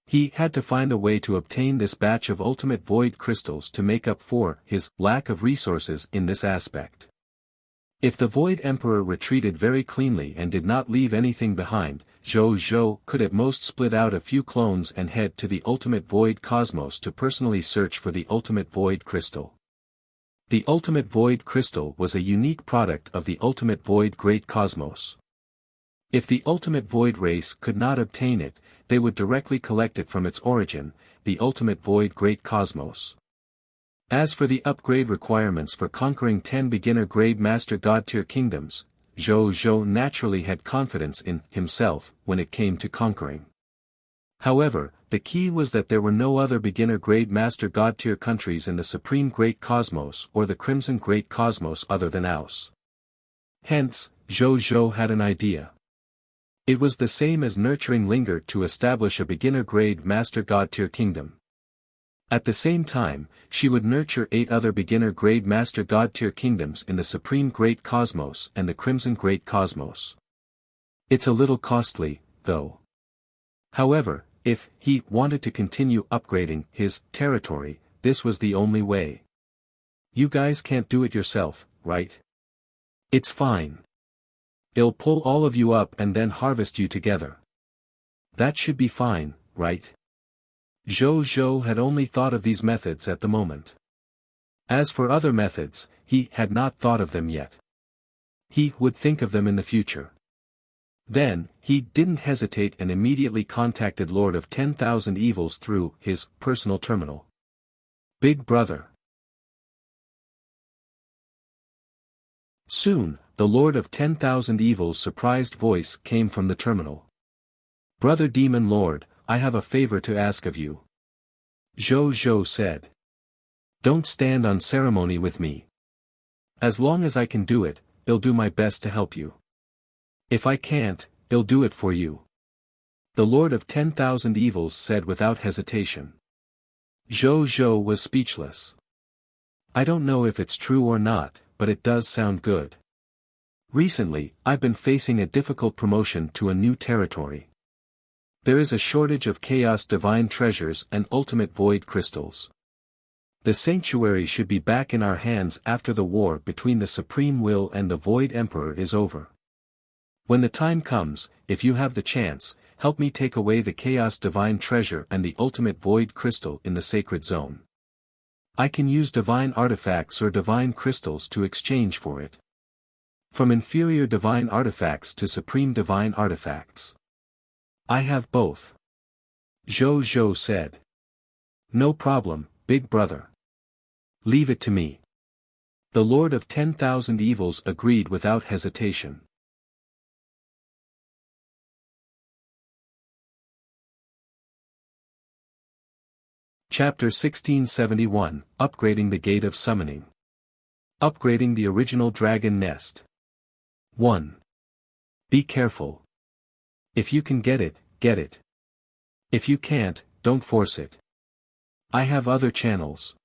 He had to find a way to obtain this batch of Ultimate Void crystals to make up for his lack of resources in this aspect. If the Void Emperor retreated very cleanly and did not leave anything behind, Zhou could at most split out a few clones and head to the Ultimate Void Cosmos to personally search for the Ultimate Void Crystal. The Ultimate Void Crystal was a unique product of the Ultimate Void Great Cosmos. If the Ultimate Void race could not obtain it, they would directly collect it from its origin, the Ultimate Void Great Cosmos. As for the upgrade requirements for conquering 10 beginner grade Master God tier kingdoms, Zhou naturally had confidence in himself when it came to conquering. However, the key was that there were no other beginner-grade Master God-tier countries in the Supreme Great Cosmos or the Crimson Great Cosmos other than Aus. Hence, Zhou had an idea. It was the same as nurturing Linger to establish a beginner-grade Master God-tier kingdom. At the same time, she would nurture 8 other beginner-grade Master God-tier kingdoms in the Supreme Great Cosmos and the Crimson Great Cosmos. It's a little costly, though. However, if he wanted to continue upgrading his territory, this was the only way. You guys can't do it yourself, right? It's fine. I'll pull all of you up and then harvest you together. That should be fine, right? Zhou had only thought of these methods at the moment. As for other methods, he had not thought of them yet. He would think of them in the future. Then, he didn't hesitate and immediately contacted Lord of 10,000 Evils through his personal terminal. Big brother. Soon, the Lord of 10,000 Evils' surprised voice came from the terminal. Brother Demon Lord, I have a favor to ask of you. Zhou said. Don't stand on ceremony with me. As long as I can do it, I'll do my best to help you. If I can't, I'll do it for you. The Lord of 10,000 Evils said without hesitation. Zhou was speechless. I don't know if it's true or not, but it does sound good. Recently, I've been facing a difficult promotion to a new territory. There is a shortage of Chaos Divine Treasures and Ultimate Void Crystals. The Sanctuary should be back in our hands after the war between the Supreme Will and the Void Emperor is over. When the time comes, if you have the chance, help me take away the Chaos Divine Treasure and the Ultimate Void Crystal in the Sacred Zone. I can use Divine Artifacts or Divine Crystals to exchange for it. From inferior Divine Artifacts to Supreme Divine Artifacts. I have both. Zhou said. No problem, big brother. Leave it to me. The Lord of 10,000 Evils agreed without hesitation. Chapter 1671, Upgrading the Gate of Summoning. Upgrading the original Dragon Nest. 1. Be careful. If you can get it, get it. If you can't, don't force it. I have other channels.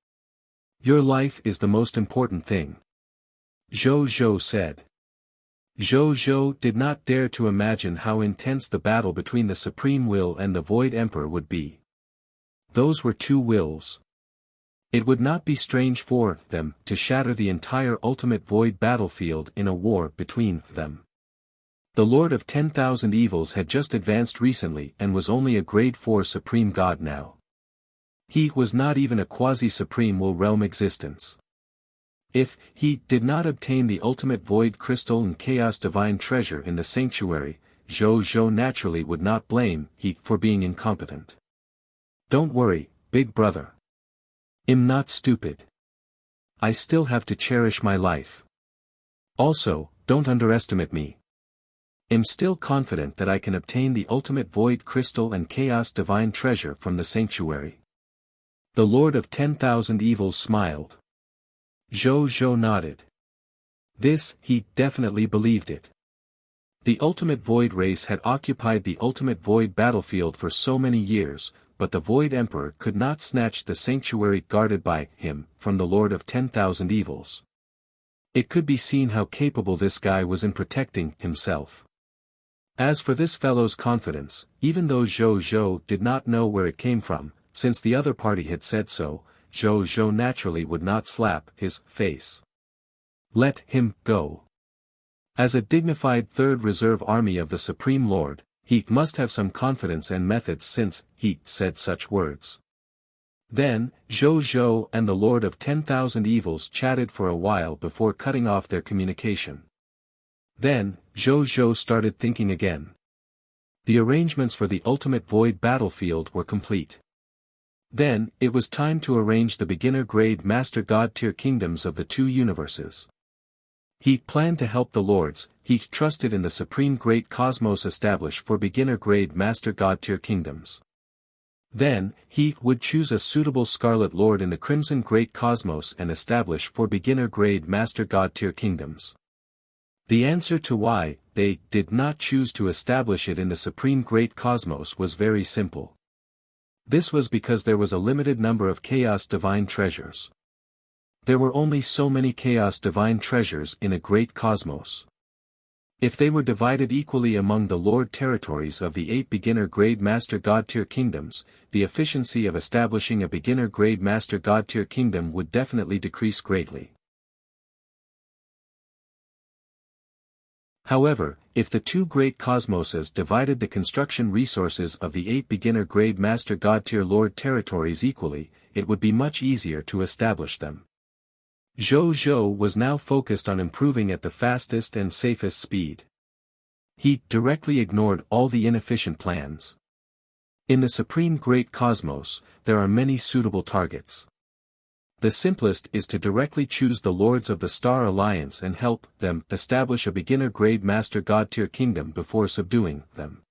Your life is the most important thing. Zhou said. Zhou did not dare to imagine how intense the battle between the Supreme Will and the Void Emperor would be. Those were 2 wills. It would not be strange for them to shatter the entire Ultimate Void battlefield in a war between them. The Lord of 10,000 Evils had just advanced recently and was only a grade 4 Supreme God now. He was not even a quasi-Supreme Will realm existence. If he did not obtain the Ultimate Void Crystal and Chaos Divine Treasure in the Sanctuary, Zhou naturally would not blame he for being incompetent. Don't worry, big brother. I'm not stupid. I still have to cherish my life. Also, don't underestimate me. I'm still confident that I can obtain the Ultimate Void Crystal and Chaos Divine Treasure from the Sanctuary. The Lord of 10,000 Evils smiled. Zhou nodded. This, he definitely believed it. The Ultimate Void race had occupied the Ultimate Void battlefield for so many years, but the Void Emperor could not snatch the Sanctuary guarded by him from the Lord of 10,000 Evils. It could be seen how capable this guy was in protecting himself. As for this fellow's confidence, even though Zhou did not know where it came from, since the other party had said so, Zhou naturally would not slap his face. Let him go. As a dignified Third Reserve Army of the Supreme Lord, he must have some confidence and methods since he said such words. Then, Zhou and the Lord of 10,000 Evils chatted for a while before cutting off their communication. Then, Zhou started thinking again. The arrangements for the Ultimate Void battlefield were complete. Then, it was time to arrange the beginner-grade Master God tier kingdoms of the 2 universes. He planned to help the lords. He trusted in the supreme great cosmos established for beginner-grade master god-tier kingdoms. Then, he would choose a suitable Scarlet Lord in the Crimson Great Cosmos and establish for beginner-grade Master God-tier kingdoms. The answer to why they did not choose to establish it in the Supreme Great Cosmos was very simple. This was because there was a limited number of Chaos Divine Treasures. There were only so many Chaos Divine Treasures in a great cosmos. If they were divided equally among the Lord territories of the 8 beginner-grade Master God-tier kingdoms, the efficiency of establishing a beginner-grade Master God-tier kingdom would definitely decrease greatly. However, if the 2 great cosmoses divided the construction resources of the 8 beginner-grade Master God-tier Lord territories equally, it would be much easier to establish them. Zhou was now focused on improving at the fastest and safest speed. He directly ignored all the inefficient plans. In the Supreme Great Cosmos, there are many suitable targets. The simplest is to directly choose the Lords of the Star Alliance and help them establish a beginner-grade Master God-tier kingdom before subduing them.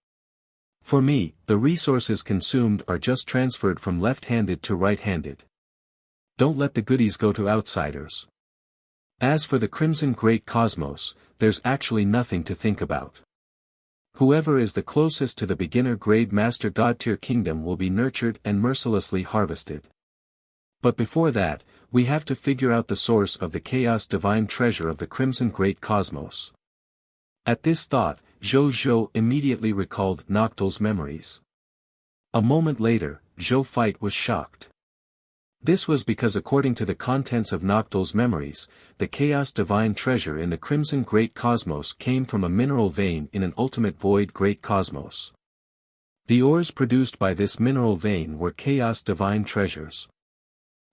For me, the resources consumed are just transferred from left-handed to right-handed. Don't let the goodies go to outsiders. As for the Crimson Great Cosmos, there's actually nothing to think about. Whoever is the closest to the beginner-grade Master God-tier kingdom will be nurtured and mercilessly harvested. But before that, we have to figure out the source of the Chaos Divine Treasure of the Crimson Great Cosmos. At this thought, Zhou immediately recalled Noctil's memories. A moment later, Zhou Fight was shocked. This was because according to the contents of Noctil's memories, the Chaos Divine Treasure in the Crimson Great Cosmos came from a mineral vein in an ultimate void Great Cosmos. The ores produced by this mineral vein were Chaos Divine Treasures.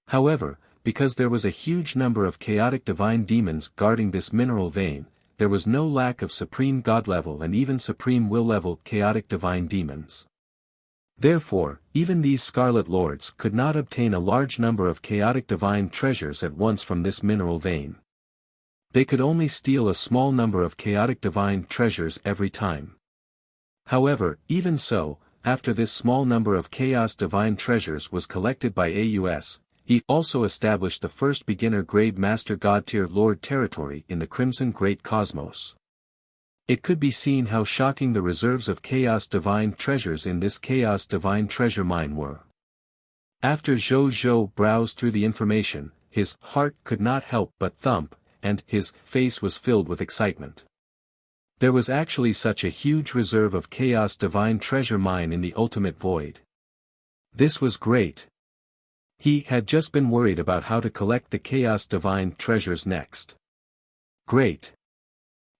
However, because there was a huge number of chaotic divine demons guarding this mineral vein, there was no lack of Supreme God level and even Supreme Will level chaotic divine demons. Therefore, even these Scarlet Lords could not obtain a large number of chaotic divine treasures at once from this mineral vein. They could only steal a small number of chaotic divine treasures every time. However, even so, after this small number of chaos divine treasures was collected by AUS, he also established the first beginner-grade Master God-tier Lord territory in the Crimson Great Cosmos. It could be seen how shocking the reserves of Chaos Divine Treasures in this Chaos Divine Treasure Mine were. After Zhou browsed through the information, his heart could not help but thump, and his face was filled with excitement. There was actually such a huge reserve of Chaos Divine Treasure Mine in the Ultimate Void. This was great. He had just been worried about how to collect the Chaos Divine Treasures next. Great.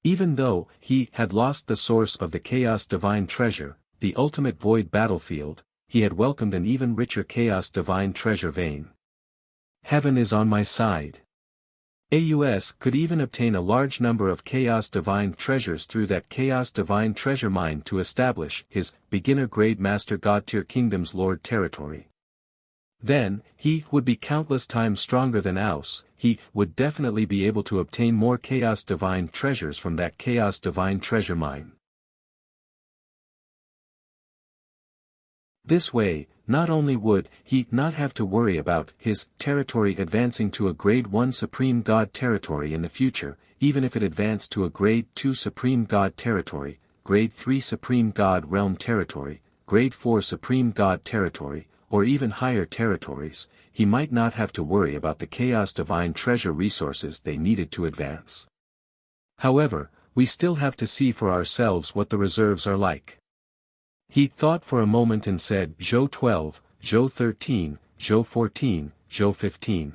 Even though he had lost the source of the Chaos Divine Treasure, the Ultimate Void battlefield, he had welcomed an even richer Chaos Divine Treasure vein. Heaven is on my side. AUS could even obtain a large number of Chaos Divine Treasures through that Chaos Divine Treasure Mine to establish his beginner-grade Master God-tier Kingdom's Lord territory. Then, he would be countless times stronger than Aus. He would definitely be able to obtain more Chaos Divine Treasures from that Chaos Divine Treasure Mine. This way, not only would he not have to worry about his territory advancing to a Grade 1 Supreme God territory in the future, even if it advanced to a Grade 2 Supreme God territory, Grade 3 Supreme God Realm territory, Grade 4 Supreme God territory, or even higher territories, he might not have to worry about the Chaos Divine Treasure resources they needed to advance. However, we still have to see for ourselves what the reserves are like. He thought for a moment and said Zhou 12, Zhou 13, Zhou 14, Zhou 15.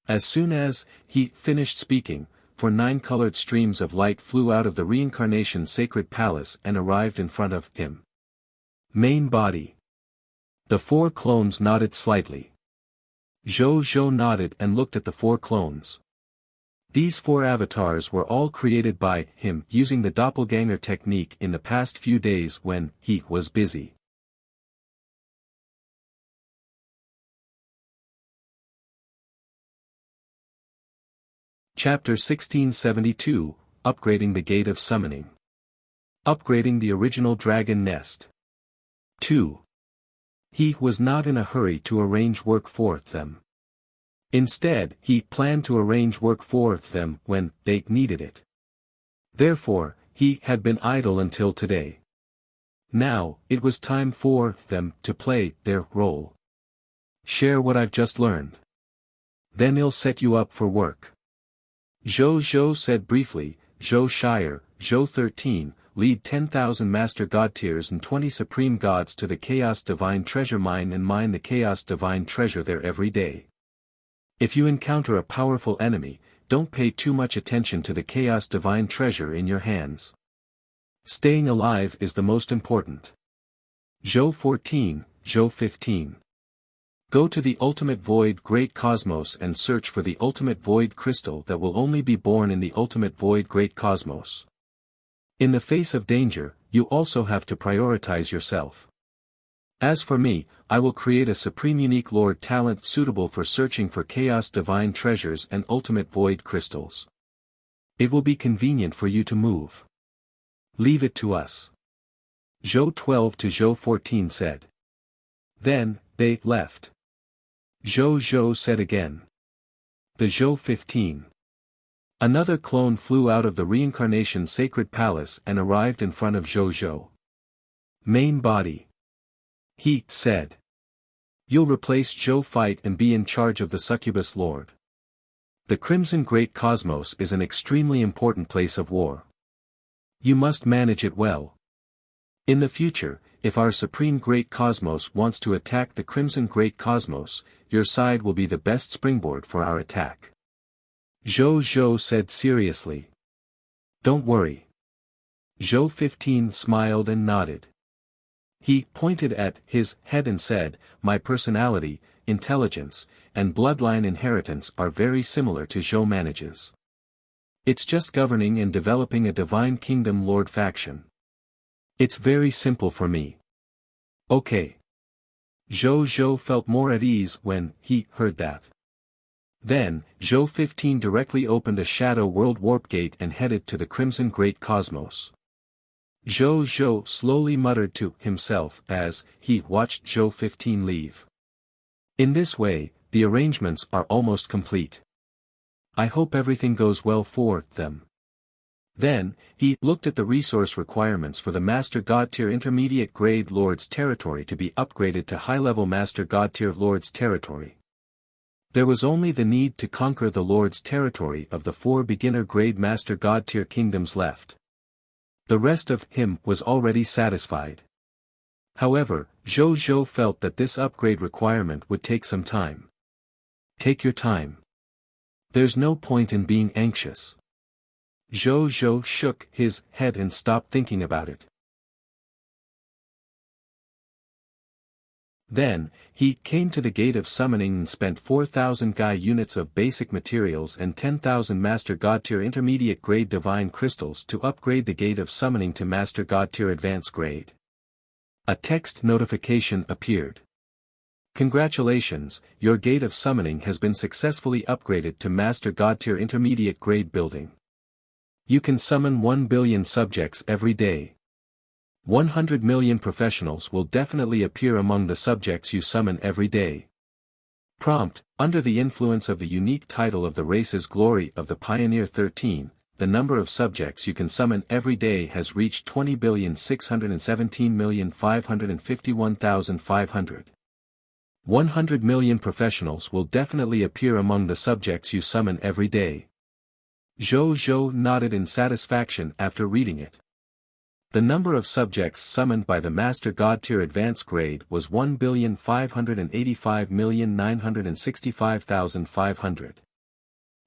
As soon as he finished speaking, 9 colored streams of light flew out of the Reincarnation Sacred Palace and arrived in front of him. Main body. The 4 clones nodded slightly. Zhou nodded and looked at the 4 clones. These 4 avatars were all created by him using the doppelganger technique in the past few days when he was busy. Chapter 1672, Upgrading the Gate of Summoning. Upgrading the original dragon nest. 2. He was not in a hurry to arrange work for them. Instead, he planned to arrange work for them when they needed it. Therefore, he had been idle until today. Now, it was time for them to play their role. Share what I've just learned. Then I'll set you up for work. Zhou said briefly. Zhou Shire, Zhou 13, lead 10,000 Master God tiers and 20 Supreme Gods to the Chaos Divine Treasure Mine and mine the Chaos Divine Treasure there every day. If you encounter a powerful enemy, don't pay too much attention to the Chaos Divine Treasure in your hands. Staying alive is the most important. Zhou 14, Zhou 15. Go to the Ultimate Void Great Cosmos and search for the Ultimate Void Crystal that will only be born in the Ultimate Void Great Cosmos. In the face of danger, you also have to prioritize yourself. As for me, I will create a Supreme Unique Lord talent suitable for searching for Chaos Divine Treasures and Ultimate Void Crystals. It will be convenient for you to move. Leave it to us. Zhou 12 to Zhou 14 said. Then, they left. Zhou said again. The Zhou 15. Another clone flew out of the Reincarnation Sacred Palace and arrived in front of Zhou. Main body. He said. You'll replace Zhou Fight and be in charge of the Succubus Lord. The Crimson Great Cosmos is an extremely important place of war. You must manage it well. In the future, if our Supreme Great Cosmos wants to attack the Crimson Great Cosmos, your side will be the best springboard for our attack. Zhou said seriously. Don't worry. Zhou 15 smiled and nodded. He pointed at his head and said, my personality, intelligence, and bloodline inheritance are very similar to Zhou manages. It's just governing and developing a Divine Kingdom Lord faction. It's very simple for me. Okay. Zhou felt more at ease when he heard that. Then, Zhou 15 directly opened a Shadow World warp gate and headed to the Crimson Great Cosmos. Zhou slowly muttered to himself as he watched Zhou 15 leave. In this way, the arrangements are almost complete. I hope everything goes well for them. Then, he looked at the resource requirements for the Master God Tier Intermediate Grade Lord's Territory to be upgraded to high-level Master God Tier Lord's Territory. There was only the need to conquer the Lord's Territory of the 4 beginner grade Master God Tier Kingdoms left. The rest of him was already satisfied. However, Zhou felt that this upgrade requirement would take some time. Take your time. There's no point in being anxious. Zhou shook his head and stopped thinking about it. Then, he came to the Gate of Summoning and spent 4,000 Gai units of basic materials and 10,000 Master God Tier Intermediate Grade Divine Crystals to upgrade the Gate of Summoning to Master God Tier Advanced Grade. A text notification appeared. Congratulations, your Gate of Summoning has been successfully upgraded to Master God Tier Intermediate Grade Building. You can summon 1 billion subjects every day. 100 million professionals will definitely appear among the subjects you summon every day. Prompt, under the influence of the unique title of the race's glory of the Pioneer 13, the number of subjects you can summon every day has reached 20,617,551,500. 100 million professionals will definitely appear among the subjects you summon every day. Zhou nodded in satisfaction after reading it. The number of subjects summoned by the Master God Tier Advanced Grade was 1,585,965,500.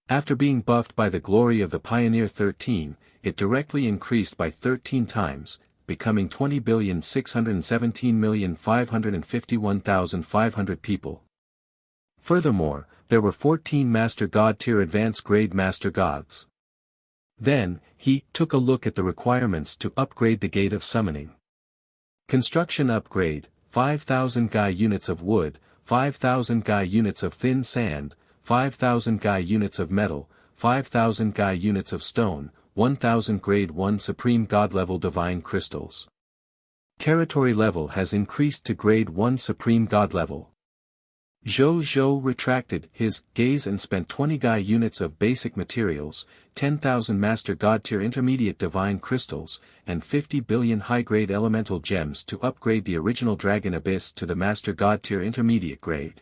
After being buffed by the glory of the Pioneer 13, it directly increased by 13 times, becoming 20,617,551,500 people. Furthermore, there were 14 Master God Tier Advanced Grade Master Gods. Then, he took a look at the requirements to upgrade the Gate of Summoning. Construction upgrade, 5,000 Gai units of wood, 5,000 Gai units of thin sand, 5,000 Gai units of metal, 5,000 Gai units of stone, 1,000 Grade 1 Supreme God level Divine Crystals. Territory level has increased to Grade 1 Supreme God level. Zhou Zhou retracted his gaze and spent 20 Gai units of basic materials, 10,000 Master God Tier Intermediate Divine Crystals, and 50 billion high-grade elemental gems to upgrade the original Dragon Abyss to the Master God Tier Intermediate grade.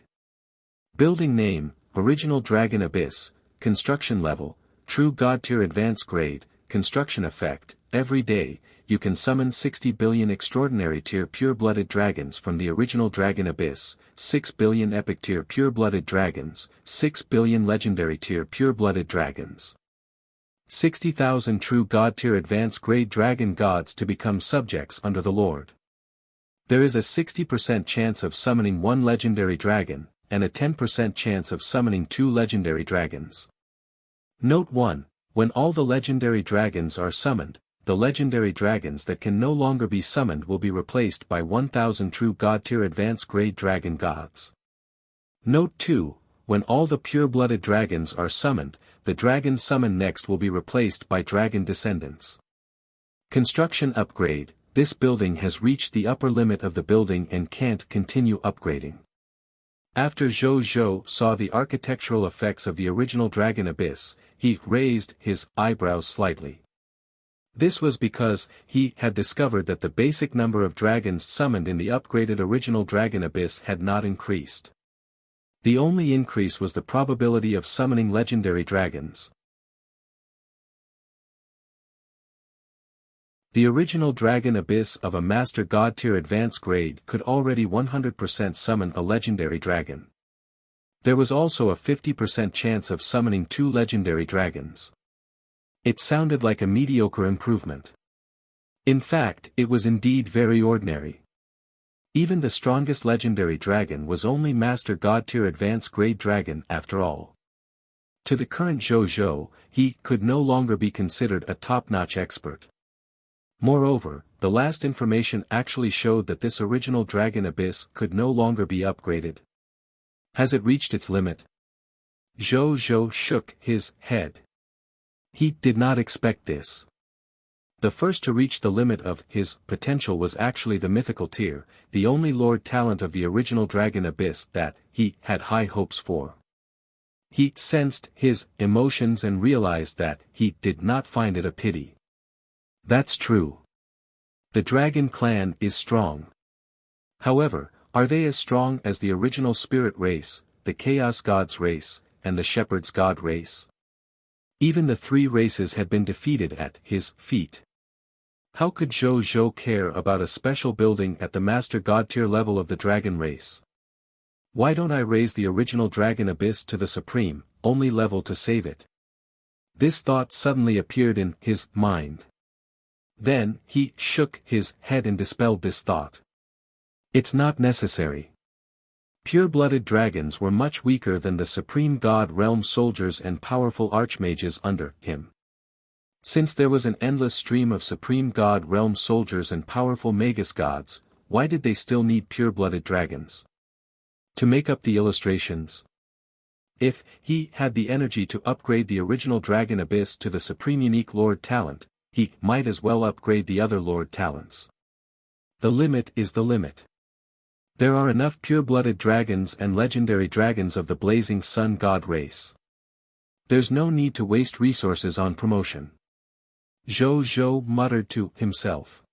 Building name, Original Dragon Abyss, Construction Level, True God Tier Advanced Grade, Construction Effect, every day, you can summon 60 billion Extraordinary Tier Pure-Blooded Dragons from the original Dragon Abyss, 6 billion Epic Tier Pure-Blooded Dragons, 6 billion Legendary Tier Pure-Blooded Dragons. 60,000 True God Tier Advanced Grade Dragon Gods to become subjects under the Lord. There is a 60% chance of summoning one Legendary Dragon, and a 10% chance of summoning two Legendary Dragons. Note 1, when all the Legendary Dragons are summoned, the Legendary Dragons that can no longer be summoned will be replaced by 1,000 True God Tier Advanced Grade Dragon Gods. Note 2, when all the Pure-Blooded Dragons are summoned, the dragons summoned next will be replaced by Dragon Descendants. Construction Upgrade, this building has reached the upper limit of the building and can't continue upgrading. After Zhou Zhou saw the architectural effects of the original Dragon Abyss, he raised his eyebrows slightly. This was because he had discovered that the basic number of dragons summoned in the upgraded original Dragon Abyss had not increased. The only increase was the probability of summoning legendary dragons. The original Dragon Abyss of a Master God Tier Advanced Grade could already 100% summon a legendary dragon. There was also a 50% chance of summoning two legendary dragons. It sounded like a mediocre improvement. In fact, it was indeed very ordinary. Even the strongest legendary dragon was only Master God Tier Advanced Grade Dragon after all. To the current Zhou Zhou, he could no longer be considered a top-notch expert. Moreover, the last information actually showed that this original Dragon Abyss could no longer be upgraded. Has it reached its limit? Zhou Zhou shook his head. He did not expect this. The first to reach the limit of his potential was actually the mythical tier, the only Lord Talent of the original Dragon Abyss that he had high hopes for. He sensed his emotions and realized that he did not find it a pity. That's true. The Dragon Clan is strong. However, are they as strong as the original Spirit race, the Chaos Gods race, and the Shepherd's God race? Even the three races had been defeated at his feet. How could Zhou Zhou care about a special building at the Master God Tier level of the Dragon race? Why don't I raise the original Dragon Abyss to the Supreme, only level to save it? This thought suddenly appeared in his mind. Then, he shook his head and dispelled this thought. It's not necessary. Pure-blooded dragons were much weaker than the Supreme God Realm soldiers and powerful archmages under him. Since there was an endless stream of Supreme God Realm soldiers and powerful Magus gods, why did they still need pure-blooded dragons? To make up the illustrations? If he had the energy to upgrade the original Dragon Abyss to the Supreme Unique Lord Talent, he might as well upgrade the other Lord Talents. The limit is the limit. There are enough pure-blooded dragons and legendary dragons of the Blazing Sun God race. There's no need to waste resources on promotion. Zhou Zhou muttered to himself.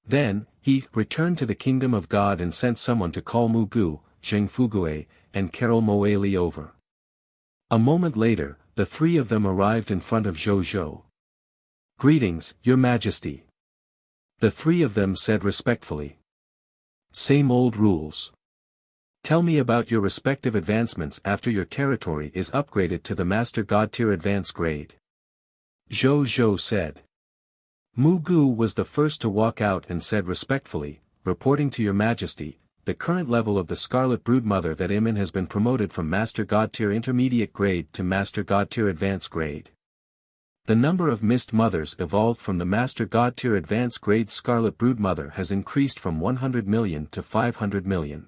Then, he returned to the Kingdom of God and sent someone to call Mu Gu, Zheng Fugue, and Carol Moeli over. A moment later, the three of them arrived in front of Zhou Zhou. "Greetings, Your Majesty." The three of them said respectfully. "Same old rules. Tell me about your respective advancements after your territory is upgraded to the Master God Tier Advanced Grade." Zhou Zhou said. Mu Gu was the first to walk out and said respectfully, "Reporting to Your Majesty, the current level of the Scarlet Broodmother that Imin has been promoted from Master God Tier Intermediate Grade to Master God Tier Advanced Grade. The number of Mist Mothers evolved from the Master God Tier Advanced Grade Scarlet Broodmother has increased from 100 million to 500 million.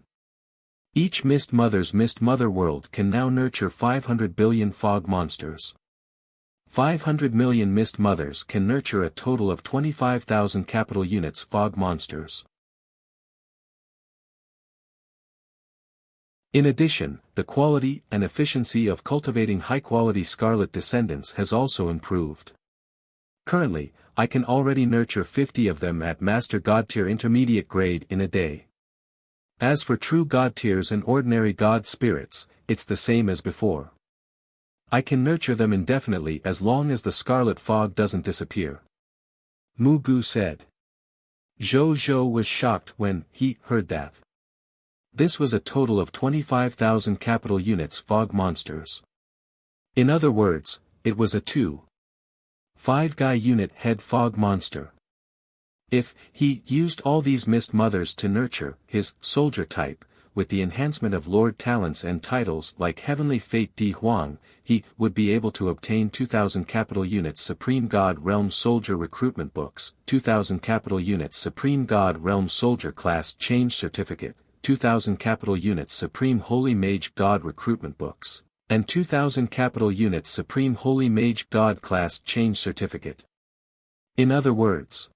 Each Mist Mother's Mist Mother world can now nurture 500 billion fog monsters. 500 million mist mothers can nurture a total of 25,000 capital units fog monsters. In addition, the quality and efficiency of cultivating high-quality scarlet descendants has also improved. Currently, I can already nurture 50 of them at Master God Tier Intermediate grade in a day. As for true God Tiers and ordinary God Spirits, it's the same as before. I can nurture them indefinitely as long as the scarlet fog doesn't disappear. Mu Gu said. Zhou Zhou was shocked when he heard that. This was a total of 25,000 capital units fog monsters. In other words, it was a 2.5 guy unit head fog monster. If he used all these mist mothers to nurture his soldier type, with the enhancement of Lord talents and titles like Heavenly Fate Di Huang, he would be able to obtain 2,000 capital units Supreme God Realm Soldier Recruitment Books, 2,000 capital units Supreme God Realm Soldier Class Change Certificate, 2,000 capital units Supreme Holy Mage God Recruitment Books, and 2,000 capital units Supreme Holy Mage God Class Change Certificate. In other words,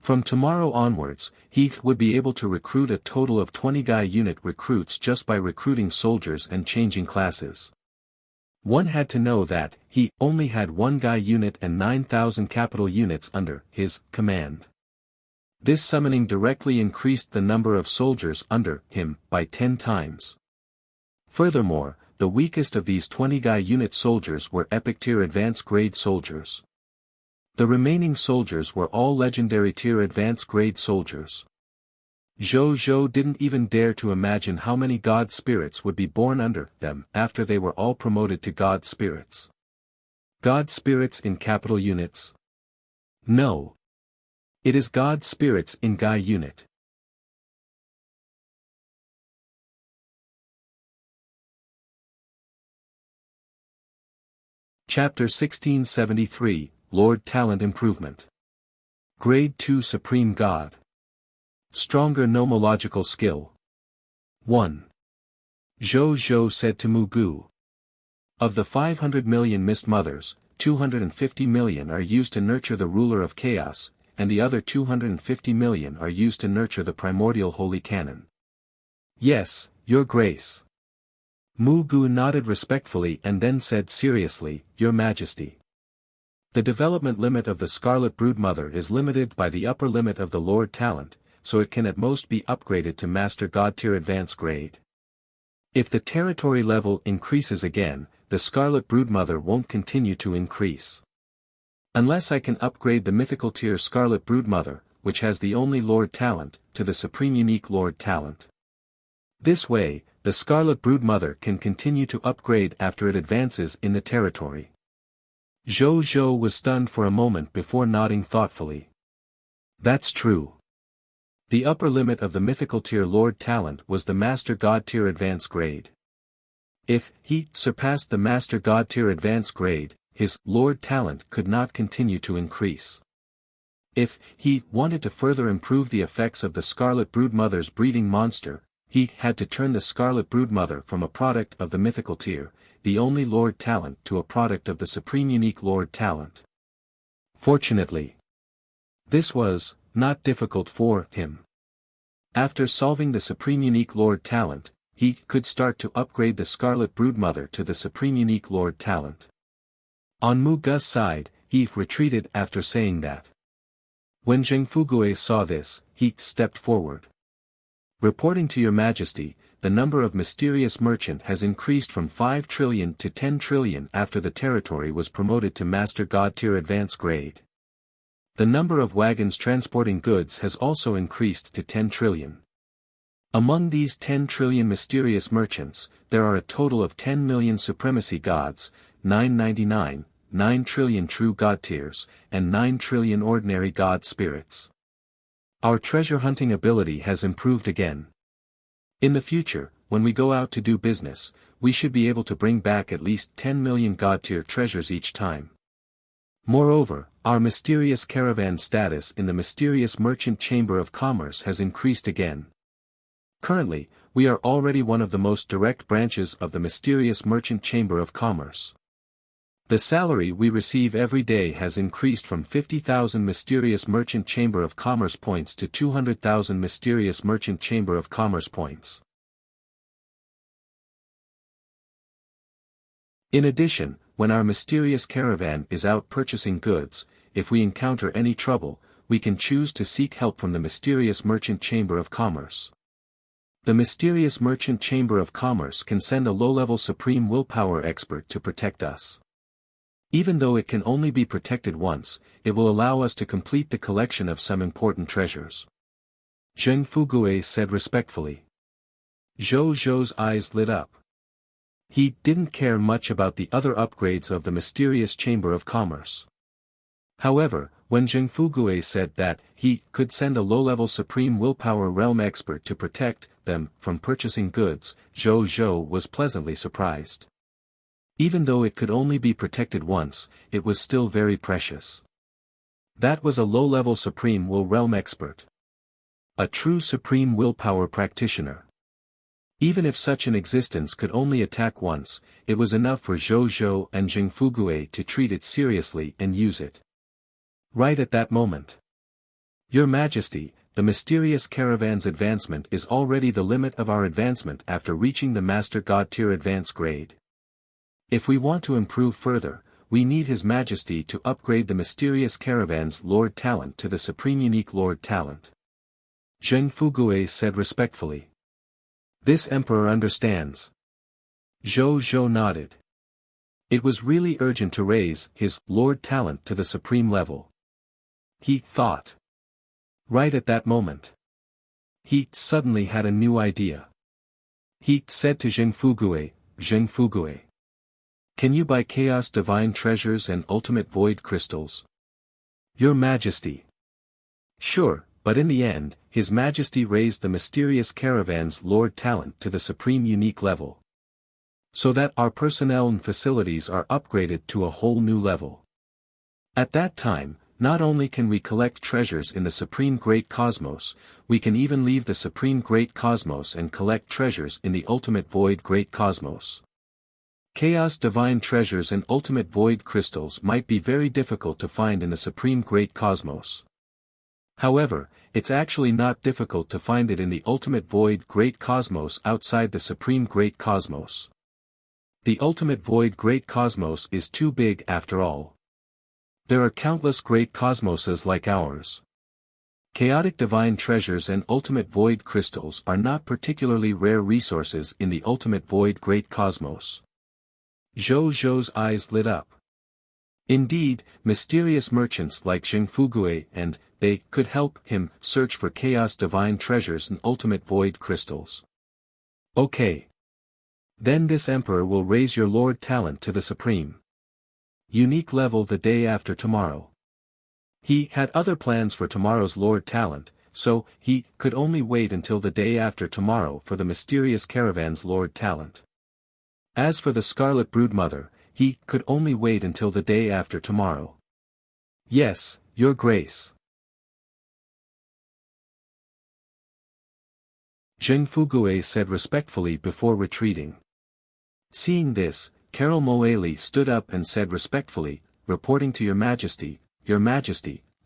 from tomorrow onwards, he would be able to recruit a total of 20 guy unit recruits just by recruiting soldiers and changing classes. One had to know that he only had one guy unit and 9,000 capital units under his command. This summoning directly increased the number of soldiers under him by 10 times. Furthermore, the weakest of these 20 guy unit soldiers were epic tier advanced grade soldiers. The remaining soldiers were all legendary tier advanced grade soldiers. Zhou Zhou didn't even dare to imagine how many god spirits would be born under them after they were all promoted to god spirits. God spirits in capital units? No. It is God spirits in Guy unit. Chapter 1673, Lord Talent Improvement. Grade 2 Supreme God. Stronger nomological skill. 1. Zhou Zhou said to Mu Gu. Of the 500 million mist mothers, 250 million are used to nurture the ruler of chaos, and the other 250 million are used to nurture the primordial holy canon. Yes, Your Grace. Mu Gu nodded respectfully and then said seriously, Your Majesty. The development limit of the Scarlet Broodmother is limited by the upper limit of the Lord Talent, so it can at most be upgraded to Master God Tier Advanced grade. If the territory level increases again, the Scarlet Broodmother won't continue to increase. Unless I can upgrade the mythical tier Scarlet Broodmother, which has the only Lord Talent, to the Supreme Unique Lord Talent. This way, the Scarlet Broodmother can continue to upgrade after it advances in the territory. Zhou Zhou was stunned for a moment before nodding thoughtfully. That's true. The upper limit of the mythical tier Lord Talent was the Master God Tier Advanced grade. If he surpassed the Master God Tier Advanced grade, his Lord Talent could not continue to increase. If he wanted to further improve the effects of the Scarlet Broodmother's breeding monster, he had to turn the Scarlet Broodmother from a product of the mythical tier, the only Lord Talent, to a product of the Supreme Unique Lord Talent. Fortunately, this was not difficult for him. After solving the Supreme Unique Lord Talent, he could start to upgrade the Scarlet Broodmother to the Supreme Unique Lord Talent. On Mu Gu's side, he retreated after saying that. When Zheng Fugue saw this, he stepped forward. Reporting to Your Majesty, the number of mysterious merchant has increased from 5 trillion to 10 trillion after the territory was promoted to Master God Tier Advanced grade. The number of wagons transporting goods has also increased to 10 trillion. Among these 10 trillion mysterious merchants, there are a total of 10 million supremacy gods, 999, 9 trillion true god tiers, and 9 trillion ordinary god spirits. Our treasure hunting ability has improved again. In the future, when we go out to do business, we should be able to bring back at least 10 million god tier treasures each time. Moreover, our mysterious caravan status in the mysterious merchant chamber of commerce has increased again. Currently, we are already one of the most direct branches of the mysterious merchant chamber of commerce. The salary we receive every day has increased from 50,000 mysterious merchant chamber of commerce points to 200,000 mysterious merchant chamber of commerce points. In addition, when our mysterious caravan is out purchasing goods, if we encounter any trouble, we can choose to seek help from the mysterious merchant chamber of commerce. The mysterious merchant chamber of commerce can send a low-level supreme willpower expert to protect us. Even though it can only be protected once, it will allow us to complete the collection of some important treasures. Zheng Fugui said respectfully. Zhou Zhou's eyes lit up. He didn't care much about the other upgrades of the mysterious chamber of commerce. However, when Zheng Fugui said that he could send a low-level supreme willpower realm expert to protect them from purchasing goods, Zhou Zhou was pleasantly surprised. Even though it could only be protected once, it was still very precious. That was a low-level supreme will realm expert. A true supreme willpower practitioner. Even if such an existence could only attack once, it was enough for Zhou Zhou and Zheng Fugui to treat it seriously and use it. Right at that moment. Your Majesty, the mysterious caravan's advancement is already the limit of our advancement after reaching the Master God tier advance grade. If we want to improve further, we need His Majesty to upgrade the mysterious caravan's Lord Talent to the Supreme Unique Lord Talent. Zheng Fugui said respectfully. This Emperor understands. Zhou Zhou nodded. It was really urgent to raise his Lord Talent to the supreme level. He thought. Right at that moment. He suddenly had a new idea. He said to Zheng Fugui, can you buy Chaos Divine Treasures and Ultimate Void Crystals? Your Majesty. Sure, but in the end, His Majesty raised the mysterious caravan's Lord Talent to the supreme unique level. So that our personnel and facilities are upgraded to a whole new level. At that time, not only can we collect treasures in the Supreme Great Cosmos, we can even leave the Supreme Great Cosmos and collect treasures in the Ultimate Void Great Cosmos. Chaos Divine Treasures and Ultimate Void Crystals might be very difficult to find in the Supreme Great Cosmos. However, it's actually not difficult to find it in the Ultimate Void Great Cosmos outside the Supreme Great Cosmos. The Ultimate Void Great Cosmos is too big after all. There are countless great cosmoses like ours. Chaotic Divine Treasures and Ultimate Void Crystals are not particularly rare resources in the Ultimate Void Great Cosmos. Zhou Zhou's eyes lit up. Indeed, mysterious merchants like Zheng Fugui and they could help him search for Chaos Divine Treasures and Ultimate Void Crystals. Okay. Then this Emperor will raise your Lord Talent to the Supreme Unique level the day after tomorrow. He had other plans for tomorrow's Lord Talent, so he could only wait until the day after tomorrow for the mysterious caravan's Lord Talent. As for the Scarlet Broodmother, he could only wait until the day after tomorrow. Yes, Your Grace. Zheng Fugui said respectfully before retreating. Seeing this, Carol Moali stood up and said respectfully, reporting to Your Majesty,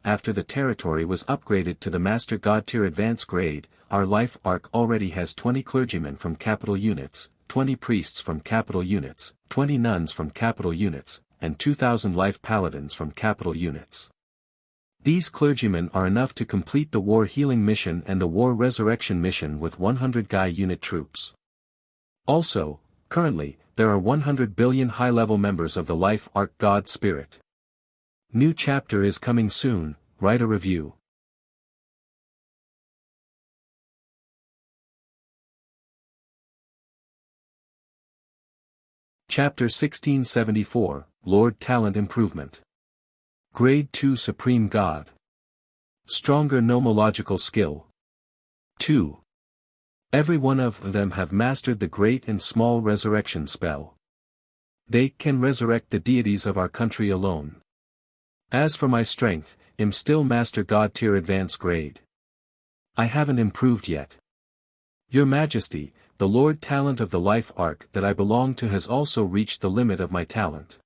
after the territory was upgraded to the Master God tier advance grade, our life arc already has 20 clergymen from capital units, 20 priests from capital units, 20 nuns from capital units, and 2,000 life paladins from capital units. These clergymen are enough to complete the war healing mission and the war resurrection mission with 100 Guy unit troops. Also, currently, there are 100 billion high-level members of the Life Arc God Spirit. New chapter is coming soon, write a review. Chapter 1674, Lord Talent Improvement. Grade 2 Supreme God. Stronger nomological skill. 2. Every one of them have mastered the great and small resurrection spell. They can resurrect the deities of our country alone. As for my strength, I'm still Master God tier advance grade. I haven't improved yet. Your Majesty, the Lord Talent of the Life Arc that I belong to has also reached the limit of my talent.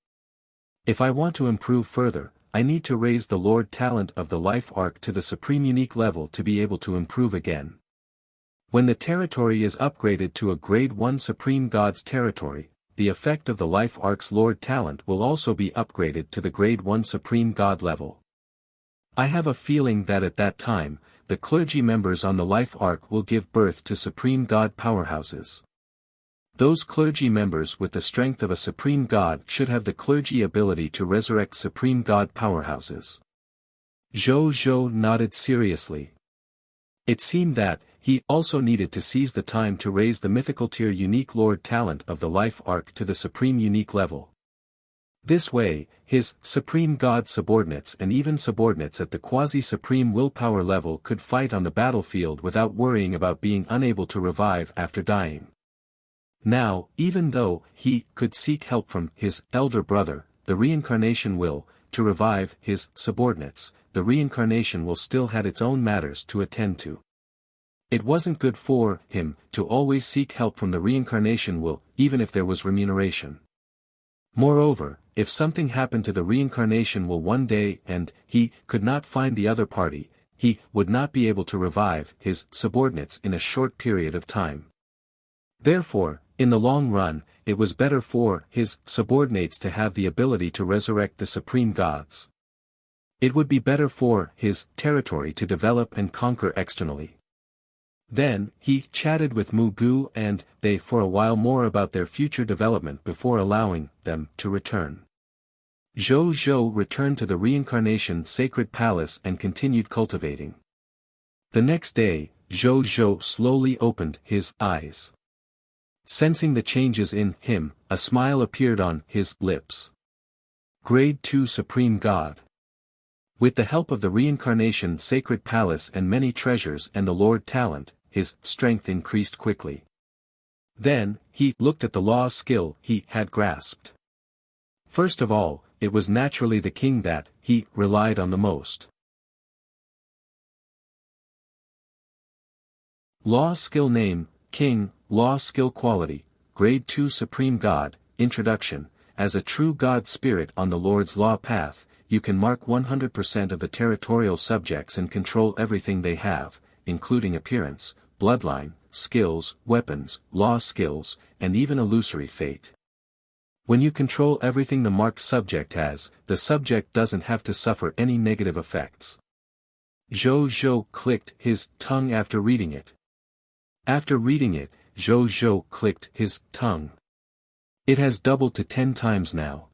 If I want to improve further, I need to raise the Lord talent of the life arc to the supreme unique level to be able to improve again. When the territory is upgraded to a grade 1 Supreme God's territory, the effect of the life arc's Lord talent will also be upgraded to the grade 1 Supreme God level. I have a feeling that at that time, the clergy members on the life arc will give birth to Supreme God powerhouses. Those clergy members with the strength of a Supreme God should have the clergy ability to resurrect Supreme God powerhouses. Zhou nodded seriously. It seemed that, he also needed to seize the time to raise the mythical tier unique Lord talent of the life arc to the supreme unique level. This way, his Supreme God subordinates and even subordinates at the quasi-supreme willpower level could fight on the battlefield without worrying about being unable to revive after dying. Now, even though he could seek help from his elder brother, the reincarnation will, to revive his subordinates, the reincarnation will still had its own matters to attend to. It wasn't good for him to always seek help from the reincarnation will, even if there was remuneration. Moreover, if something happened to the reincarnation will one day and he could not find the other party, he would not be able to revive his subordinates in a short period of time. Therefore, in the long run, it was better for his subordinates to have the ability to resurrect the supreme gods. It would be better for his territory to develop and conquer externally. Then, he chatted with Mu Gu and they for a while more about their future development before allowing them to return. Zhou returned to the reincarnation sacred palace and continued cultivating. The next day, Zhou slowly opened his eyes. Sensing the changes in him, a smile appeared on his lips. Grade 2 Supreme God. With the help of the reincarnation sacred palace and many treasures and the Lord talent, his strength increased quickly. Then, he looked at the law skill he had grasped. First of all, it was naturally the king that he relied on the most. Law skill name, King, law skill quality, grade 2 Supreme God, introduction. As a true God spirit on the Lord's law path, you can mark 100% of the territorial subjects and control everything they have, including appearance, bloodline, skills, weapons, law skills, and even illusory fate. When you control everything the marked subject has, the subject doesn't have to suffer any negative effects. Zhou clicked his tongue after reading it. After reading it, Zhou clicked his tongue. It has doubled to 10 times now.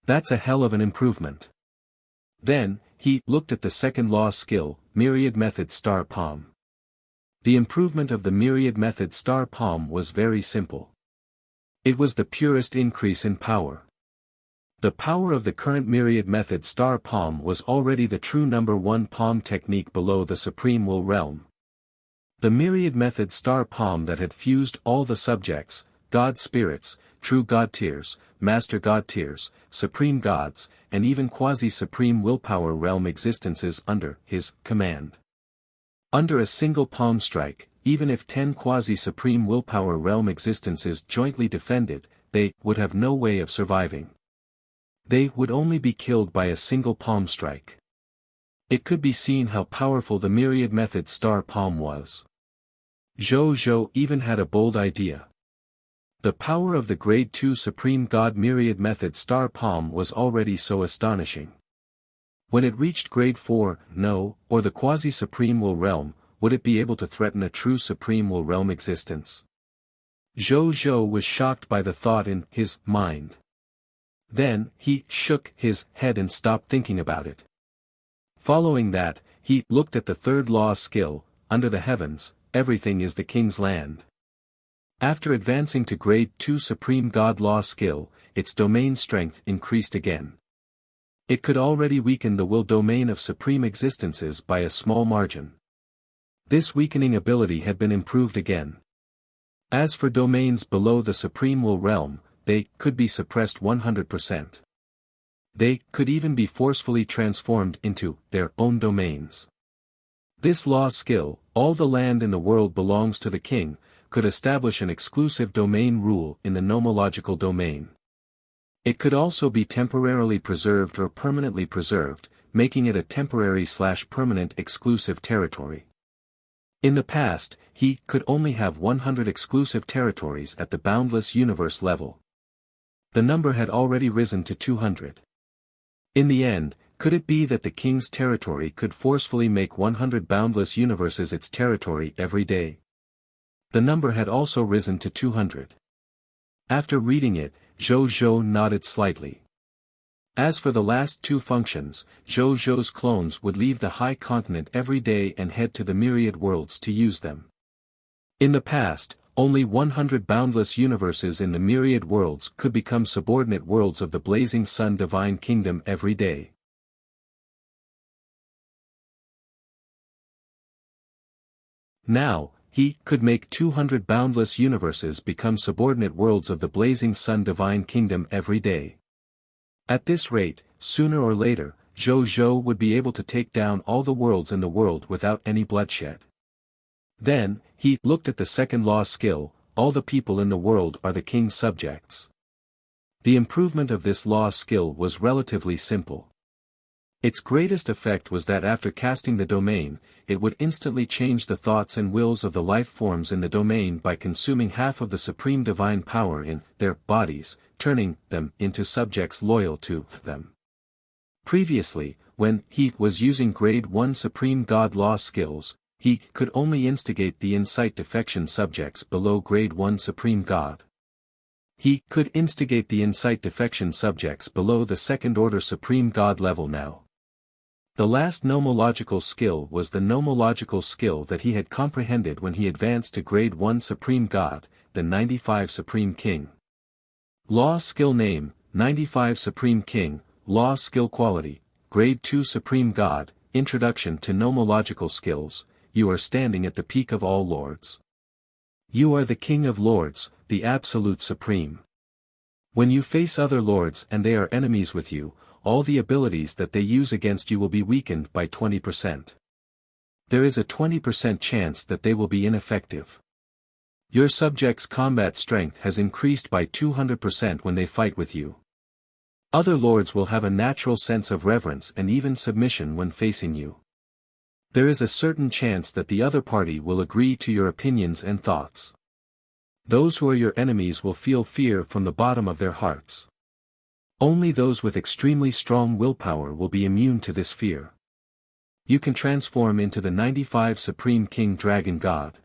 That's a hell of an improvement. Then, he looked at the second law skill, Myriad Method Star Palm. The improvement of the Myriad Method Star Palm was very simple. It was the purest increase in power. The power of the current Myriad Method Star Palm was already the true number 1 palm technique below the Supreme Will realm. The Myriad Method Star Palm that had fused all the subjects, God spirits, true God tiers, master God tiers, supreme gods, and even quasi-supreme willpower realm existences under his command. Under a single palm strike, even if 10 quasi-supreme willpower realm existences jointly defended, they would have no way of surviving. They would only be killed by a single palm strike. It could be seen how powerful the Myriad Method Star Palm was. Zhou even had a bold idea. The power of the Grade 2 Supreme God Myriad Method Star Palm was already so astonishing. When it reached Grade 4, or the Quasi-Supreme Will realm, would it be able to threaten a true Supreme Will realm existence? Zhou was shocked by the thought in his mind. Then, he shook his head and stopped thinking about it. Following that, he looked at the third law skill, under the heavens, everything is the king's land. After advancing to Grade 2 Supreme God Law skill, its domain strength increased again. It could already weaken the will domain of supreme existences by a small margin. This weakening ability had been improved again. As for domains below the Supreme Will realm, they could be suppressed 100%. They could even be forcefully transformed into their own domains. This law skill, all the land in the world belongs to the king, could establish an exclusive domain rule in the nomological domain. It could also be temporarily preserved or permanently preserved, making it a temporary/permanent exclusive territory. In the past, he could only have 100 exclusive territories at the boundless universe level. The number had already risen to 200. In the end, could it be that the king's territory could forcefully make 100 boundless universes its territory every day? The number had also risen to 200. After reading it, Zhou nodded slightly. As for the last two functions, Zhou's clones would leave the high continent every day and head to the myriad worlds to use them. In the past, only 100 boundless universes in the myriad worlds could become subordinate worlds of the blazing sun divine kingdom every day. Now, he could make 200 boundless universes become subordinate worlds of the blazing sun divine kingdom every day. At this rate, sooner or later, Zhou would be able to take down all the worlds in the world without any bloodshed. Then, he looked at the second law skill, all the people in the world are the king's subjects. The improvement of this law skill was relatively simple. Its greatest effect was that after casting the domain, it would instantly change the thoughts and wills of the life forms in the domain by consuming half of the supreme divine power in their bodies, turning them into subjects loyal to them. Previously, when he was using grade 1 supreme god law skills, he could only instigate the insight defection subjects below grade 1 supreme god. He could instigate the insight defection subjects below the second order supreme god level now. The last nomological skill was the nomological skill that he had comprehended when he advanced to grade 1 supreme god, the 95 supreme king. Law skill name, 95 supreme king, law skill quality, grade 2 supreme god, introduction to nomological skills, you are standing at the peak of all lords. You are the king of lords, the absolute supreme. When you face other lords and they are enemies with you, all the abilities that they use against you will be weakened by 20%. There is a 20% chance that they will be ineffective. Your subject's combat strength has increased by 200% when they fight with you. Other lords will have a natural sense of reverence and even submission when facing you. There is a certain chance that the other party will agree to your opinions and thoughts. Those who are your enemies will feel fear from the bottom of their hearts. Only those with extremely strong willpower will be immune to this fear. You can transform into the 95 Supreme King Dragon God.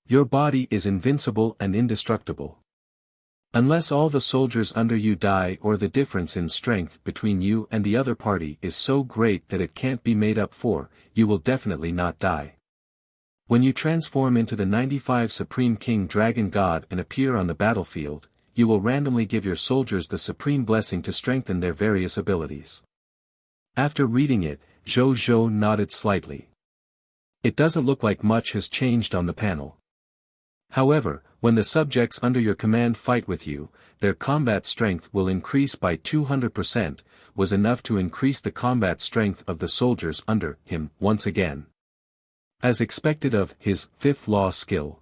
Your body is invincible and indestructible. Unless all the soldiers under you die or the difference in strength between you and the other party is so great that it can't be made up for, you will definitely not die. When you transform into the 95 Supreme King Dragon God and appear on the battlefield, you will randomly give your soldiers the supreme blessing to strengthen their various abilities. After reading it, Zhou nodded slightly. It doesn't look like much has changed on the panel. However, when the subjects under your command fight with you, their combat strength will increase by 200%, was enough to increase the combat strength of the soldiers under him once again. As expected of his fifth law skill.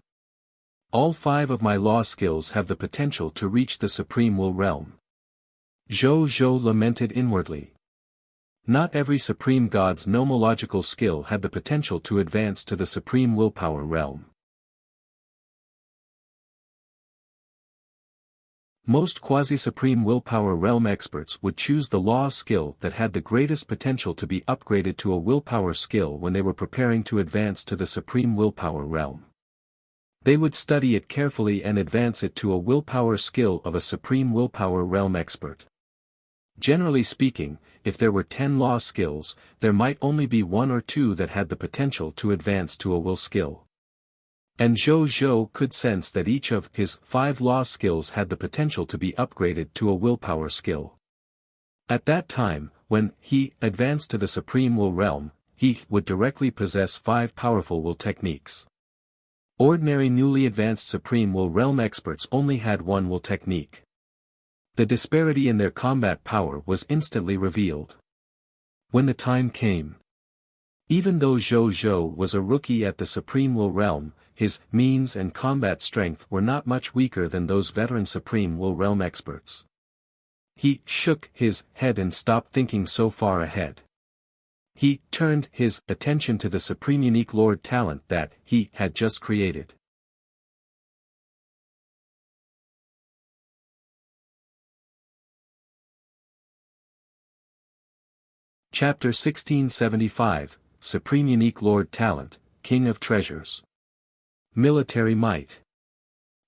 All 5 of my law skills have the potential to reach the supreme will realm. Zhou lamented inwardly. Not every supreme god's nomological skill had the potential to advance to the supreme willpower realm. Most quasi-supreme willpower realm experts would choose the law skill that had the greatest potential to be upgraded to a willpower skill when they were preparing to advance to the supreme willpower realm. They would study it carefully and advance it to a willpower skill of a supreme willpower realm expert. Generally speaking, if there were 10 law skills, there might only be 1 or 2 that had the potential to advance to a will skill. And Zhou could sense that each of his 5 law skills had the potential to be upgraded to a willpower skill. At that time, when he advanced to the supreme will realm, he would directly possess 5 powerful will techniques. Ordinary newly advanced supreme will realm experts only had 1 will technique. The disparity in their combat power was instantly revealed. When the time came. Even though Zhou was a rookie at the supreme will realm, his means and combat strength were not much weaker than those veteran supreme will realm experts. He shook his head and stopped thinking so far ahead. He turned his attention to the supreme unique Lord talent that he had just created. Chapter 1675, Supreme Unique Lord Talent, King of Treasures. Military Might.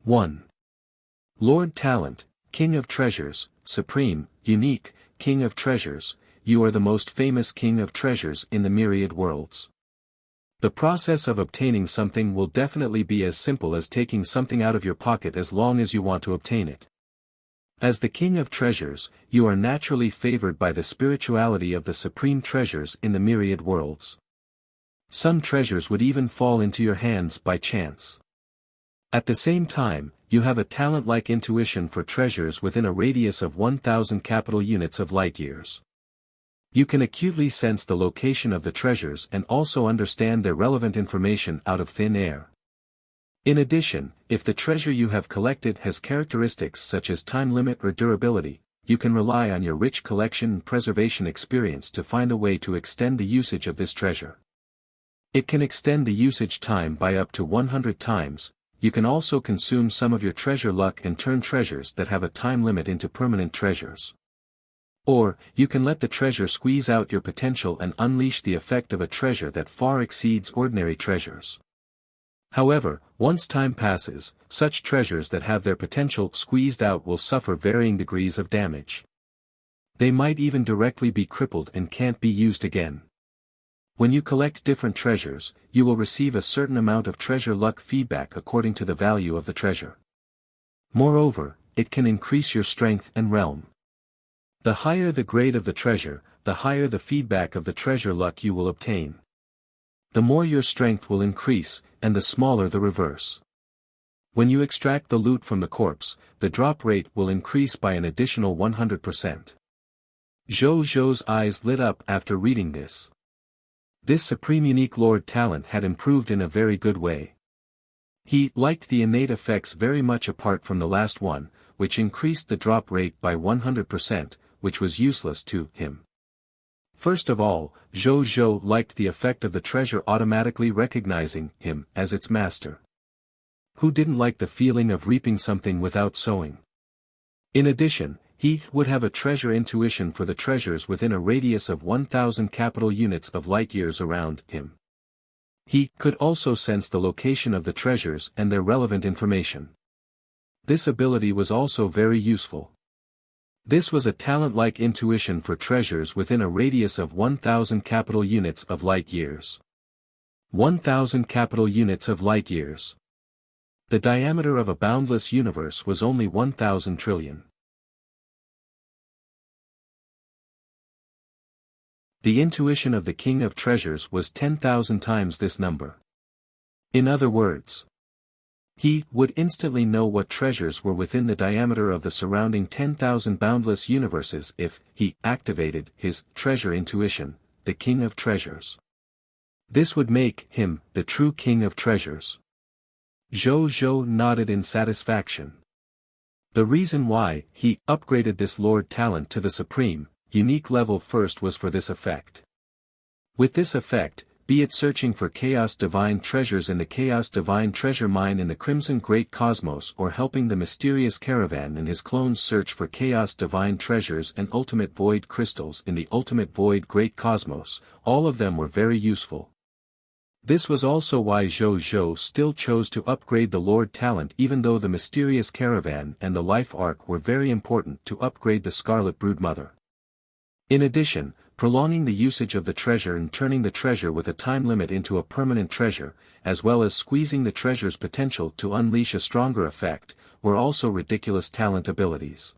1. Lord Talent, King of Treasures, Supreme, Unique, King of Treasures, you are the most famous King of Treasures in the myriad worlds. The process of obtaining something will definitely be as simple as taking something out of your pocket as long as you want to obtain it. As the King of Treasures, you are naturally favored by the spirituality of the supreme treasures in the myriad worlds. Some treasures would even fall into your hands by chance. At the same time, you have a talent-like intuition for treasures within a radius of 1,000 capital units of light years. You can acutely sense the location of the treasures and also understand their relevant information out of thin air. In addition, if the treasure you have collected has characteristics such as time limit or durability, you can rely on your rich collection and preservation experience to find a way to extend the usage of this treasure. It can extend the usage time by up to 100 times. You can also consume some of your treasure luck and turn treasures that have a time limit into permanent treasures. Or, you can let the treasure squeeze out your potential and unleash the effect of a treasure that far exceeds ordinary treasures. However, once time passes, such treasures that have their potential squeezed out will suffer varying degrees of damage. They might even directly be crippled and can't be used again. When you collect different treasures, you will receive a certain amount of treasure luck feedback according to the value of the treasure. Moreover, it can increase your strength and realm. The higher the grade of the treasure, the higher the feedback of the treasure luck you will obtain. The more your strength will increase, and the smaller the reverse. When you extract the loot from the corpse, the drop rate will increase by an additional 100%. Zhou's eyes lit up after reading this. This supreme unique Lord talent had improved in a very good way. He liked the innate effects very much apart from the last one, which increased the drop rate by 100%, which was useless to him. First of all, Zhou liked the effect of the treasure automatically recognizing him as its master. Who didn't like the feeling of reaping something without sowing? In addition, he would have a treasure intuition for the treasures within a radius of 1,000 capital units of light years around him. He could also sense the location of the treasures and their relevant information. This ability was also very useful. This was a talent-like intuition for treasures within a radius of 1,000 capital units of light years. 1,000 capital units of light years. The diameter of a boundless universe was only 1,000 trillion. The intuition of the King of Treasures was 10,000 times this number. In other words, he would instantly know what treasures were within the diameter of the surrounding 10,000 boundless universes if he activated his treasure intuition, the King of Treasures. This would make him the true King of Treasures. Zhou nodded in satisfaction. The reason why he upgraded this Lord talent to the supreme, unique level first was for this effect. With this effect, be it searching for Chaos Divine treasures in the Chaos Divine treasure mine in the Crimson Great Cosmos or helping the mysterious caravan and his clones search for Chaos Divine treasures and Ultimate Void crystals in the Ultimate Void Great Cosmos, all of them were very useful. This was also why Zhou still chose to upgrade the Lord talent even though the mysterious caravan and the life arc were very important to upgrade the Scarlet Broodmother. In addition, prolonging the usage of the treasure and turning the treasure with a time limit into a permanent treasure, as well as squeezing the treasure's potential to unleash a stronger effect, were also ridiculous talent abilities.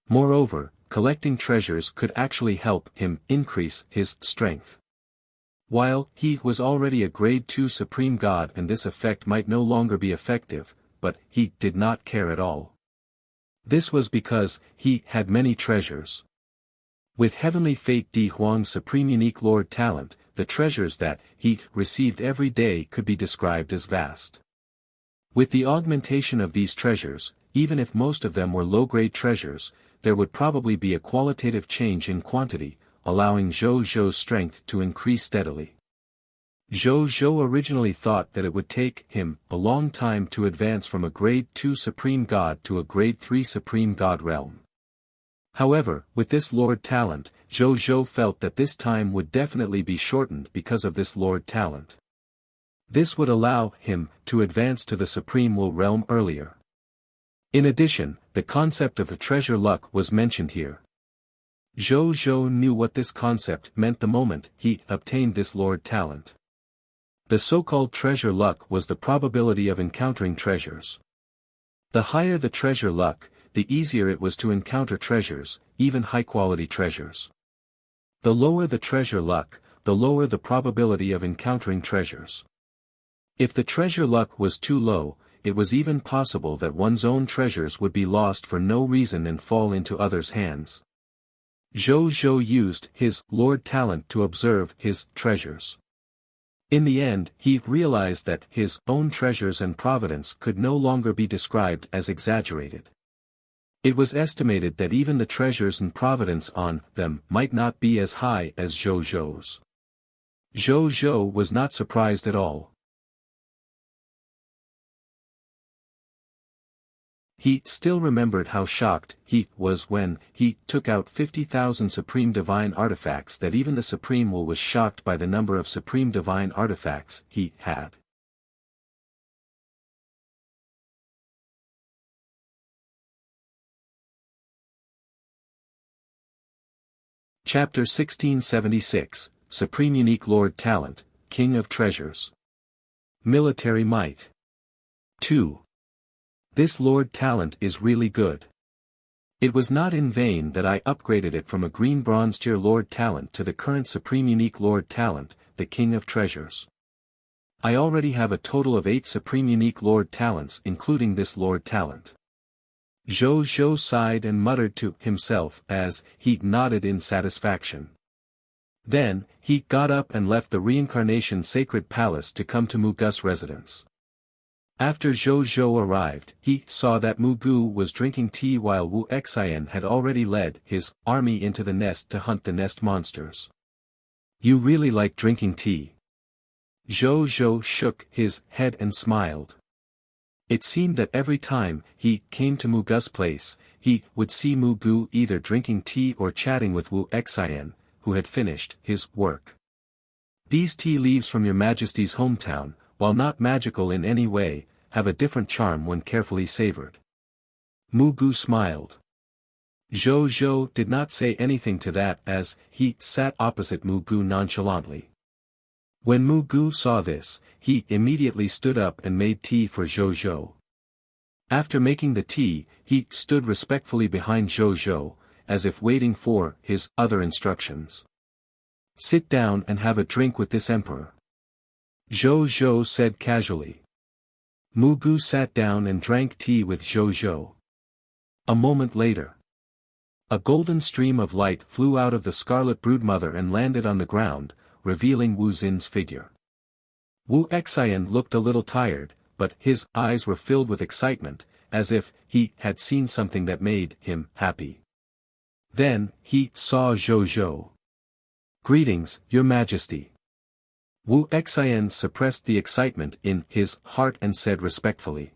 Moreover, collecting treasures could actually help him increase his strength. While he was already a grade 2 supreme god and this effect might no longer be effective, but he did not care at all. This was because he had many treasures. With Heavenly Fate Di Huang's supreme unique Lord talent, the treasures that he received every day could be described as vast. With the augmentation of these treasures, even if most of them were low-grade treasures, there would probably be a qualitative change in quantity, allowing Zhou Zhou's strength to increase steadily. Zhou Zhou originally thought that it would take him a long time to advance from a Grade 2 Supreme God to a Grade 3 Supreme God realm. However, with this Lord Talent, Zhou Zhou felt that this time would definitely be shortened because of this Lord Talent. This would allow him to advance to the Supreme Will realm earlier. In addition, the concept of a treasure luck was mentioned here. Zhou Zhou knew what this concept meant the moment he obtained this Lord Talent. The so-called treasure luck was the probability of encountering treasures. The higher the treasure luck, the easier it was to encounter treasures, even high-quality treasures. The lower the treasure luck, the lower the probability of encountering treasures. If the treasure luck was too low, it was even possible that one's own treasures would be lost for no reason and fall into others' hands. Zhou Zhou used his Lord Talent to observe his treasures. In the end, he realized that his own treasures and providence could no longer be described as exaggerated. It was estimated that even the treasures and providence on them might not be as high as Zhou Zhou's. Zhou Zhou was not surprised at all. He still remembered how shocked he was when he took out 50,000 Supreme Divine Artifacts, that even the Supreme Will was shocked by the number of Supreme Divine Artifacts he had. Chapter 1676, Supreme Unique Lord Talent, King of Treasures. Military Might. 2. This Lord Talent is really good. It was not in vain that I upgraded it from a green bronze tier Lord Talent to the current Supreme Unique Lord Talent, the King of Treasures. I already have a total of 8 Supreme Unique Lord Talents including this Lord Talent. Zhou Zhou sighed and muttered to himself as he nodded in satisfaction. Then, he got up and left the Reincarnation Sacred Palace to come to Mu Gu's residence. After Zhou Zhou arrived, he saw that Mu Gu was drinking tea while Wu Xian had already led his army into the nest to hunt the nest monsters. You really like drinking tea? Zhou Zhou shook his head and smiled. It seemed that every time he came to Mu Gu's place, he would see Mu Gu either drinking tea or chatting with Wu Xian, who had finished his work. These tea leaves from your Majesty's hometown, while not magical in any way, have a different charm when carefully savored. Mu Gu smiled. Zhou Zhou did not say anything to that as he sat opposite Mu Gu nonchalantly. When Mu Gu saw this, he immediately stood up and made tea for Zhou Zhou. After making the tea, he stood respectfully behind Zhou Zhou, as if waiting for his other instructions. Sit down and have a drink with this emperor. Zhou Zhou said casually. Mu Gu sat down and drank tea with Zhou Zhou. A moment later, a golden stream of light flew out of the Scarlet Broodmother and landed on the ground, revealing Wu Xin's figure. Wu Xian looked a little tired, but his eyes were filled with excitement, as if he had seen something that made him happy. Then, he saw Zhou Zhou. Greetings, Your Majesty. Wu Xian suppressed the excitement in his heart and said respectfully.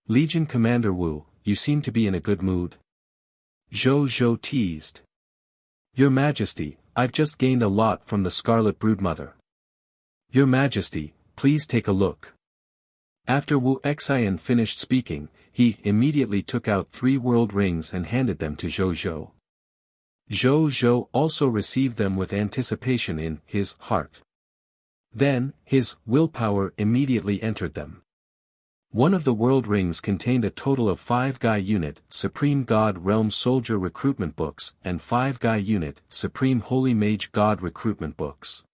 Legion Commander Wu, you seem to be in a good mood. Zhou Zhou teased. Your Majesty, I've just gained a lot from the Scarlet Broodmother. Your Majesty, please take a look. After Wu Xian finished speaking, he immediately took out 3 world rings and handed them to Zhou Zhou. Zhou Zhou also received them with anticipation in his heart. Then, his willpower immediately entered them. One of the world rings contained a total of 5 Gai Unit, Supreme God Realm Soldier Recruitment Books, and 5 Gai Unit, Supreme Holy Mage God Recruitment Books.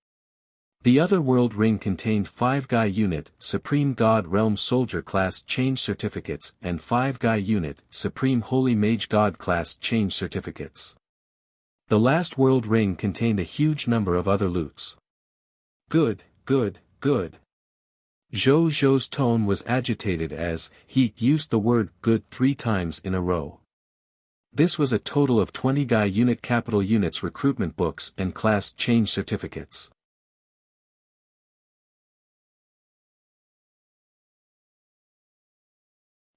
The other world ring contained 5 Gai Unit, Supreme God Realm Soldier Class Change Certificates, and 5 Gai Unit, Supreme Holy Mage God Class Change Certificates. The last world ring contained a huge number of other loots. Good, good, good. Zhou Zhou's tone was agitated as he used the word good 3 times in a row. This was a total of 20 Guy Unit Capital Units recruitment books and class change certificates.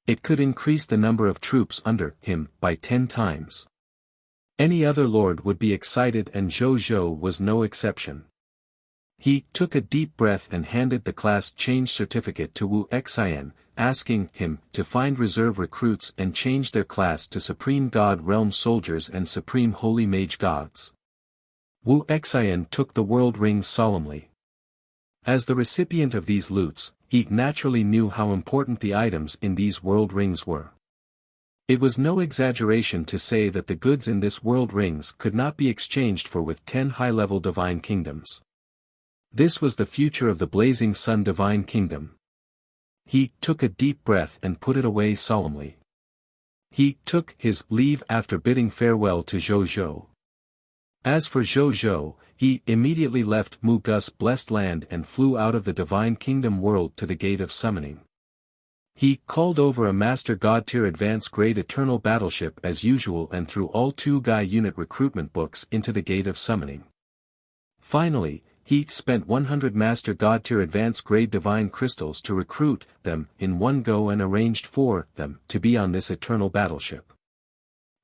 It could increase the number of troops under him by 10 times. Any other lord would be excited, and Zhou Zhou was no exception. He took a deep breath and handed the class change certificate to Wuxia, asking him to find reserve recruits and change their class to Supreme God Realm Soldiers and Supreme Holy Mage Gods. Wuxia took the world rings solemnly. As the recipient of these loots, he naturally knew how important the items in these world rings were. It was no exaggeration to say that the goods in this world rings could not be exchanged for with 10 high-level divine kingdoms. This was the future of the Blazing Sun Divine Kingdom. He took a deep breath and put it away solemnly. He took his leave after bidding farewell to Zhou Zhou. As for Zhou Zhou, he immediately left Mu Gus' blessed land and flew out of the Divine Kingdom world to the Gate of Summoning. He called over a Master God Tier Advanced Grade Eternal Battleship as usual and threw all 2 Guy Unit recruitment books into the Gate of Summoning. Finally, he spent 100 Master God Tier Advanced Grade Divine Crystals to recruit them in one go and arranged for them to be on this Eternal Battleship.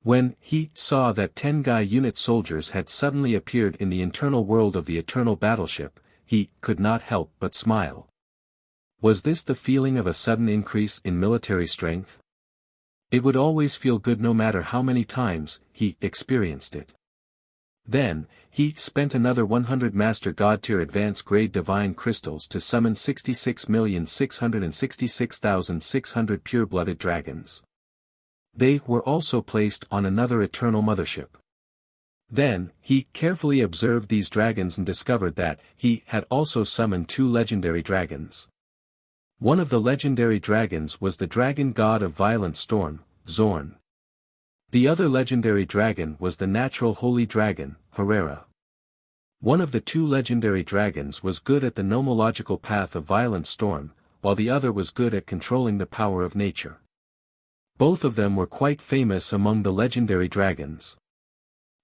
When he saw that 10 Guy Unit soldiers had suddenly appeared in the internal world of the Eternal Battleship, he could not help but smile. Was this the feeling of a sudden increase in military strength? It would always feel good no matter how many times he experienced it. Then, he spent another 100 Master God Tier Advanced Grade Divine Crystals to summon 66,666,600 pure-blooded dragons. They were also placed on another Eternal Mothership. Then, he carefully observed these dragons and discovered that he had also summoned 2 legendary dragons. One of the legendary dragons was the dragon god of violent storm, Zorn. The other legendary dragon was the natural holy dragon, Herrera. One of the 2 legendary dragons was good at the nomological path of violent storm, while the other was good at controlling the power of nature. Both of them were quite famous among the legendary dragons.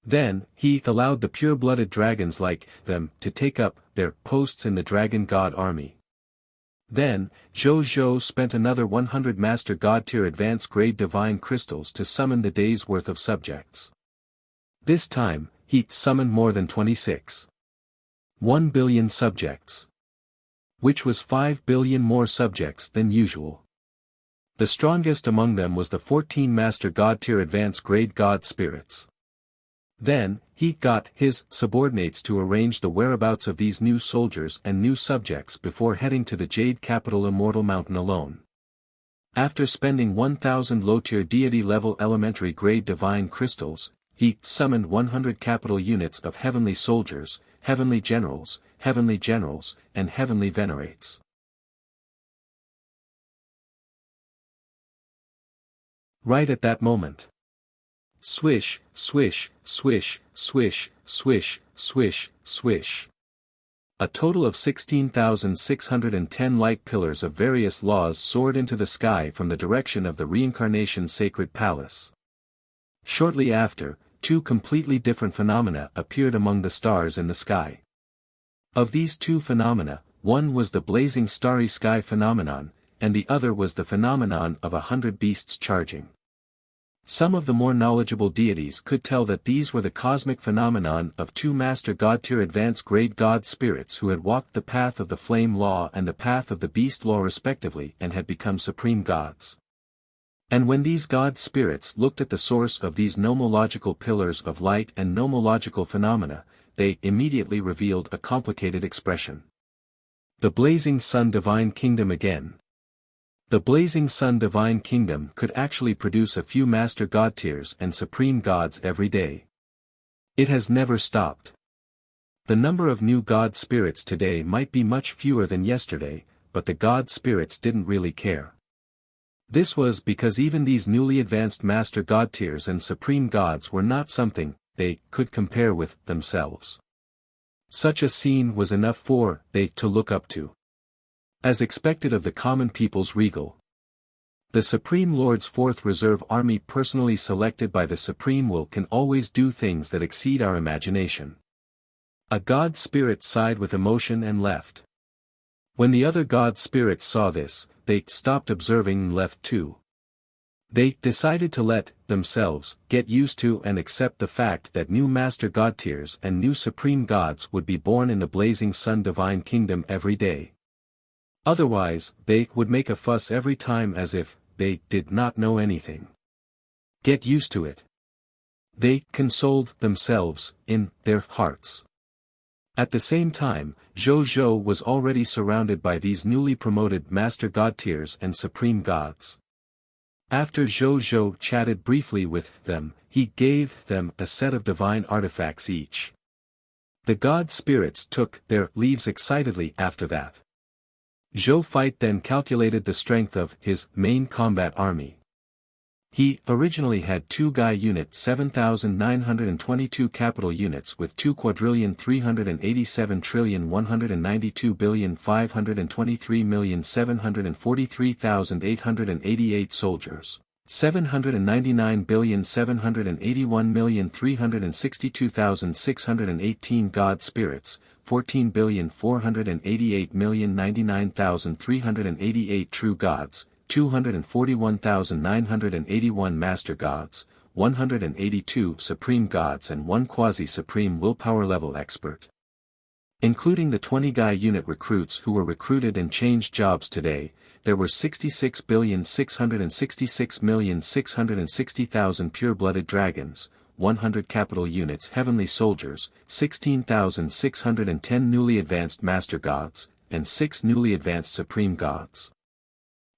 Then, he allowed the pure-blooded dragons like them to take up their posts in the dragon god army. Then, Zhou Zhou spent another 100 Master God Tier Advanced Grade Divine Crystals to summon the day's worth of subjects. This time, he summoned more than 1 billion subjects. Which was 5 billion more subjects than usual. The strongest among them was the 14 Master God Tier Advanced Grade God Spirits. Then, he got his subordinates to arrange the whereabouts of these new soldiers and new subjects before heading to the Jade Capital Immortal Mountain alone. After spending 1,000 low-tier deity-level elementary grade divine crystals, he summoned 100 capital units of heavenly soldiers, heavenly generals, and heavenly venerates. Right at that moment. Swish, swish, swish, swish, swish, swish, swish. A total of 16,610 light pillars of various laws soared into the sky from the direction of the Reincarnation Sacred Palace. Shortly after, 2 completely different phenomena appeared among the stars in the sky. Of these 2 phenomena, one was the blazing starry sky phenomenon, and the other was the phenomenon of 100 beasts charging. Some of the more knowledgeable deities could tell that these were the cosmic phenomenon of 2 Master God Tier Advanced Grade God Spirits who had walked the path of the Flame Law and the path of the Beast Law respectively and had become supreme gods. And when these God Spirits looked at the source of these nomological pillars of light and nomological phenomena, they immediately revealed a complicated expression. The Blazing Sun Divine Kingdom again. The Blazing Sun Divine Kingdom could actually produce a few Master God Tiers and Supreme Gods every day. It has never stopped. The number of new God Spirits today might be much fewer than yesterday, but the God Spirits didn't really care. This was because even these newly advanced Master God Tiers and Supreme Gods were not something they could compare with themselves. Such a scene was enough for they to look up to. As expected of the common people's regal The Supreme Lord's Fourth Reserve Army, personally selected by the Supreme Will, can always do things that exceed our imagination. A God spirit sighed with emotion and left. When the other God spirits saw this, they stopped observing and left too. They decided to let themselves get used to and accept the fact that new Master God tiers and new Supreme Gods would be born in the Blazing Sun Divine Kingdom every day. Otherwise, they would make a fuss every time as if they did not know anything. Get used to it. They consoled themselves in their hearts. At the same time, Zhou was already surrounded by these newly promoted Master God tiers and Supreme Gods. After Zhou chatted briefly with them, he gave them a set of divine artifacts each. The God spirits took their leaves excitedly after that. Zhou Fight then calculated the strength of his main combat army. He originally had 2 Gai Unit 7,922 capital units with 2,387,192,523,743,888 soldiers, 799,781,362,618 God spirits, 14,488,099,388 true gods, 241,981 Master Gods, 182 Supreme Gods and 1 Quasi-Supreme Willpower Level Expert. Including the 20 Gai Unit recruits who were recruited and changed jobs today, there were 66,666,660,000 pure-blooded dragons, 100 capital units Heavenly Soldiers, 16,610 newly advanced Master Gods, and 6 newly advanced Supreme Gods.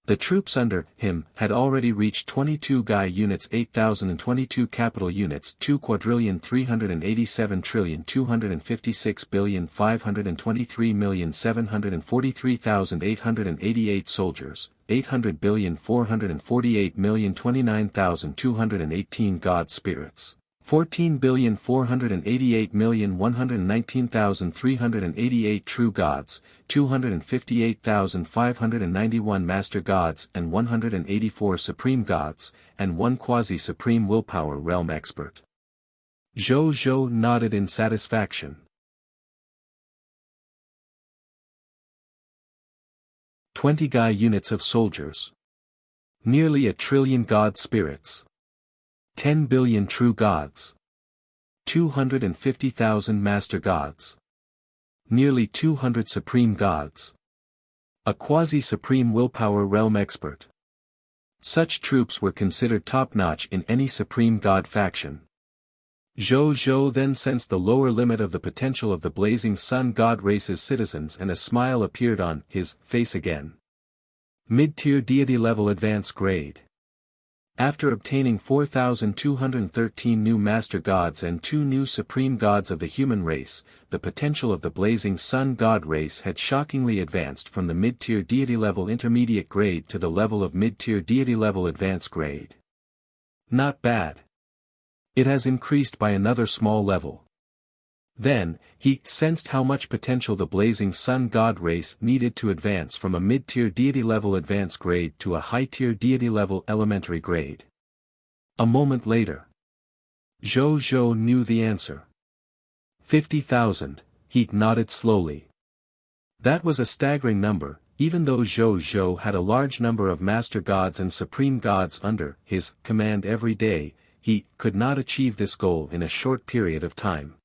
The troops under him had already reached 22 Gai Units 8,022 capital units 2,387,256,523,743,888 soldiers, 800,448,029,218 God spirits, 14,488,119,388 true gods, 258,591 Master Gods and 184 Supreme Gods, and 1 Quasi-Supreme Willpower Realm Expert. Zhou nodded in satisfaction. 20 Gai Units of soldiers. Nearly 1 trillion God spirits. 10 billion true gods. 250,000 Master Gods. Nearly 200 Supreme Gods. A Quasi-Supreme Willpower Realm Expert. Such troops were considered top-notch in any Supreme God faction. Zhou then sensed the lower limit of the potential of the Blazing Sun God race's citizens, and a smile appeared on his face again. Mid-tier deity level advance grade. After obtaining 4,213 new Master Gods and 2 new Supreme Gods of the human race, the potential of the Blazing Sun God race had shockingly advanced from the mid-tier deity level intermediate grade to the level of mid-tier deity level advance grade. Not bad. It has increased by another small level. Then, he sensed how much potential the Blazing Sun God race needed to advance from a mid-tier deity level advance grade to a high-tier deity level elementary grade. A moment later, Zhou knew the answer. 50,000, he nodded slowly. That was a staggering number, even though Zhou had a large number of Master Gods and Supreme Gods under his command every day. He could not achieve this goal in a short period of time.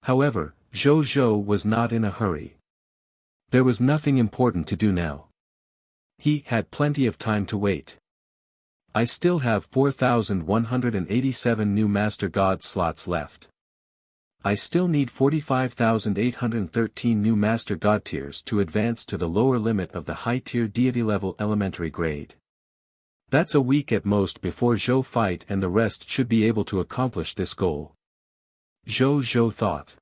However, Zhou was not in a hurry. There was nothing important to do now. He had plenty of time to wait. I still have 4,187 new Master God slots left. I still need 45,813 new Master God tiers to advance to the lower limit of the high-tier deity level elementary grade. That's a week at most before Zhou Fight and the rest should be able to accomplish this goal. Zhou thought.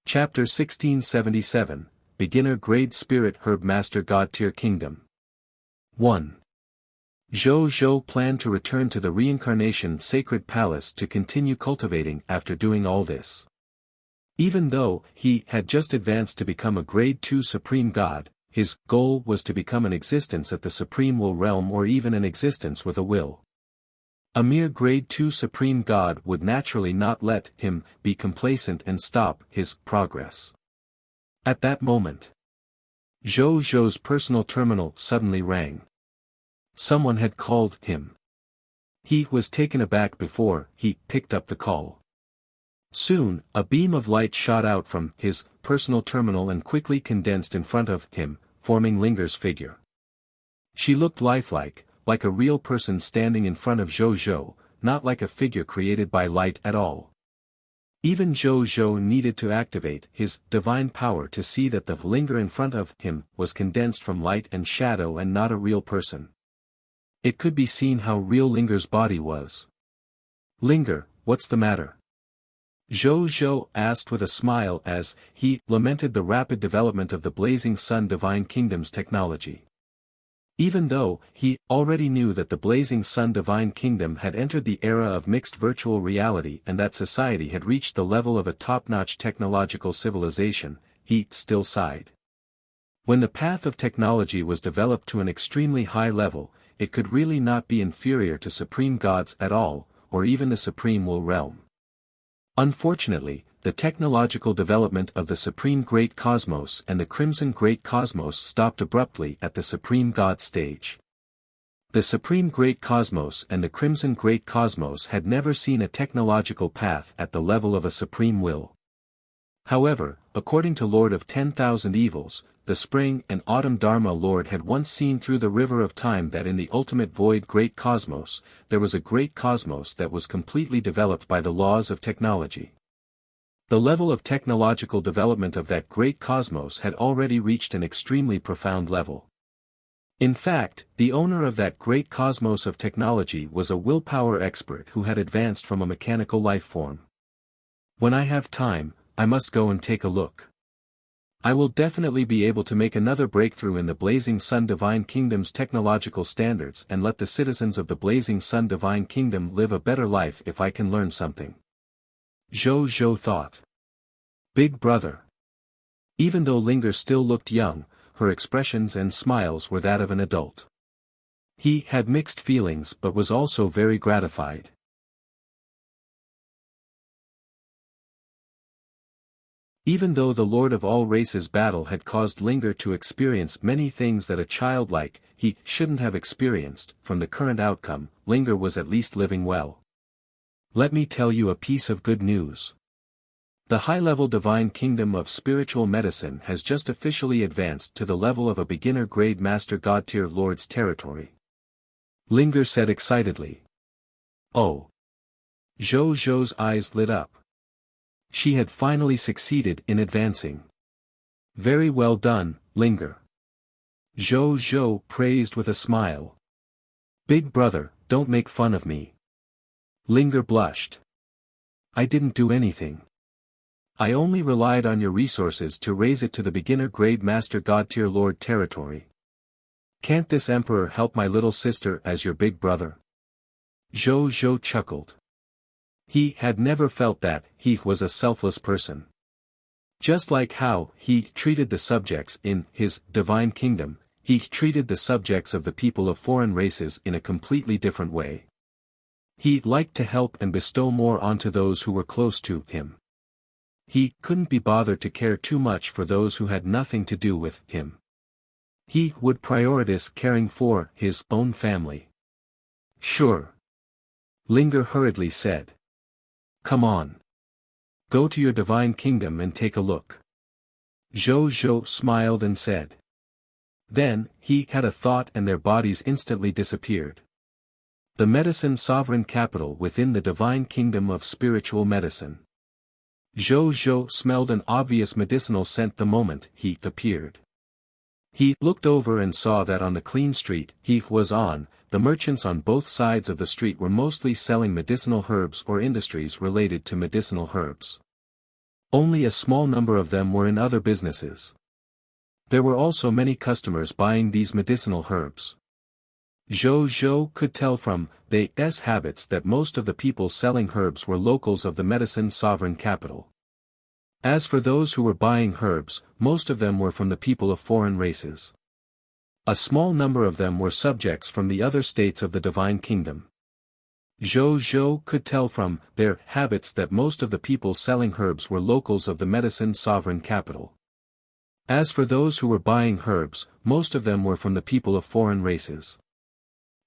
Chapter 1677, Beginner Grade Spirit Herb Master God Tier Kingdom. 1. Zhou Zhou planned to return to the reincarnation sacred palace to continue cultivating after doing all this. Even though he had just advanced to become a grade 2 supreme god, his goal was to become an existence at the supreme will realm or even an existence with a will. A mere grade 2 supreme god would naturally not let him be complacent and stop his progress. At that moment, Zhou Zhou's personal terminal suddenly rang. Someone had called him. He was taken aback before he picked up the call. Soon, a beam of light shot out from his personal terminal and quickly condensed in front of him, forming Linger's figure. She looked lifelike, like a real person standing in front of Zhou Zhou, not like a figure created by light at all. Even Zhou Zhou needed to activate his divine power to see that the Linger in front of him was condensed from light and shadow and not a real person. It could be seen how real Linger's body was. "Linger, what's the matter?" Zhou Zhou asked with a smile as he lamented the rapid development of the Blazing Sun Divine Kingdom's technology. Even though he already knew that the Blazing Sun Divine Kingdom had entered the era of mixed virtual reality and that society had reached the level of a top-notch technological civilization, he still sighed. When the path of technology was developed to an extremely high level, it could really not be inferior to supreme gods at all, or even the supreme will realm. Unfortunately, the technological development of the Supreme Great Cosmos and the Crimson Great Cosmos stopped abruptly at the Supreme God stage. The Supreme Great Cosmos and the Crimson Great Cosmos had never seen a technological path at the level of a supreme will. However, according to Lord of 10,000 Evils, the Spring and Autumn Dharma Lord had once seen through the river of time that in the ultimate void Great Cosmos, there was a Great Cosmos that was completely developed by the laws of technology. The level of technological development of that Great Cosmos had already reached an extremely profound level. In fact, the owner of that Great Cosmos of technology was a willpower expert who had advanced from a mechanical life form. When I have time, I must go and take a look. I will definitely be able to make another breakthrough in the Blazing Sun Divine Kingdom's technological standards and let the citizens of the Blazing Sun Divine Kingdom live a better life if I can learn something. Zhou Zhou thought. Big brother. Even though Linger still looked young, her expressions and smiles were that of an adult. He had mixed feelings but was also very gratified. Even though the Lord of all races battle had caused Linger to experience many things that a child like he shouldn't have experienced, from the current outcome, Linger was at least living well. Let me tell you a piece of good news. The high-level Divine Kingdom of Spiritual Medicine has just officially advanced to the level of a beginner-grade Master God-tier Lord's territory. Linger said excitedly. Oh! Zhou Zhou's eyes lit up. She had finally succeeded in advancing. Very well done, Linger. Zhou Zhou praised with a smile. Big brother, don't make fun of me. Linger blushed. I didn't do anything. I only relied on your resources to raise it to the beginner-grade Master God-tier Lord territory. Can't this emperor help my little sister as your big brother? Zhou Zhou chuckled. He had never felt that he was a selfless person. Just like how he treated the subjects in his divine kingdom, he treated the subjects of the people of foreign races in a completely different way. He liked to help and bestow more onto those who were close to him. He couldn't be bothered to care too much for those who had nothing to do with him. He would prioritize caring for his own family. Sure. Linger hurriedly said. Come on. Go to your divine kingdom and take a look. Zhou Zhou smiled and said. Then, he had a thought and their bodies instantly disappeared. The medicine sovereign capital within the divine kingdom of spiritual medicine. Zhou Zhou smelled an obvious medicinal scent the moment he appeared. He looked over and saw that on the clean street he was on, the merchants on both sides of the street were mostly selling medicinal herbs or industries related to medicinal herbs. Only a small number of them were in other businesses. There were also many customers buying these medicinal herbs. Zhou Zhou could tell from their habits that most of the people selling herbs were locals of the medicine sovereign capital. As for those who were buying herbs, most of them were from the people of foreign races. A small number of them were subjects from the other states of the divine kingdom. Zhou Zhou could tell from their habits that most of the people selling herbs were locals of the medicine sovereign capital. As for those who were buying herbs, most of them were from the people of foreign races.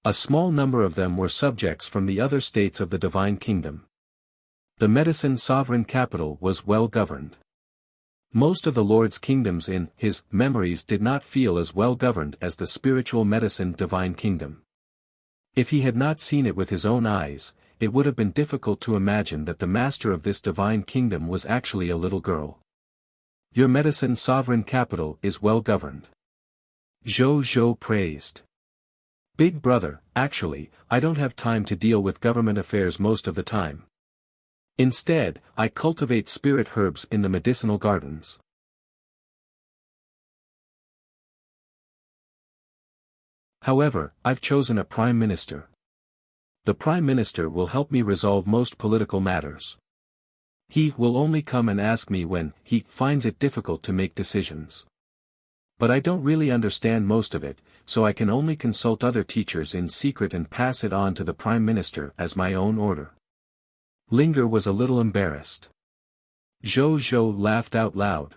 A small number of them were subjects from the other states of the divine kingdom. The medicine sovereign capital was well governed. Most of the Lord's kingdoms in his memories did not feel as well governed as the spiritual medicine divine kingdom. If he had not seen it with his own eyes, it would have been difficult to imagine that the master of this divine kingdom was actually a little girl. Your medicine sovereign capital is well governed. Zhou Zhou praised. Big brother, actually, I don't have time to deal with government affairs most of the time. Instead, I cultivate spirit herbs in the medicinal gardens. However, I've chosen a prime minister. The prime minister will help me resolve most political matters. He will only come and ask me when he finds it difficult to make decisions. But I don't really understand most of it, so I can only consult other teachers in secret and pass it on to the prime minister as my own order. Linger was a little embarrassed. Zhou Zhou laughed out loud.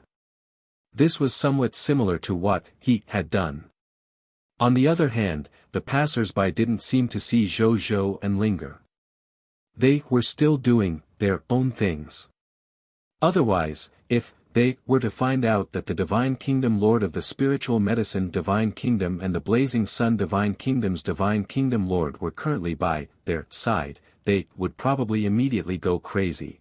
This was somewhat similar to what he had done. On the other hand, the passers-by didn't seem to see Zhou Zhou and Linger. They were still doing their own things. Otherwise, if they were to find out that the Divine Kingdom Lord of the Spiritual Medicine Divine Kingdom and the Blazing Sun Divine Kingdom's Divine Kingdom Lord were currently by their side, they would probably immediately go crazy.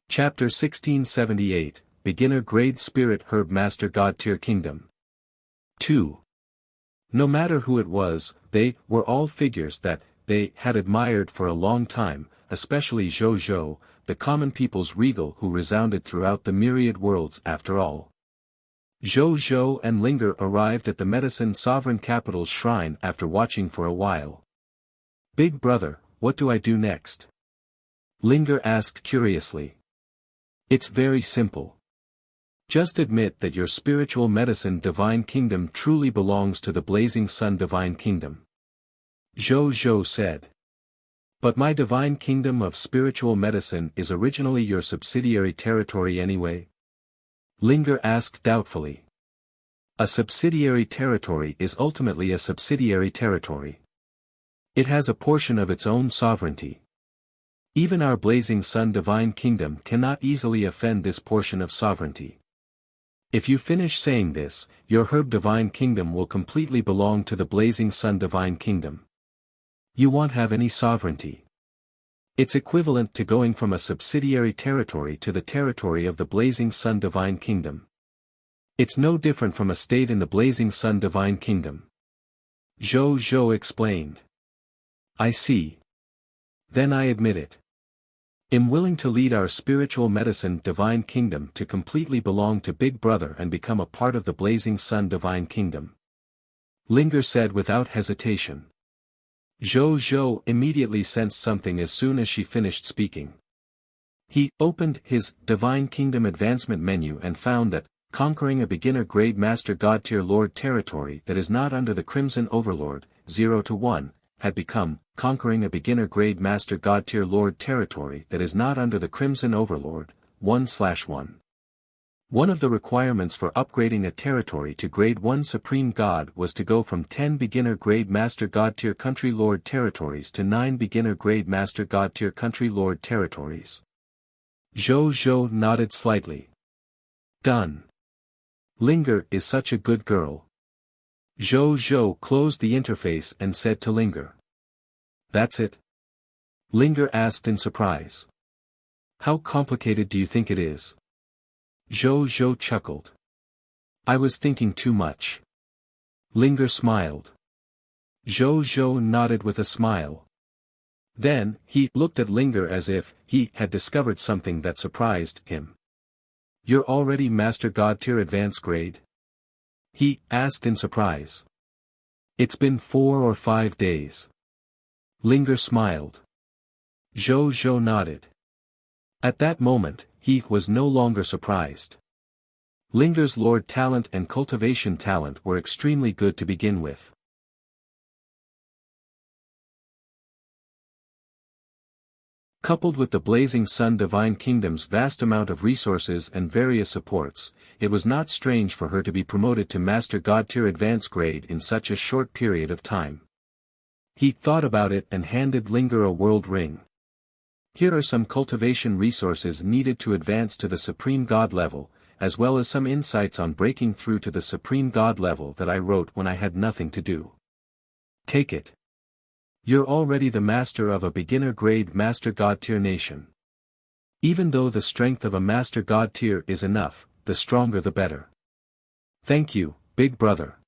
Chapter 1678, Beginner Grade Spirit Herb Master God Tier Kingdom. 2. No matter who it was, they were all figures that they had admired for a long time, especially Zhou Zhou, the common people's regal who resounded throughout the myriad worlds after all. Zhou Zhou and Linger arrived at the medicine sovereign capital's shrine after watching for a while. Big brother, what do I do next? Linger asked curiously. It's very simple. Just admit that your spiritual medicine divine kingdom truly belongs to the Blazing Sun Divine Kingdom. Zhou Zhou said. But my divine kingdom of spiritual medicine is originally your subsidiary territory anyway? Linger asked doubtfully. A subsidiary territory is ultimately a subsidiary territory. It has a portion of its own sovereignty. Even our Blazing Sun Divine Kingdom cannot easily offend this portion of sovereignty. If you finish saying this, your herb divine kingdom will completely belong to the Blazing Sun Divine Kingdom. You won't have any sovereignty. It's equivalent to going from a subsidiary territory to the territory of the Blazing Sun Divine Kingdom. It's no different from a state in the Blazing Sun Divine Kingdom. Zhou Zhou explained. I see. Then I admit it. I'm willing to lead our spiritual medicine divine kingdom to completely belong to Big Brother and become a part of the Blazing Sun Divine Kingdom. Linger said without hesitation. Zhou Zhou immediately sensed something as soon as she finished speaking. He opened his Divine Kingdom Advancement menu and found that, conquering a beginner grade Master God Tier Lord territory that is not under the Crimson Overlord, 0 to 1, had become, conquering a beginner grade Master God Tier Lord territory that is not under the Crimson Overlord, 1/1. One of the requirements for upgrading a territory to Grade 1 Supreme God was to go from 10 beginner grade Master God Tier Country Lord territories to 9 beginner grade Master God Tier Country Lord territories. Zhou Zhou nodded slightly. Done. Linger is such a good girl. Zhou Zhou closed the interface and said to Linger. That's it? Linger asked in surprise. How complicated do you think it is? Zhou Zhou chuckled. I was thinking too much. Linger smiled. Zhou Zhou nodded with a smile. Then, he looked at Linger as if he had discovered something that surprised him. "You're already Master God Tier Advanced grade?" he asked in surprise. "It's been 4 or 5 days." Linger smiled. Zhou nodded. At that moment, he was no longer surprised. Linger's Lord talent and cultivation talent were extremely good to begin with. Coupled with the Blazing Sun Divine Kingdom's vast amount of resources and various supports, it was not strange for her to be promoted to Master God Tier Advanced grade in such a short period of time. He thought about it and handed Linger a world ring. "Here are some cultivation resources needed to advance to the Supreme God level, as well as some insights on breaking through to the Supreme God level that I wrote when I had nothing to do. Take it. You're already the master of a beginner-grade Master God Tier nation. Even though the strength of a Master God Tier is enough, the stronger the better." "Thank you, big brother."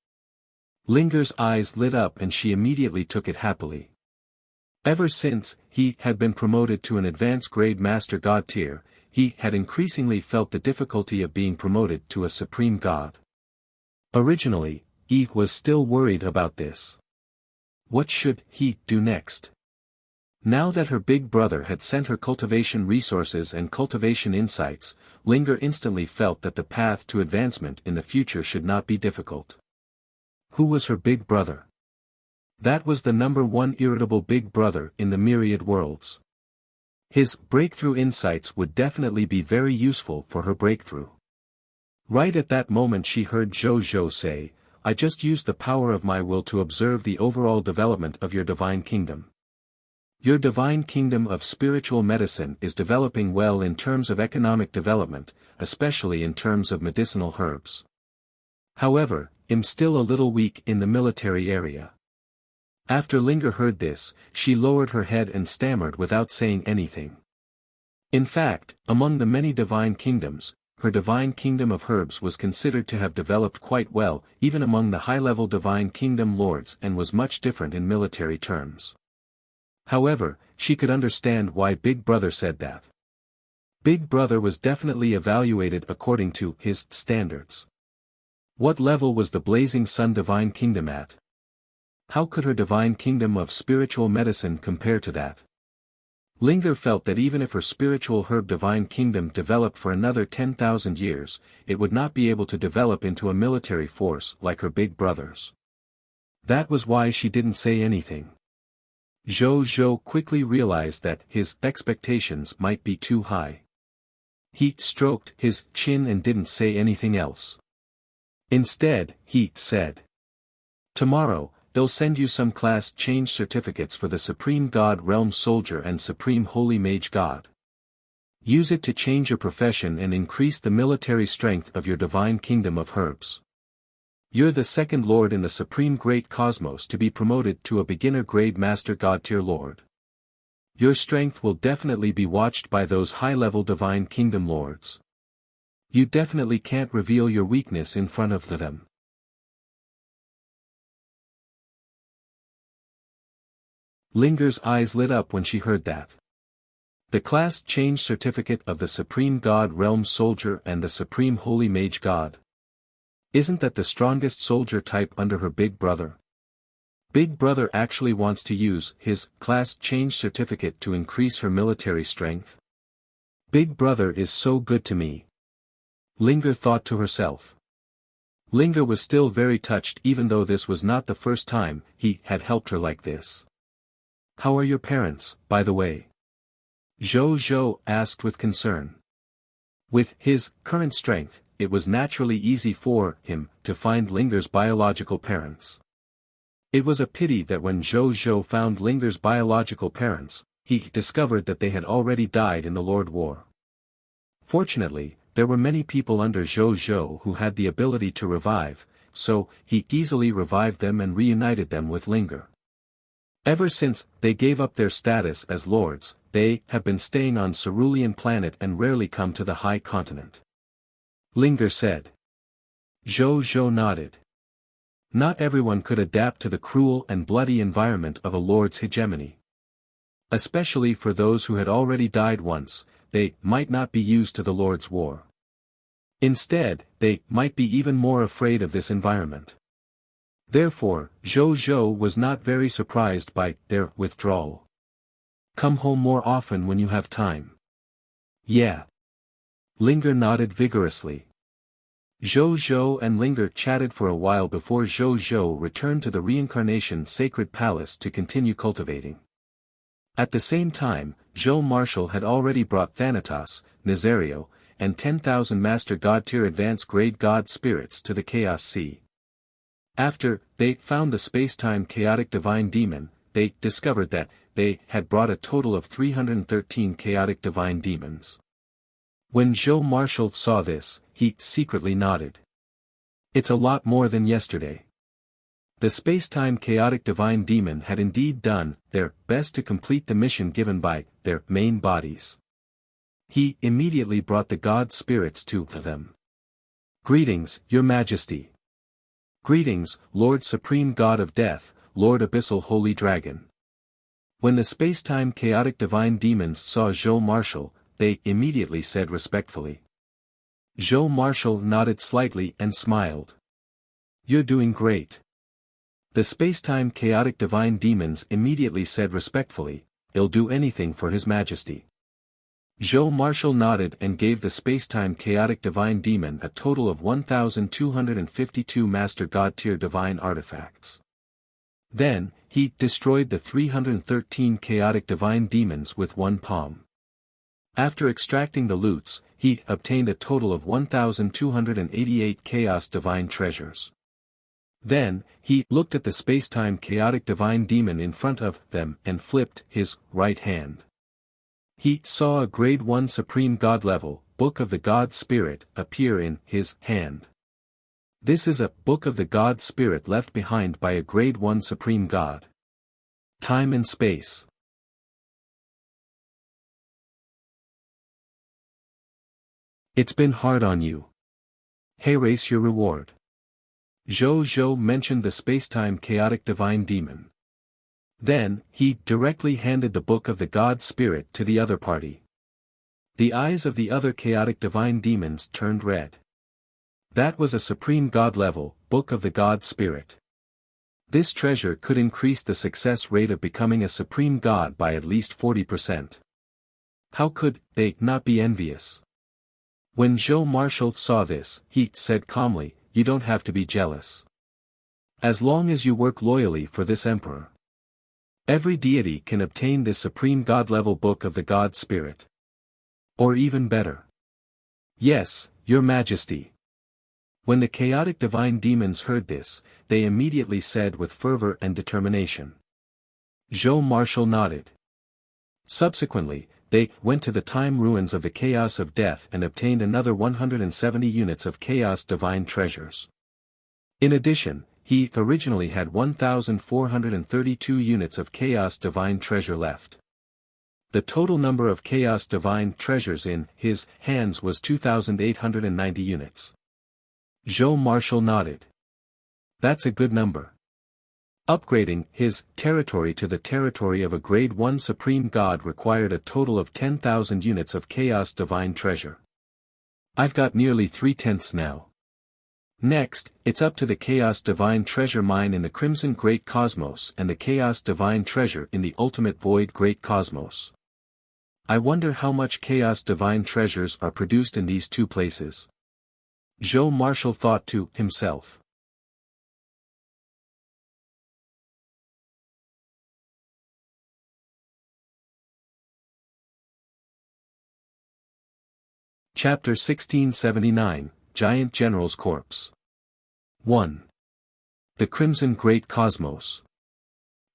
Linger's eyes lit up and she immediately took it happily. Ever since he had been promoted to an advanced grade Master God Tier, he had increasingly felt the difficulty of being promoted to a Supreme God. Originally, he was still worried about this. What should he do next? Now that her big brother had sent her cultivation resources and cultivation insights, Linger instantly felt that the path to advancement in the future should not be difficult. Who was her big brother? That was the #1 irritable big brother in the myriad worlds. His breakthrough insights would definitely be very useful for her breakthrough. Right at that moment she heard Zhou say, "I just used the power of my will to observe the overall development of your divine kingdom. Your divine kingdom of spiritual medicine is developing well in terms of economic development, especially in terms of medicinal herbs. However, I'm still a little weak in the military area." After Linger heard this, she lowered her head and stammered without saying anything. In fact, among the many divine kingdoms, her divine kingdom of herbs was considered to have developed quite well, even among the high-level divine kingdom lords, and was much different in military terms. However, she could understand why Big Brother said that. Big Brother was definitely evaluated according to his standards. What level was the Blazing Sun divine kingdom at? How could her divine kingdom of spiritual medicine compare to that? Linger felt that even if her spiritual herb divine kingdom developed for another 10,000 years, it would not be able to develop into a military force like her big brother's. That was why she didn't say anything. Zhou quickly realized that his expectations might be too high. He stroked his chin and didn't say anything else. Instead, he said, "Tomorrow, they'll send you some class change certificates for the Supreme God Realm Soldier and Supreme Holy Mage God. Use it to change your profession and increase the military strength of your divine kingdom of herbs. You're the second lord in the Supreme Great Cosmos to be promoted to a beginner-grade Master God Tier Lord. Your strength will definitely be watched by those high-level divine kingdom lords. You definitely can't reveal your weakness in front of them." Linger's eyes lit up when she heard that. The class change certificate of the Supreme God Realm Soldier and the Supreme Holy Mage God. Isn't that the strongest soldier type under her big brother? Big brother actually wants to use his class change certificate to increase her military strength? Big brother is so good to me. Linger thought to herself. Linger was still very touched even though this was not the first time he had helped her like this. "How are your parents, by the way?" Zhou asked with concern. With his current strength, it was naturally easy for him to find Linger's biological parents. It was a pity that when Zhou found Linger's biological parents, he discovered that they had already died in the Lord War. Fortunately, there were many people under Zhou who had the ability to revive, so he easily revived them and reunited them with Linger. Ever since they gave up their status as lords, they have been staying on Cerulean planet and rarely come to the high continent. Linger said. Zhou nodded. Not everyone could adapt to the cruel and bloody environment of a lord's hegemony. Especially for those who had already died once, they might not be used to the Lord's war. Instead, they might be even more afraid of this environment. Therefore, Zhou Zhou was not very surprised by their withdrawal. Come home more often when you have time. Yeah. Linger nodded vigorously. Zhou Zhou and Linger chatted for a while before Zhou Zhou returned to the reincarnation sacred palace to continue cultivating. At the same time, Zhou Marshall had already brought Thanatos, Nazario, and 10,000 Master God-tier advanced grade God spirits to the Chaos Sea. After they found the space-time chaotic divine demon, they discovered that they had brought a total of 313 chaotic divine demons. When Zhou Marshall saw this, he secretly nodded. It's a lot more than yesterday. The space-time chaotic divine demon had indeed done their best to complete the mission given by their main bodies. He immediately brought the God spirits to them. Greetings, Your Majesty. Greetings, Lord Supreme God of Death, Lord Abyssal Holy Dragon. When the space-time chaotic divine demons saw Zhou Marshall, they immediately said respectfully. Zhou Marshall nodded slightly and smiled. You're doing great. The space-time chaotic divine demons immediately said respectfully, they'll do anything for His Majesty. Zhou Marshall nodded and gave the space-time chaotic divine demon a total of 1,252 Master God-tier divine artifacts. Then, he destroyed the 313 chaotic divine demons with one palm. After extracting the loots, he obtained a total of 1,288 chaos divine treasures. Then, he looked at the space-time chaotic divine demon in front of them and flipped his right hand. He saw a grade 1 supreme god level, Book of the God Spirit, appear in his hand. This is a Book of the God Spirit left behind by a grade 1 supreme god. Time and space. It's been hard on you. Hey, race your reward. Zhou Zhou mentioned the space-time chaotic divine demon. Then, he directly handed the Book of the God Spirit to the other party. The eyes of the other chaotic divine demons turned red. That was a supreme god level, Book of the God Spirit. This treasure could increase the success rate of becoming a supreme god by at least 40%. How could they not be envious? When Zhou Marshall saw this, he said calmly, you don't have to be jealous. As long as you work loyally for this emperor. Every deity can obtain this supreme god-level Book of the God Spirit. Or even better. Yes, Your Majesty. When the chaotic divine demons heard this, they immediately said with fervor and determination. Zhou Marshall nodded. Subsequently, they went to the time ruins of the Chaos of Death and obtained another 170 units of Chaos Divine Treasures. In addition, he originally had 1,432 units of Chaos Divine Treasure left. The total number of Chaos Divine Treasures in his hands was 2,890 units. Zhou Marshall nodded. That's a good number. Upgrading his territory to the territory of a Grade 1 Supreme God required a total of 10,000 units of Chaos Divine Treasure. I've got nearly 3/10 now. Next, it's up to the Chaos Divine Treasure mine in the Crimson Great Cosmos and the Chaos Divine Treasure in the Ultimate Void Great Cosmos. I wonder how much Chaos Divine Treasures are produced in these two places. Zhou Marshall thought to himself. Chapter 1679, Giant General's Corpse. 1. The Crimson Great Cosmos.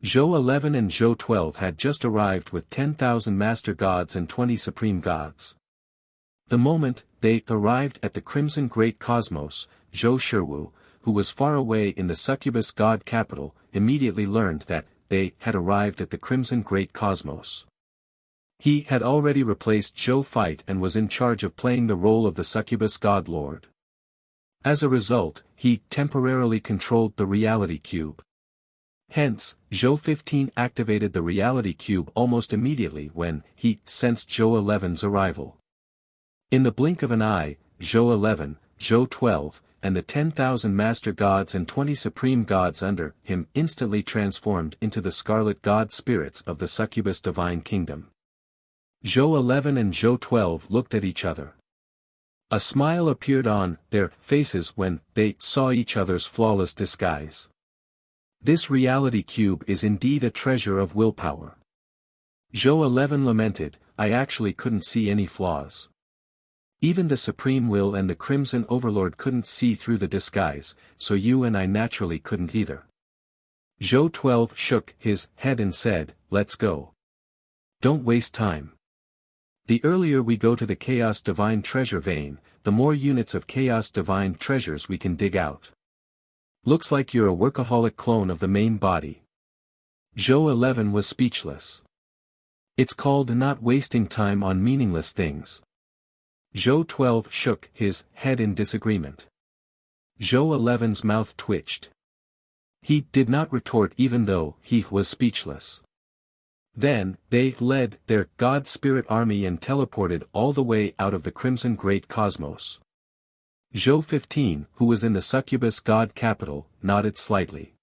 Zhou 11 and Zhou 12 had just arrived with 10,000 Master Gods and 20 Supreme Gods. The moment they arrived at the Crimson Great Cosmos, Zhou Shiwu, who was far away in the Succubus God capital, immediately learned that they had arrived at the Crimson Great Cosmos. He had already replaced Zhou Fight and was in charge of playing the role of the Succubus God Lord. As a result, he temporarily controlled the reality cube. Hence, Zhou 15 activated the reality cube almost immediately when he sensed Zhou 11's arrival. In the blink of an eye, Zhou 11, Zhou 12, and the 10,000 master gods and 20 supreme gods under him instantly transformed into the scarlet god spirits of the succubus divine kingdom. Zhou 11 and Zhou 12 looked at each other. A smile appeared on their faces when they saw each other's flawless disguise. This reality cube is indeed a treasure of willpower. Zhou 11 lamented, I actually couldn't see any flaws. Even the Supreme Will and the Crimson Overlord couldn't see through the disguise, so you and I naturally couldn't either. Zhou 12 shook his head and said, let's go. Don't waste time. The earlier we go to the Chaos Divine Treasure vein, the more units of Chaos Divine Treasures we can dig out. Looks like you're a workaholic clone of the main body. Zhou 11 was speechless. It's called not wasting time on meaningless things. Zhou 12 shook his head in disagreement. Zhou 11's mouth twitched. He did not retort even though he was speechless. Then, they led their God Spirit army and teleported all the way out of the Crimson Great Cosmos. Zhou 15, who was in the succubus god capital, nodded slightly.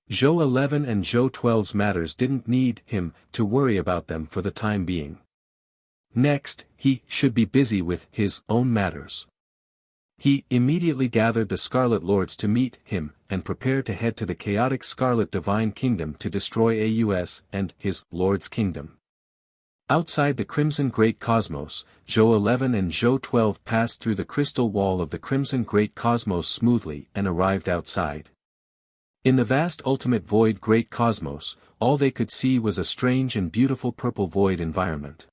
Zhou 11 and Zhou 12's matters didn't need him to worry about them for the time being. Next, he should be busy with his own matters. He immediately gathered the Scarlet Lords to meet him and prepared to head to the chaotic Scarlet Divine Kingdom to destroy AUS and his Lord's Kingdom. Outside the Crimson Great Cosmos, Zhou 11 and Zhou 12 passed through the crystal wall of the Crimson Great Cosmos smoothly and arrived outside. In the vast ultimate void Great Cosmos, all they could see was a strange and beautiful purple void environment.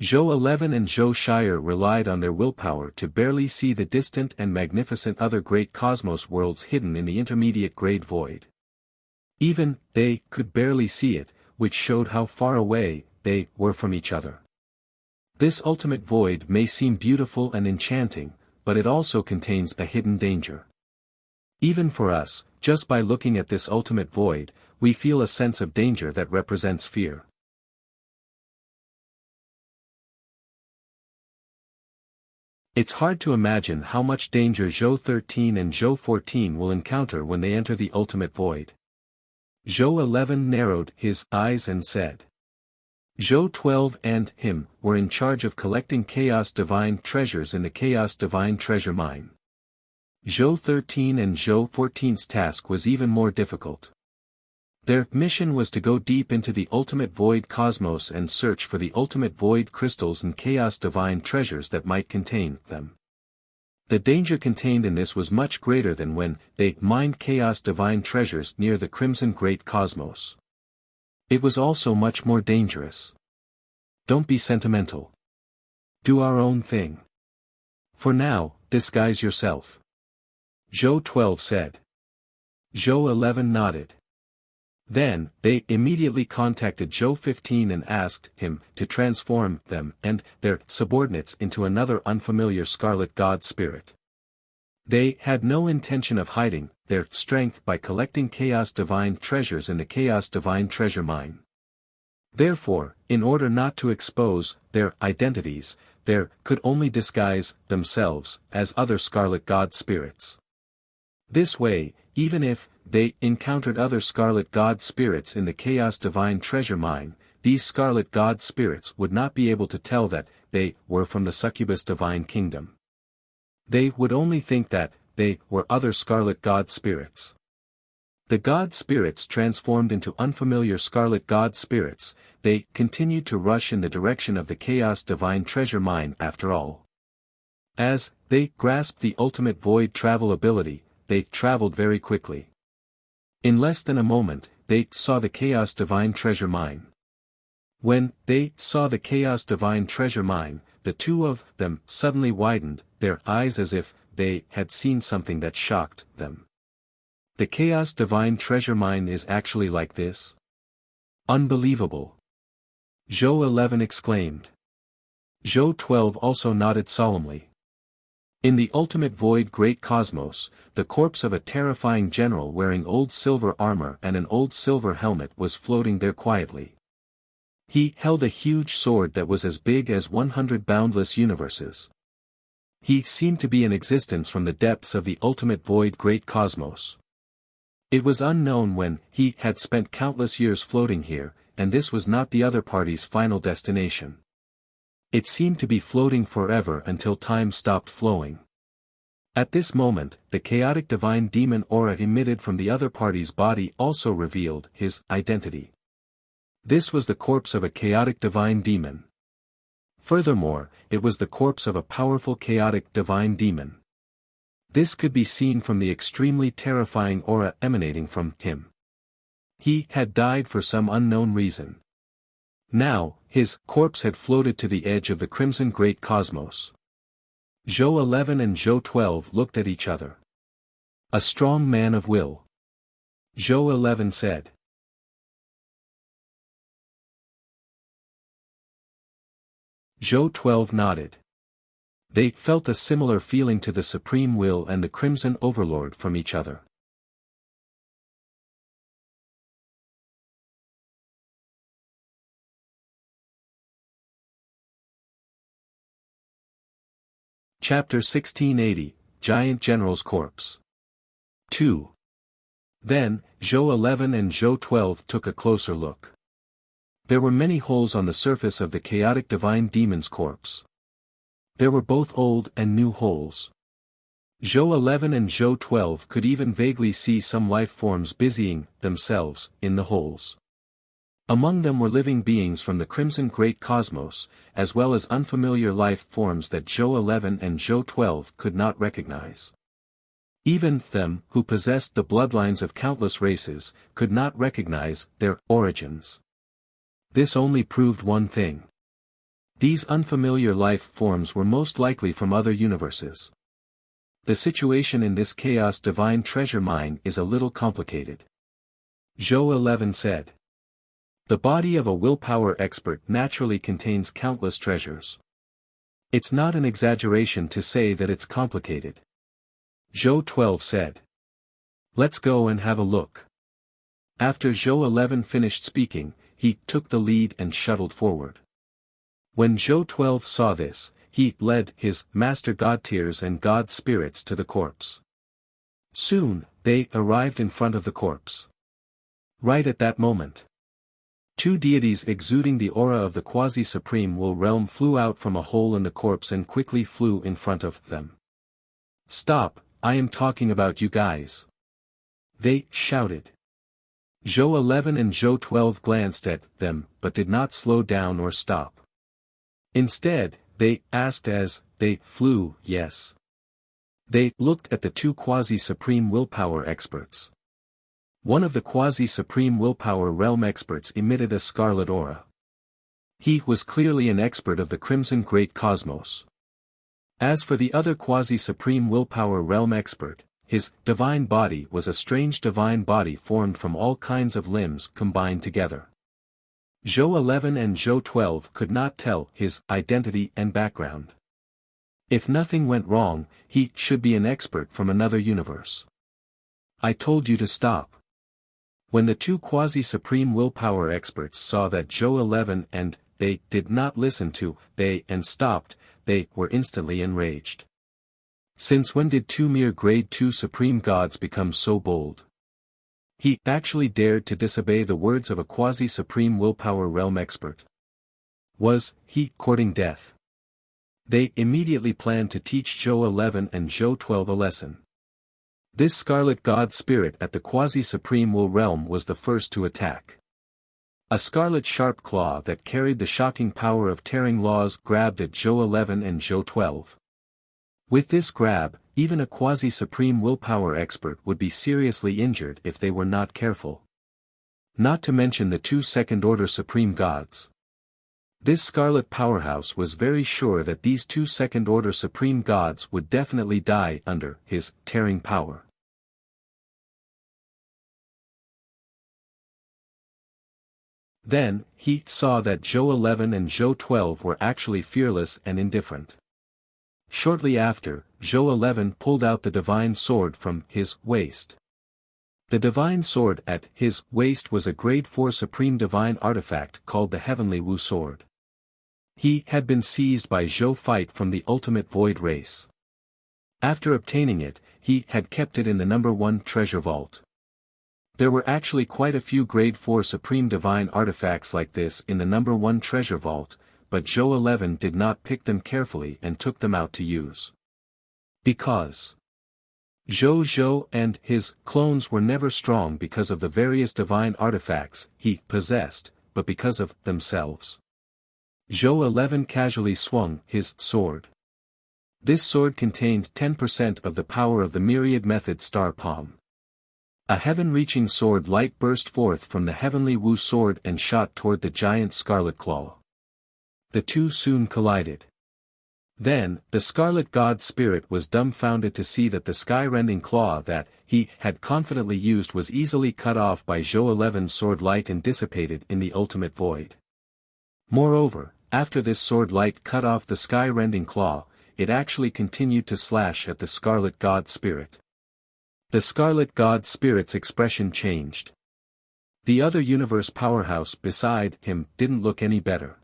Zhou 11 and Zhou Shire relied on their willpower to barely see the distant and magnificent other great cosmos worlds hidden in the intermediate grade void. Even they could barely see it, which showed how far away they were from each other. This ultimate void may seem beautiful and enchanting, but it also contains a hidden danger. Even for us, just by looking at this ultimate void, we feel a sense of danger that represents fear. It's hard to imagine how much danger Zhou 13 and Zhou 14 will encounter when they enter the ultimate void. Zhou 11 narrowed his eyes and said. Zhou 12 and him were in charge of collecting Chaos Divine treasures in the Chaos Divine treasure mine. Zhou 13 and Zhou 14's task was even more difficult. Their mission was to go deep into the ultimate void cosmos and search for the ultimate void crystals and Chaos Divine treasures that might contain them. The danger contained in this was much greater than when they mined Chaos Divine treasures near the Crimson Great Cosmos. It was also much more dangerous. Don't be sentimental. Do our own thing. For now, disguise yourself. Zhou 12 said. Zhou 11 nodded. Then, they immediately contacted Zhou 15 and asked him to transform them and their subordinates into another unfamiliar scarlet god spirit. They had no intention of hiding their strength by collecting Chaos Divine treasures in the Chaos Divine treasure mine. Therefore, in order not to expose their identities, they could only disguise themselves as other scarlet god spirits. This way, even if they encountered other scarlet god spirits in the Chaos Divine treasure mine, these scarlet god spirits would not be able to tell that they were from the succubus divine kingdom. They would only think that they were other scarlet god spirits. The god spirits transformed into unfamiliar scarlet god spirits, they continued to rush in the direction of the Chaos Divine treasure mine after all. As they grasped the ultimate void travel ability, they traveled very quickly. In less than a moment, they saw the Chaos Divine treasure mine. When they saw the Chaos Divine treasure mine, the two of them suddenly widened their eyes as if they had seen something that shocked them. The Chaos Divine treasure mine is actually like this? Unbelievable! Zhou 11 exclaimed. Zhou 12 also nodded solemnly. In the ultimate void great cosmos, the corpse of a terrifying general wearing old silver armor and an old silver helmet was floating there quietly. He held a huge sword that was as big as 100 boundless universes. He seemed to be in existence from the depths of the ultimate void great cosmos. It was unknown when he had spent countless years floating here, and this was not the other party's final destination. It seemed to be floating forever until time stopped flowing. At this moment, the chaotic divine demon aura emitted from the other party's body also revealed his identity. This was the corpse of a chaotic divine demon. Furthermore, it was the corpse of a powerful chaotic divine demon. This could be seen from the extremely terrifying aura emanating from him. He had died for some unknown reason. Now, his corpse had floated to the edge of the crimson great cosmos. Zhou 11 and Zhou 12 looked at each other. A strong man of will. Zhou 11 said. Zhou 12 nodded. They felt a similar feeling to the Supreme Will and the Crimson Overlord from each other. Chapter 1680, Giant General's Corpse. 2. Then, Zhou 11 and Zhou 12 took a closer look. There were many holes on the surface of the chaotic divine demon's corpse. There were both old and new holes. Zhou 11 and Zhou 12 could even vaguely see some life forms busying themselves in the holes. Among them were living beings from the crimson great cosmos, as well as unfamiliar life forms that Zhou 11 and Zhou 12 could not recognize. Even them, who possessed the bloodlines of countless races, could not recognize their origins. This only proved one thing. These unfamiliar life forms were most likely from other universes. The situation in this chaos divine treasure mine is a little complicated. Zhou 11 said. The body of a willpower expert naturally contains countless treasures. It's not an exaggeration to say that it's complicated. Zhou 12 said. Let's go and have a look. After Zhou 11 finished speaking, he took the lead and shuttled forward. When Zhou 12 saw this, he led his master god tears and god spirits to the corpse. Soon, they arrived in front of the corpse. Right at that moment, two deities exuding the aura of the quasi-supreme will realm flew out from a hole in the corpse and quickly flew in front of them. Stop, I am talking about you guys. They shouted. Zhou 11 and Zhou 12 glanced at them, but did not slow down or stop. Instead, they asked as they flew, yes. They looked at the two quasi-supreme willpower experts. One of the quasi-supreme willpower realm experts emitted a scarlet aura. He was clearly an expert of the crimson great cosmos. As for the other quasi-supreme willpower realm expert, his divine body was a strange divine body formed from all kinds of limbs combined together. Zhou 11 and Zhou 12 could not tell his identity and background. If nothing went wrong, he should be an expert from another universe. I told you to stop. When the two quasi-supreme willpower experts saw that Zhou 11 and they did not listen to they and stopped, they were instantly enraged. Since when did two mere grade 2 supreme gods become so bold? He actually dared to disobey the words of a quasi-supreme willpower realm expert. Was he courting death? They immediately planned to teach Zhou 11 and Zhou 12 a lesson. This scarlet god spirit at the quasi-supreme will realm was the first to attack. A scarlet sharp claw that carried the shocking power of tearing laws grabbed at Zhou 11 and Zhou 12. With this grab, even a quasi-supreme willpower expert would be seriously injured if they were not careful. Not to mention the two second-order supreme gods. This scarlet powerhouse was very sure that these two second-order supreme gods would definitely die under his tearing power. Then, he saw that Zhou 11 and Zhou 12 were actually fearless and indifferent. Shortly after, Zhou 11 pulled out the divine sword from his waist. The divine sword at his waist was a grade 4 supreme divine artifact called the Heavenly Wu Sword. He had been seized by Zhou Fight from the Ultimate Void race. After obtaining it, he had kept it in the number 1 treasure vault. There were actually quite a few grade 4 supreme divine artifacts like this in the number 1 treasure vault, but Zhou 11 did not pick them carefully and took them out to use. Because Zhou and his clones were never strong because of the various divine artifacts he possessed, but because of themselves. Zhou 11 casually swung his sword. This sword contained 10% of the power of the myriad method star palm. A heaven-reaching sword light burst forth from the Heavenly Wu sword and shot toward the giant scarlet claw. The two soon collided. Then, the Scarlet God Spirit was dumbfounded to see that the sky-rending claw that he had confidently used was easily cut off by Zhou 11's sword light and dissipated in the ultimate void. Moreover, after this sword light cut off the sky-rending claw, it actually continued to slash at the Scarlet God Spirit. The Scarlet God Spirit's expression changed. The other universe powerhouse beside him didn't look any better.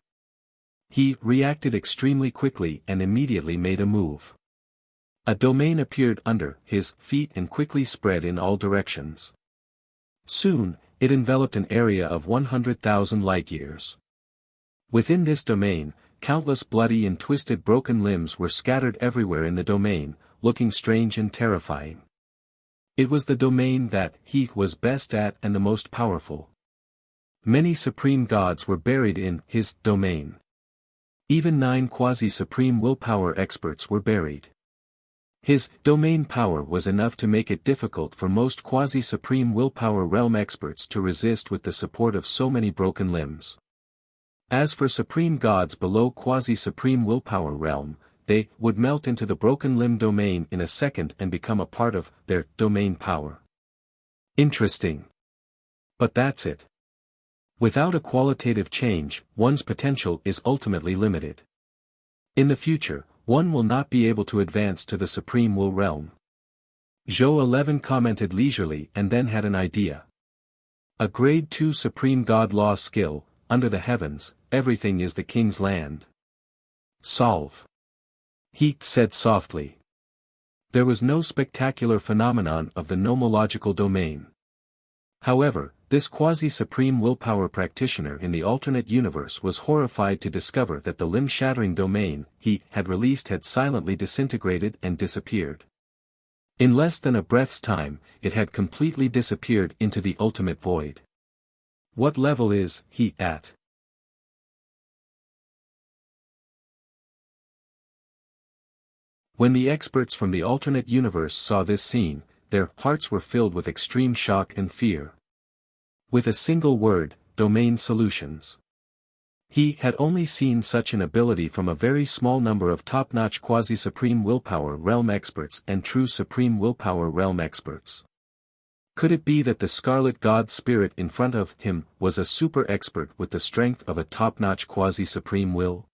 He reacted extremely quickly and immediately made a move. A domain appeared under his feet and quickly spread in all directions. Soon, it enveloped an area of 100,000 light-years. Within this domain, countless bloody and twisted broken limbs were scattered everywhere in the domain, looking strange and terrifying. It was the domain that he was best at and the most powerful. Many supreme gods were buried in his domain. Even 9 quasi-supreme willpower experts were buried. His domain power was enough to make it difficult for most quasi-supreme willpower realm experts to resist with the support of so many broken limbs. As for supreme gods below quasi-supreme willpower realm, they would melt into the broken limb domain in a second and become a part of their domain power. Interesting. But that's it. Without a qualitative change, one's potential is ultimately limited. In the future, one will not be able to advance to the supreme will realm. Zhou 11 commented leisurely and then had an idea. A grade 2 supreme god law skill, under the heavens, everything is the king's land. Solve. He said softly. There was no spectacular phenomenon of the nomological domain. However, this quasi-supreme willpower practitioner in the alternate universe was horrified to discover that the limb-shattering domain he had released had silently disintegrated and disappeared. In less than a breath's time, it had completely disappeared into the ultimate void. What level is he at? When the experts from the alternate universe saw this scene, their hearts were filled with extreme shock and fear. With a single word, domain solutions. He had only seen such an ability from a very small number of top-notch quasi-supreme willpower realm experts and true supreme willpower realm experts. Could it be that the Scarlet God Spirit in front of him was a super expert with the strength of a top-notch quasi-supreme will?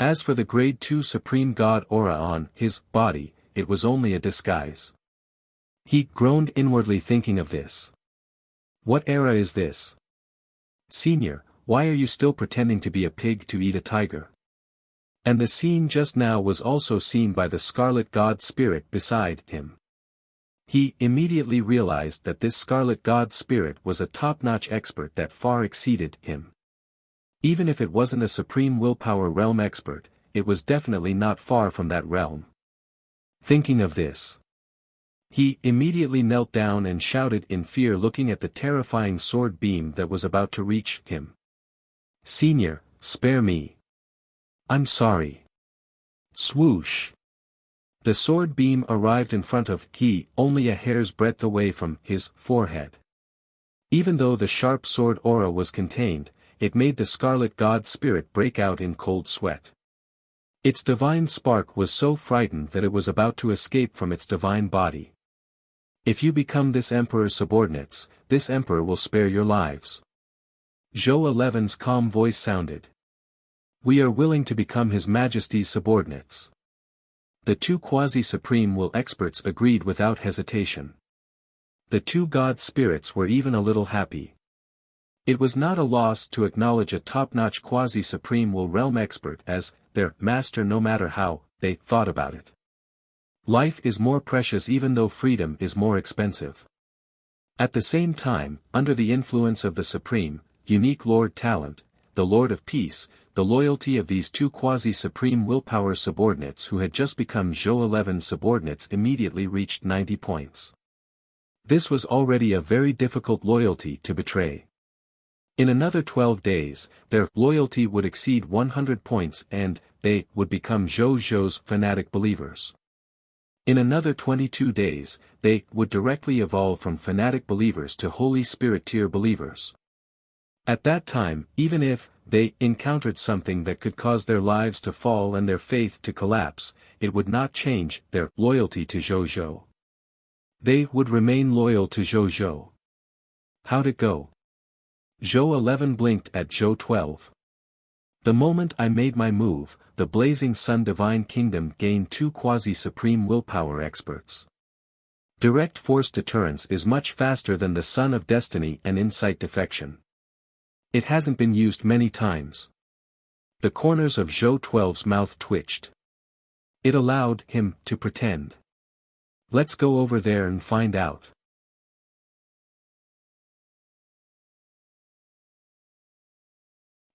As for the grade 2 supreme god aura on his body, it was only a disguise. He groaned inwardly thinking of this. What era is this? Senior, why are you still pretending to be a pig to eat a tiger? And the scene just now was also seen by the Scarlet God Spirit beside him. He immediately realized that this Scarlet God Spirit was a top-notch expert that far exceeded him. Even if it wasn't a supreme willpower realm expert, it was definitely not far from that realm. Thinking of this, he immediately knelt down and shouted in fear looking at the terrifying sword beam that was about to reach him. Senior, spare me. I'm sorry. Swoosh. The sword beam arrived in front of he, only a hair's breadth away from his forehead. Even though the sharp sword aura was contained, it made the Scarlet God Spirit break out in cold sweat. Its divine spark was so frightened that it was about to escape from its divine body. If you become this emperor's subordinates, this emperor will spare your lives. Zhou 11's calm voice sounded. We are willing to become His Majesty's subordinates. The two quasi-supreme will experts agreed without hesitation. The two god spirits were even a little happy. It was not a loss to acknowledge a top-notch quasi-supreme will realm expert as their master no matter how they thought about it. Life is more precious even though freedom is more expensive. At the same time, under the influence of the supreme, unique Lord Talent, the Lord of Peace, the loyalty of these two quasi-supreme willpower subordinates who had just become Zhou 11 subordinates immediately reached 90 points. This was already a very difficult loyalty to betray. In another 12 days, their loyalty would exceed 100 points and they would become Zhou's fanatic believers. In another 22 days, they would directly evolve from fanatic believers to Holy Spirit tier believers. At that time, even if they encountered something that could cause their lives to fall and their faith to collapse, it would not change their loyalty to Zhou. They would remain loyal to Zhou. How'd it go? Zhou 11 blinked at Zhou 12. The moment I made my move, the Blazing Sun Divine Kingdom gained two quasi-supreme willpower experts. Direct force deterrence is much faster than the Sun of Destiny and Insight Defection. It hasn't been used many times. The corners of Zhou 12's mouth twitched. It allowed him to pretend. Let's go over there and find out.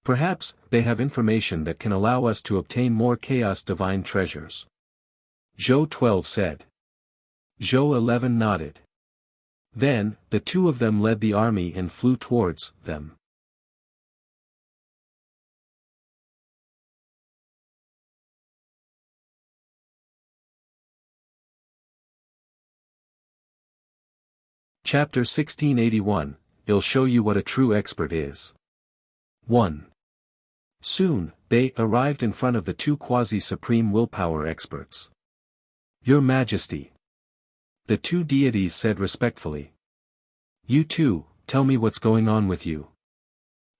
Perhaps they have information that can allow us to obtain more chaos divine treasures. Zhou 12 said. Zhou 11 nodded. Then, the two of them led the army and flew towards them. Chapter 1681, I'll show you what a true expert is. 1. Soon, they arrived in front of the two quasi-supreme willpower experts. Your Majesty. The two deities said respectfully. You two, tell me what's going on with you.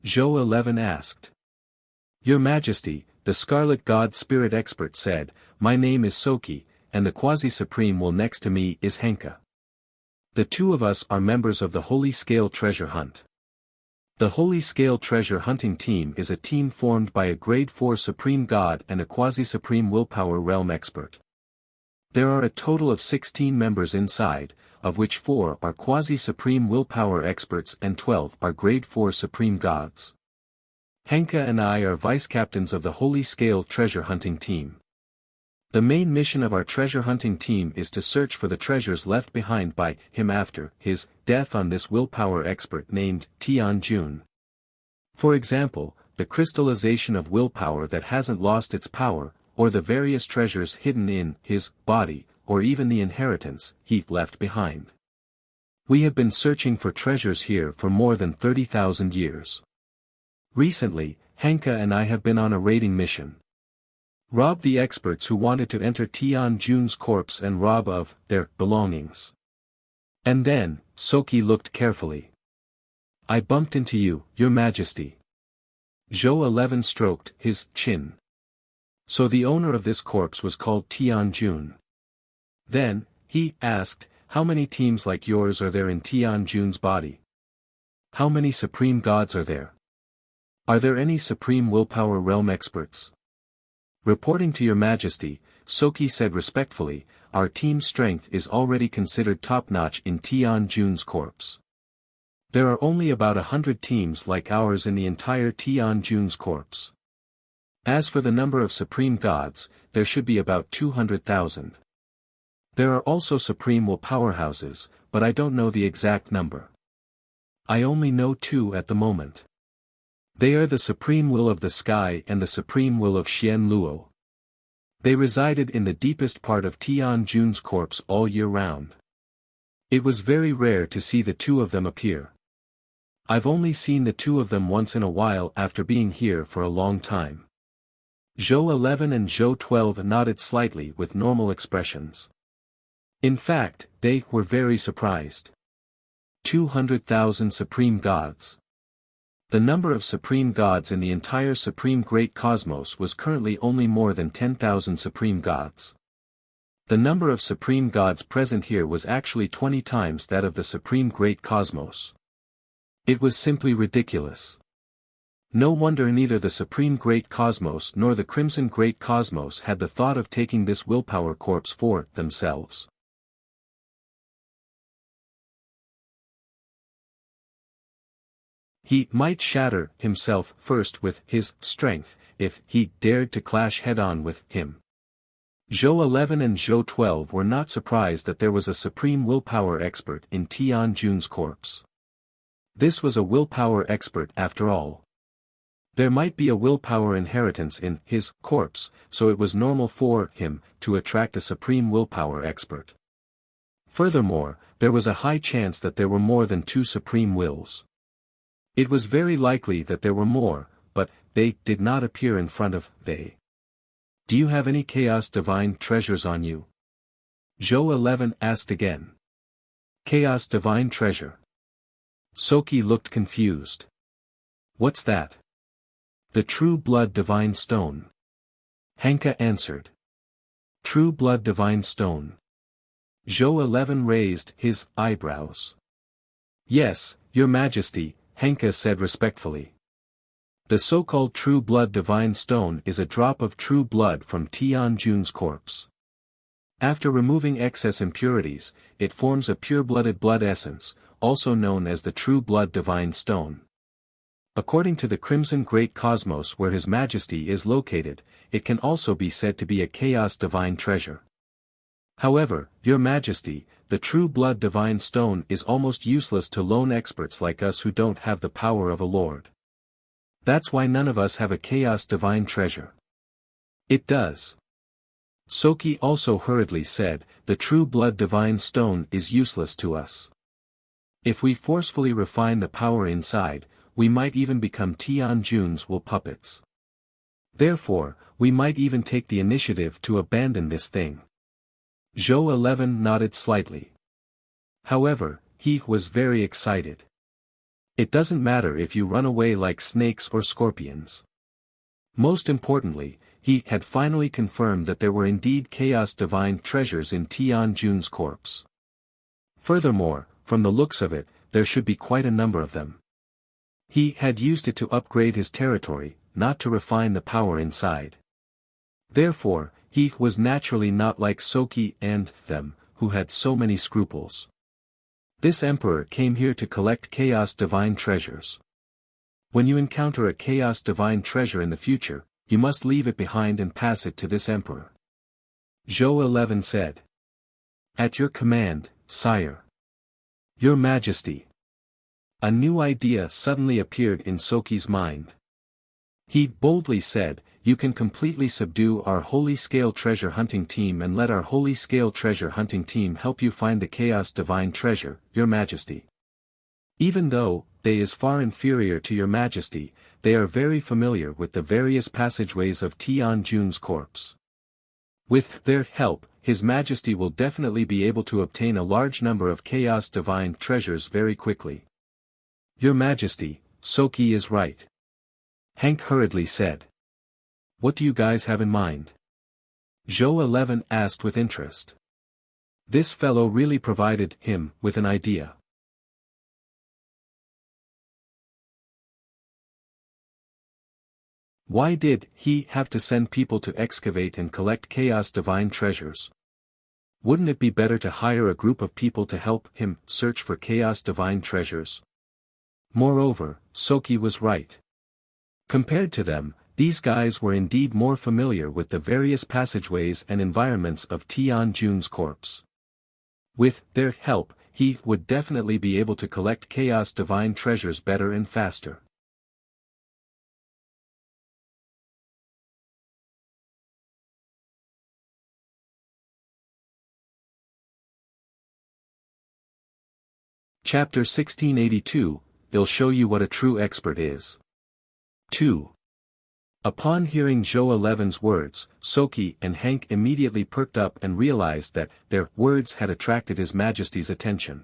Zhou 11 asked. Your Majesty, the Scarlet God Spirit expert said, my name is Soki, and the quasi-supreme will next to me is Henka. The two of us are members of the Holy Scale Treasure Hunt. The Holy Scale Treasure Hunting Team is a team formed by a Grade 4 Supreme God and a Quasi-Supreme Willpower Realm Expert. There are a total of 16 members inside, of which 4 are Quasi-Supreme Willpower Experts and 12 are Grade 4 Supreme Gods. Henka and I are Vice-Captains of the Holy Scale Treasure Hunting Team. The main mission of our treasure hunting team is to search for the treasures left behind by him after his death on this willpower expert named Tianjun. For example, the crystallization of willpower that hasn't lost its power, or the various treasures hidden in his body, or even the inheritance he left behind. We have been searching for treasures here for more than 30,000 years. Recently, Henka and I have been on a raiding mission. Rob the experts who wanted to enter Tianjun's corpse and rob of their belongings. And then, Soki looked carefully. I bumped into you, Your Majesty. Zhou 11 stroked his chin. So the owner of this corpse was called Tianjun. Then, he asked, how many teams like yours are there in Tianjun's body? How many supreme gods are there? Are there any supreme willpower realm experts? Reporting to Your Majesty, Soki said respectfully, our team's strength is already considered top-notch in Tianjun's corpse. There are only about 100 teams like ours in the entire Tianjun's corpse. As for the number of supreme gods, there should be about 200,000. There are also supreme will powerhouses, but I don't know the exact number. I only know 2 at the moment. They are the supreme will of the sky and the supreme will of Xian Luo. They resided in the deepest part of Tianjun's corpse all year round. It was very rare to see the 2 of them appear. I've only seen the 2 of them once in a while after being here for a long time. Zhou 11 and Zhou 12 nodded slightly with normal expressions. In fact, they were very surprised. 200,000 supreme gods. The number of supreme gods in the entire supreme great cosmos was currently only more than 10,000 supreme gods. The number of supreme gods present here was actually 20 times that of the supreme great cosmos. It was simply ridiculous. No wonder neither the supreme great cosmos nor the crimson great cosmos had the thought of taking this willpower corpse for themselves. He might shatter himself first with his strength, if he dared to clash head-on with him. Zhou 11 and Zhou 12 were not surprised that there was a supreme willpower expert in Tian Jun's corpse. This was a willpower expert after all. There might be a willpower inheritance in his corpse, so it was normal for him to attract a supreme willpower expert. Furthermore, there was a high chance that there were more than 2 supreme wills. It was very likely that there were more, but they did not appear in front of they. Do you have any Chaos Divine treasures on you? Zhou 11 asked again. Chaos Divine treasure. Soki looked confused. What's that? The True Blood Divine Stone. Henka answered. True Blood Divine Stone. Zhou 11 raised his eyebrows. Yes, Your Majesty, Henka said respectfully. The so-called True Blood Divine Stone is a drop of true blood from Tian Jun's corpse. After removing excess impurities, it forms a pure-blooded blood essence, also known as the True Blood Divine Stone. According to the Crimson Great Cosmos where His Majesty is located, it can also be said to be a Chaos Divine treasure. However, Your Majesty, the True Blood Divine Stone is almost useless to lone experts like us who don't have the power of a lord. That's why none of us have a Chaos Divine treasure. It does. Soki also hurriedly said, the True Blood Divine Stone is useless to us. If we forcefully refine the power inside, we might even become Tian Jun's wool puppets. Therefore, we might even take the initiative to abandon this thing. Zhou 11 nodded slightly. However, he was very excited. It doesn't matter if you run away like snakes or scorpions. Most importantly, he had finally confirmed that there were indeed Chaos Divine treasures in Tian Jun's corpse. Furthermore, from the looks of it, there should be quite a number of them. He had used it to upgrade his territory, not to refine the power inside. Therefore, he was naturally not like Soki and them, who had so many scruples. This emperor came here to collect Chaos Divine treasures. When you encounter a Chaos Divine treasure in the future, you must leave it behind and pass it to this emperor. Zhou 11 said. At your command, sire. Your Majesty. A new idea suddenly appeared in Soki's mind. He boldly said, you can completely subdue our Holy Scale Treasure Hunting Team and let our Holy Scale Treasure Hunting Team help you find the Chaos Divine treasure, Your Majesty. Even though they is far inferior to Your Majesty, they are very familiar with the various passageways of Tian Jun's corpse. With their help, His Majesty will definitely be able to obtain a large number of Chaos Divine treasures very quickly. Your Majesty, Soki is right. Hank hurriedly said. What do you guys have in mind? Zhou 11 asked with interest. This fellow really provided him with an idea. Why did he have to send people to excavate and collect Chaos Divine treasures? Wouldn't it be better to hire a group of people to help him search for Chaos Divine treasures? Moreover, Soki was right. Compared to them, these guys were indeed more familiar with the various passageways and environments of Tian Jun's corpse. With their help, he would definitely be able to collect Chaos Divine treasures better and faster. Chapter 1682, It'll show you what a true expert is. 2. Upon hearing Zhou 11's words, Soki and Hank immediately perked up and realized that their words had attracted His Majesty's attention.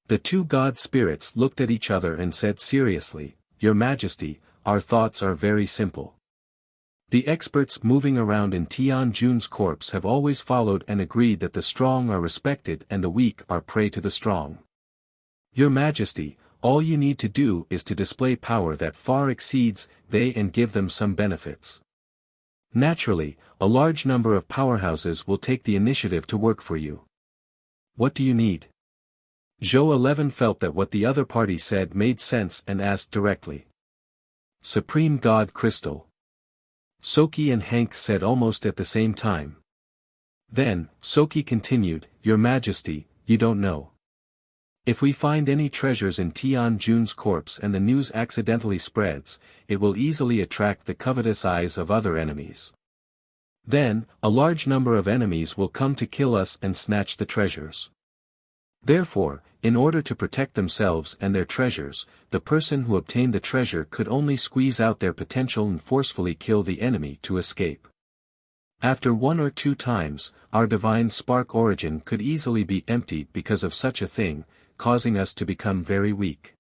The two god spirits looked at each other and said seriously, Your Majesty, our thoughts are very simple. The experts moving around in Tian Jun's corpse have always followed and agreed that the strong are respected and the weak are prey to the strong. Your Majesty, all you need to do is to display power that far exceeds they and give them some benefits. Naturally, a large number of powerhouses will take the initiative to work for you. What do you need? Zhou 11 felt that what the other party said made sense and asked directly. Supreme God Crystal. Soki and Hank said almost at the same time. Then, Soki continued, Your Majesty, you don't know. If we find any treasures in Tian Jun's corpse and the news accidentally spreads, it will easily attract the covetous eyes of other enemies. Then, a large number of enemies will come to kill us and snatch the treasures. Therefore, in order to protect themselves and their treasures, the person who obtained the treasure could only squeeze out their potential and forcefully kill the enemy to escape. After 1 or 2 times, our divine spark origin could easily be emptied because of such a thing, causing us to become very weak.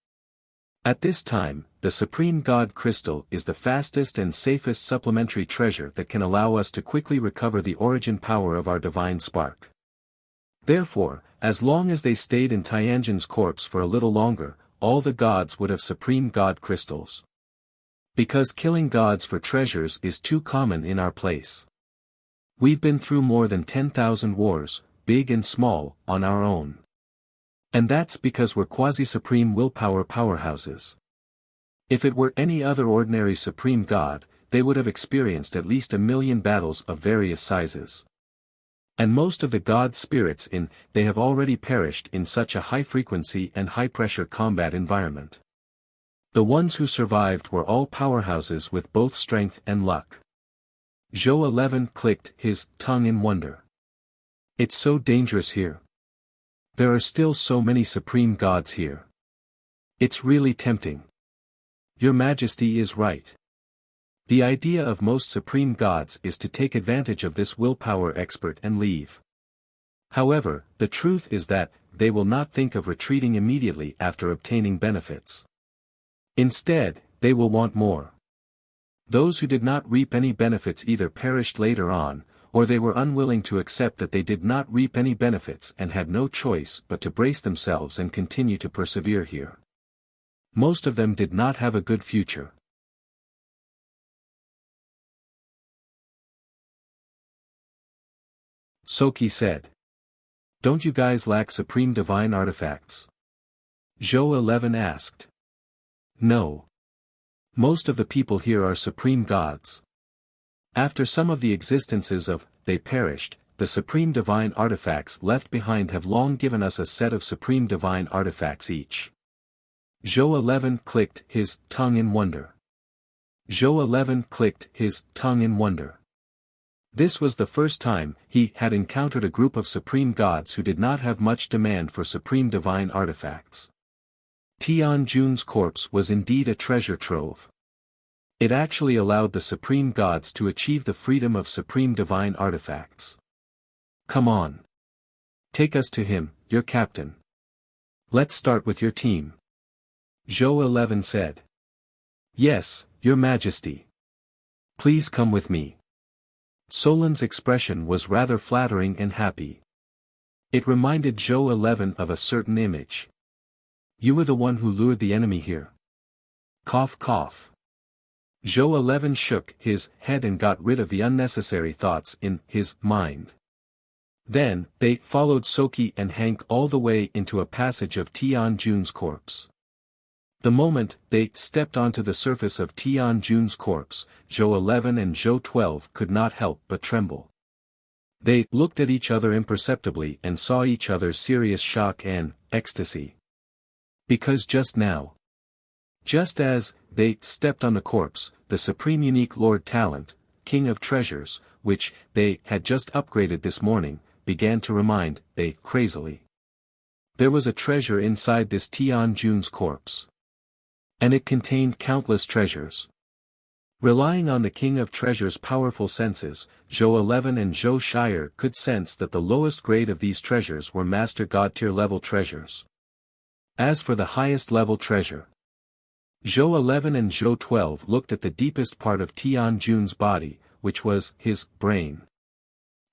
At this time, the Supreme God Crystal is the fastest and safest supplementary treasure that can allow us to quickly recover the origin power of our divine spark. Therefore, as long as they stayed in Tianjin's corpse for a little longer, all the gods would have Supreme God Crystals. Because killing gods for treasures is too common in our place. We've been through more than 10,000 wars, big and small, on our own. And that's because we're quasi-supreme willpower powerhouses. If it were any other ordinary supreme god, they would have experienced at least 1 million battles of various sizes. And most of the god spirits they have already perished in such a high-frequency and high-pressure combat environment. The ones who survived were all powerhouses with both strength and luck. Zhou 11 clicked his tongue in wonder. It's so dangerous here. There are still so many supreme gods here. It's really tempting. Your Majesty is right. The idea of most supreme gods is to take advantage of this willpower expert and leave. However, the truth is that they will not think of retreating immediately after obtaining benefits. Instead, they will want more. Those who did not reap any benefits either perished later on, or they were unwilling to accept that they did not reap any benefits and had no choice but to brace themselves and continue to persevere here. Most of them did not have a good future. Soki said. Don't you guys lack supreme divine artifacts? Zhou 11 asked. No. Most of the people here are supreme gods. After some of the existences they perished, the supreme divine artifacts left behind have long given us a set of supreme divine artifacts each. Zhou 11 clicked his tongue in wonder. Zhou 11 clicked his tongue in wonder. This was the first time he had encountered a group of supreme gods who did not have much demand for supreme divine artifacts. Tian Jun's corpse was indeed a treasure trove. It actually allowed the supreme gods to achieve the freedom of supreme divine artifacts. Come on. Take us to him, your captain. Let's start with your team. Zhou 11 said. Yes, your Majesty. Please come with me. Solan's expression was rather flattering and happy. It reminded Zhou 11 of a certain image. You were the one who lured the enemy here. Cough cough. Zhou 11 shook his head and got rid of the unnecessary thoughts in his mind. Then, they followed Soki and Hank all the way into a passage of Tian Jun's corpse. The moment they stepped onto the surface of Tian Jun's corpse, Zhou 11 and Zhou 12 could not help but tremble. They looked at each other imperceptibly and saw each other's serious shock and ecstasy. Because just now, just as they stepped on the corpse, the supreme unique Lord Talent, King of Treasures, which they had just upgraded this morning, began to remind they crazily. There was a treasure inside this Tian Jun's corpse. And it contained countless treasures. Relying on the King of Treasures' powerful senses, Zhou 11 and Zhou Shire could sense that the lowest grade of these treasures were Master God tier level treasures. As for the highest level treasure, Zhou 11 and Zhou 12 looked at the deepest part of Tian Jun's body, which was his brain.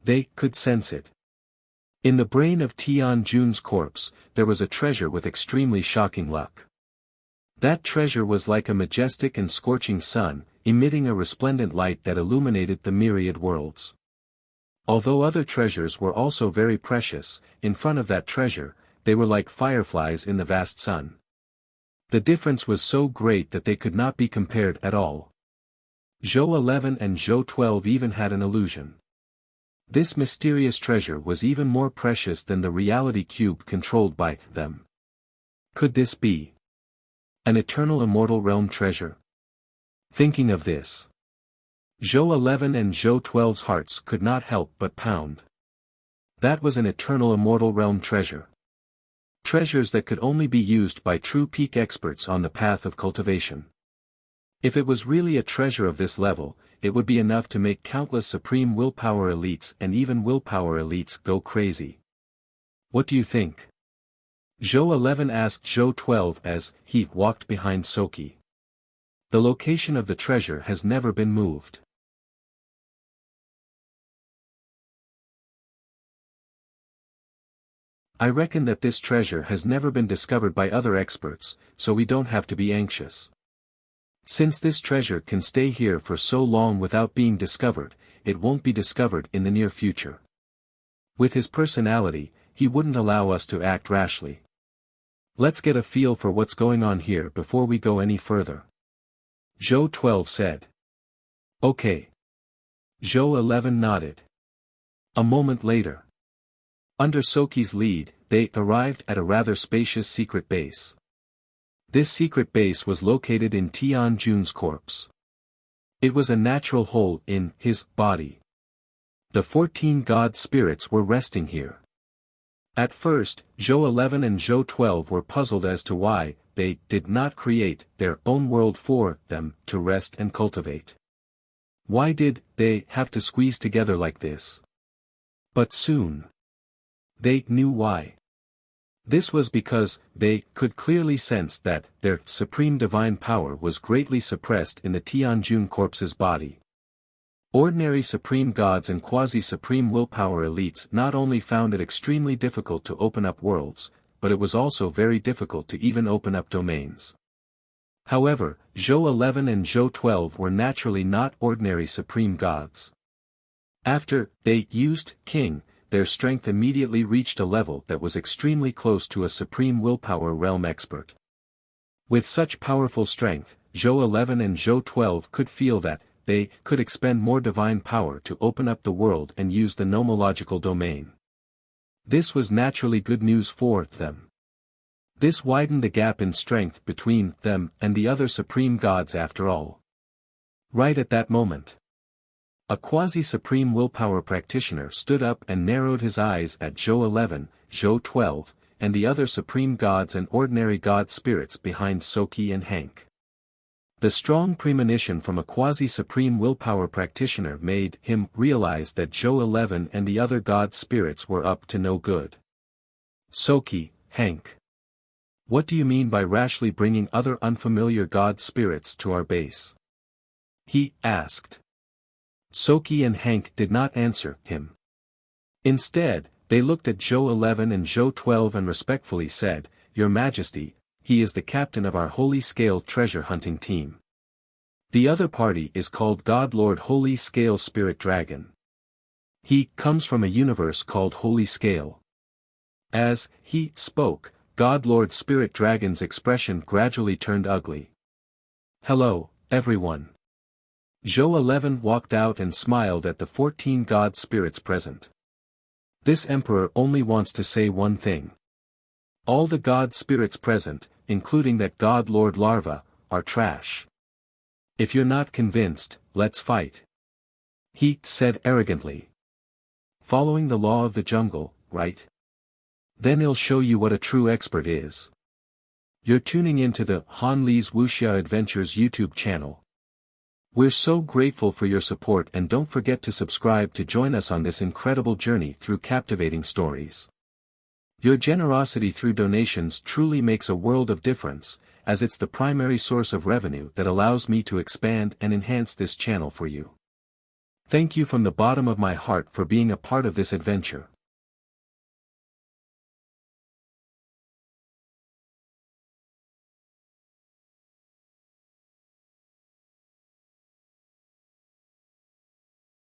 They could sense it. In the brain of Tian Jun's corpse, there was a treasure with extremely shocking luck. That treasure was like a majestic and scorching sun, emitting a resplendent light that illuminated the myriad worlds. Although other treasures were also very precious, in front of that treasure, they were like fireflies in the vast sun. The difference was so great that they could not be compared at all. Zhou 11 and Zhou 12 even had an illusion. This mysterious treasure was even more precious than the reality cube controlled by them. Could this be an eternal immortal realm treasure? Thinking of this, Zhou 11 and Zhou 12's hearts could not help but pound. That was an eternal immortal realm treasure. Treasures that could only be used by true peak experts on the path of cultivation. If it was really a treasure of this level, it would be enough to make countless supreme willpower elites and even willpower elites go crazy. What do you think? Zhou 11 asked Zhou 12 as he walked behind Soki. The location of the treasure has never been moved. I reckon that this treasure has never been discovered by other experts, so we don't have to be anxious. Since this treasure can stay here for so long without being discovered, it won't be discovered in the near future. With his personality, he wouldn't allow us to act rashly. Let's get a feel for what's going on here before we go any further. Zhou 12 said. Okay. Zhou 11 nodded. A moment later, under Soki's lead, they arrived at a rather spacious secret base. This secret base was located in Tian Jun's corpse. It was a natural hole in his body. The 14 god spirits were resting here. At first, Zhou 11 and Zhou 12 were puzzled as to why they did not create their own world for them to rest and cultivate. Why did they have to squeeze together like this? But soon, they knew why. This was because they could clearly sense that their supreme divine power was greatly suppressed in the Tian Jun corpse's body. Ordinary supreme gods and quasi-supreme willpower elites not only found it extremely difficult to open up worlds, but it was also very difficult to even open up domains. However, Zhou 11 and Zhou 12 were naturally not ordinary supreme gods. After they used King, their strength immediately reached a level that was extremely close to a supreme willpower realm expert. With such powerful strength, Zhou 11 and Zhou 12 could feel that they could expend more divine power to open up the world and use the nomological domain. This was naturally good news for them. This widened the gap in strength between them and the other supreme gods after all. Right at that moment, a quasi-supreme willpower practitioner stood up and narrowed his eyes at Zhou 11, Zhou 12, and the other supreme gods and ordinary god spirits behind Soki and Hank. The strong premonition from a quasi-supreme willpower practitioner made him realize that Zhou 11 and the other god spirits were up to no good. Soki, Hank. What do you mean by rashly bringing other unfamiliar god spirits to our base? He asked. Soki and Hank did not answer him. Instead, they looked at Zhou 11 and Zhou 12 and respectfully said, "Your Majesty, he is the captain of our Holy Scale treasure hunting team. The other party is called God Lord Holy Scale Spirit Dragon. He comes from a universe called Holy Scale." As he spoke, God Lord Spirit Dragon's expression gradually turned ugly. "Hello, everyone." Zhou 11 walked out and smiled at the 14 god spirits present. This emperor only wants to say one thing. All the god spirits present, including that god lord larva, are trash. If you're not convinced, let's fight. He said arrogantly. Following the law of the jungle, right? Then he'll show you what a true expert is. You're tuning into the Han Li's Wuxia Adventures YouTube channel. We're so grateful for your support, and don't forget to subscribe to join us on this incredible journey through captivating stories. Your generosity through donations truly makes a world of difference, as it's the primary source of revenue that allows me to expand and enhance this channel for you. Thank you from the bottom of my heart for being a part of this adventure.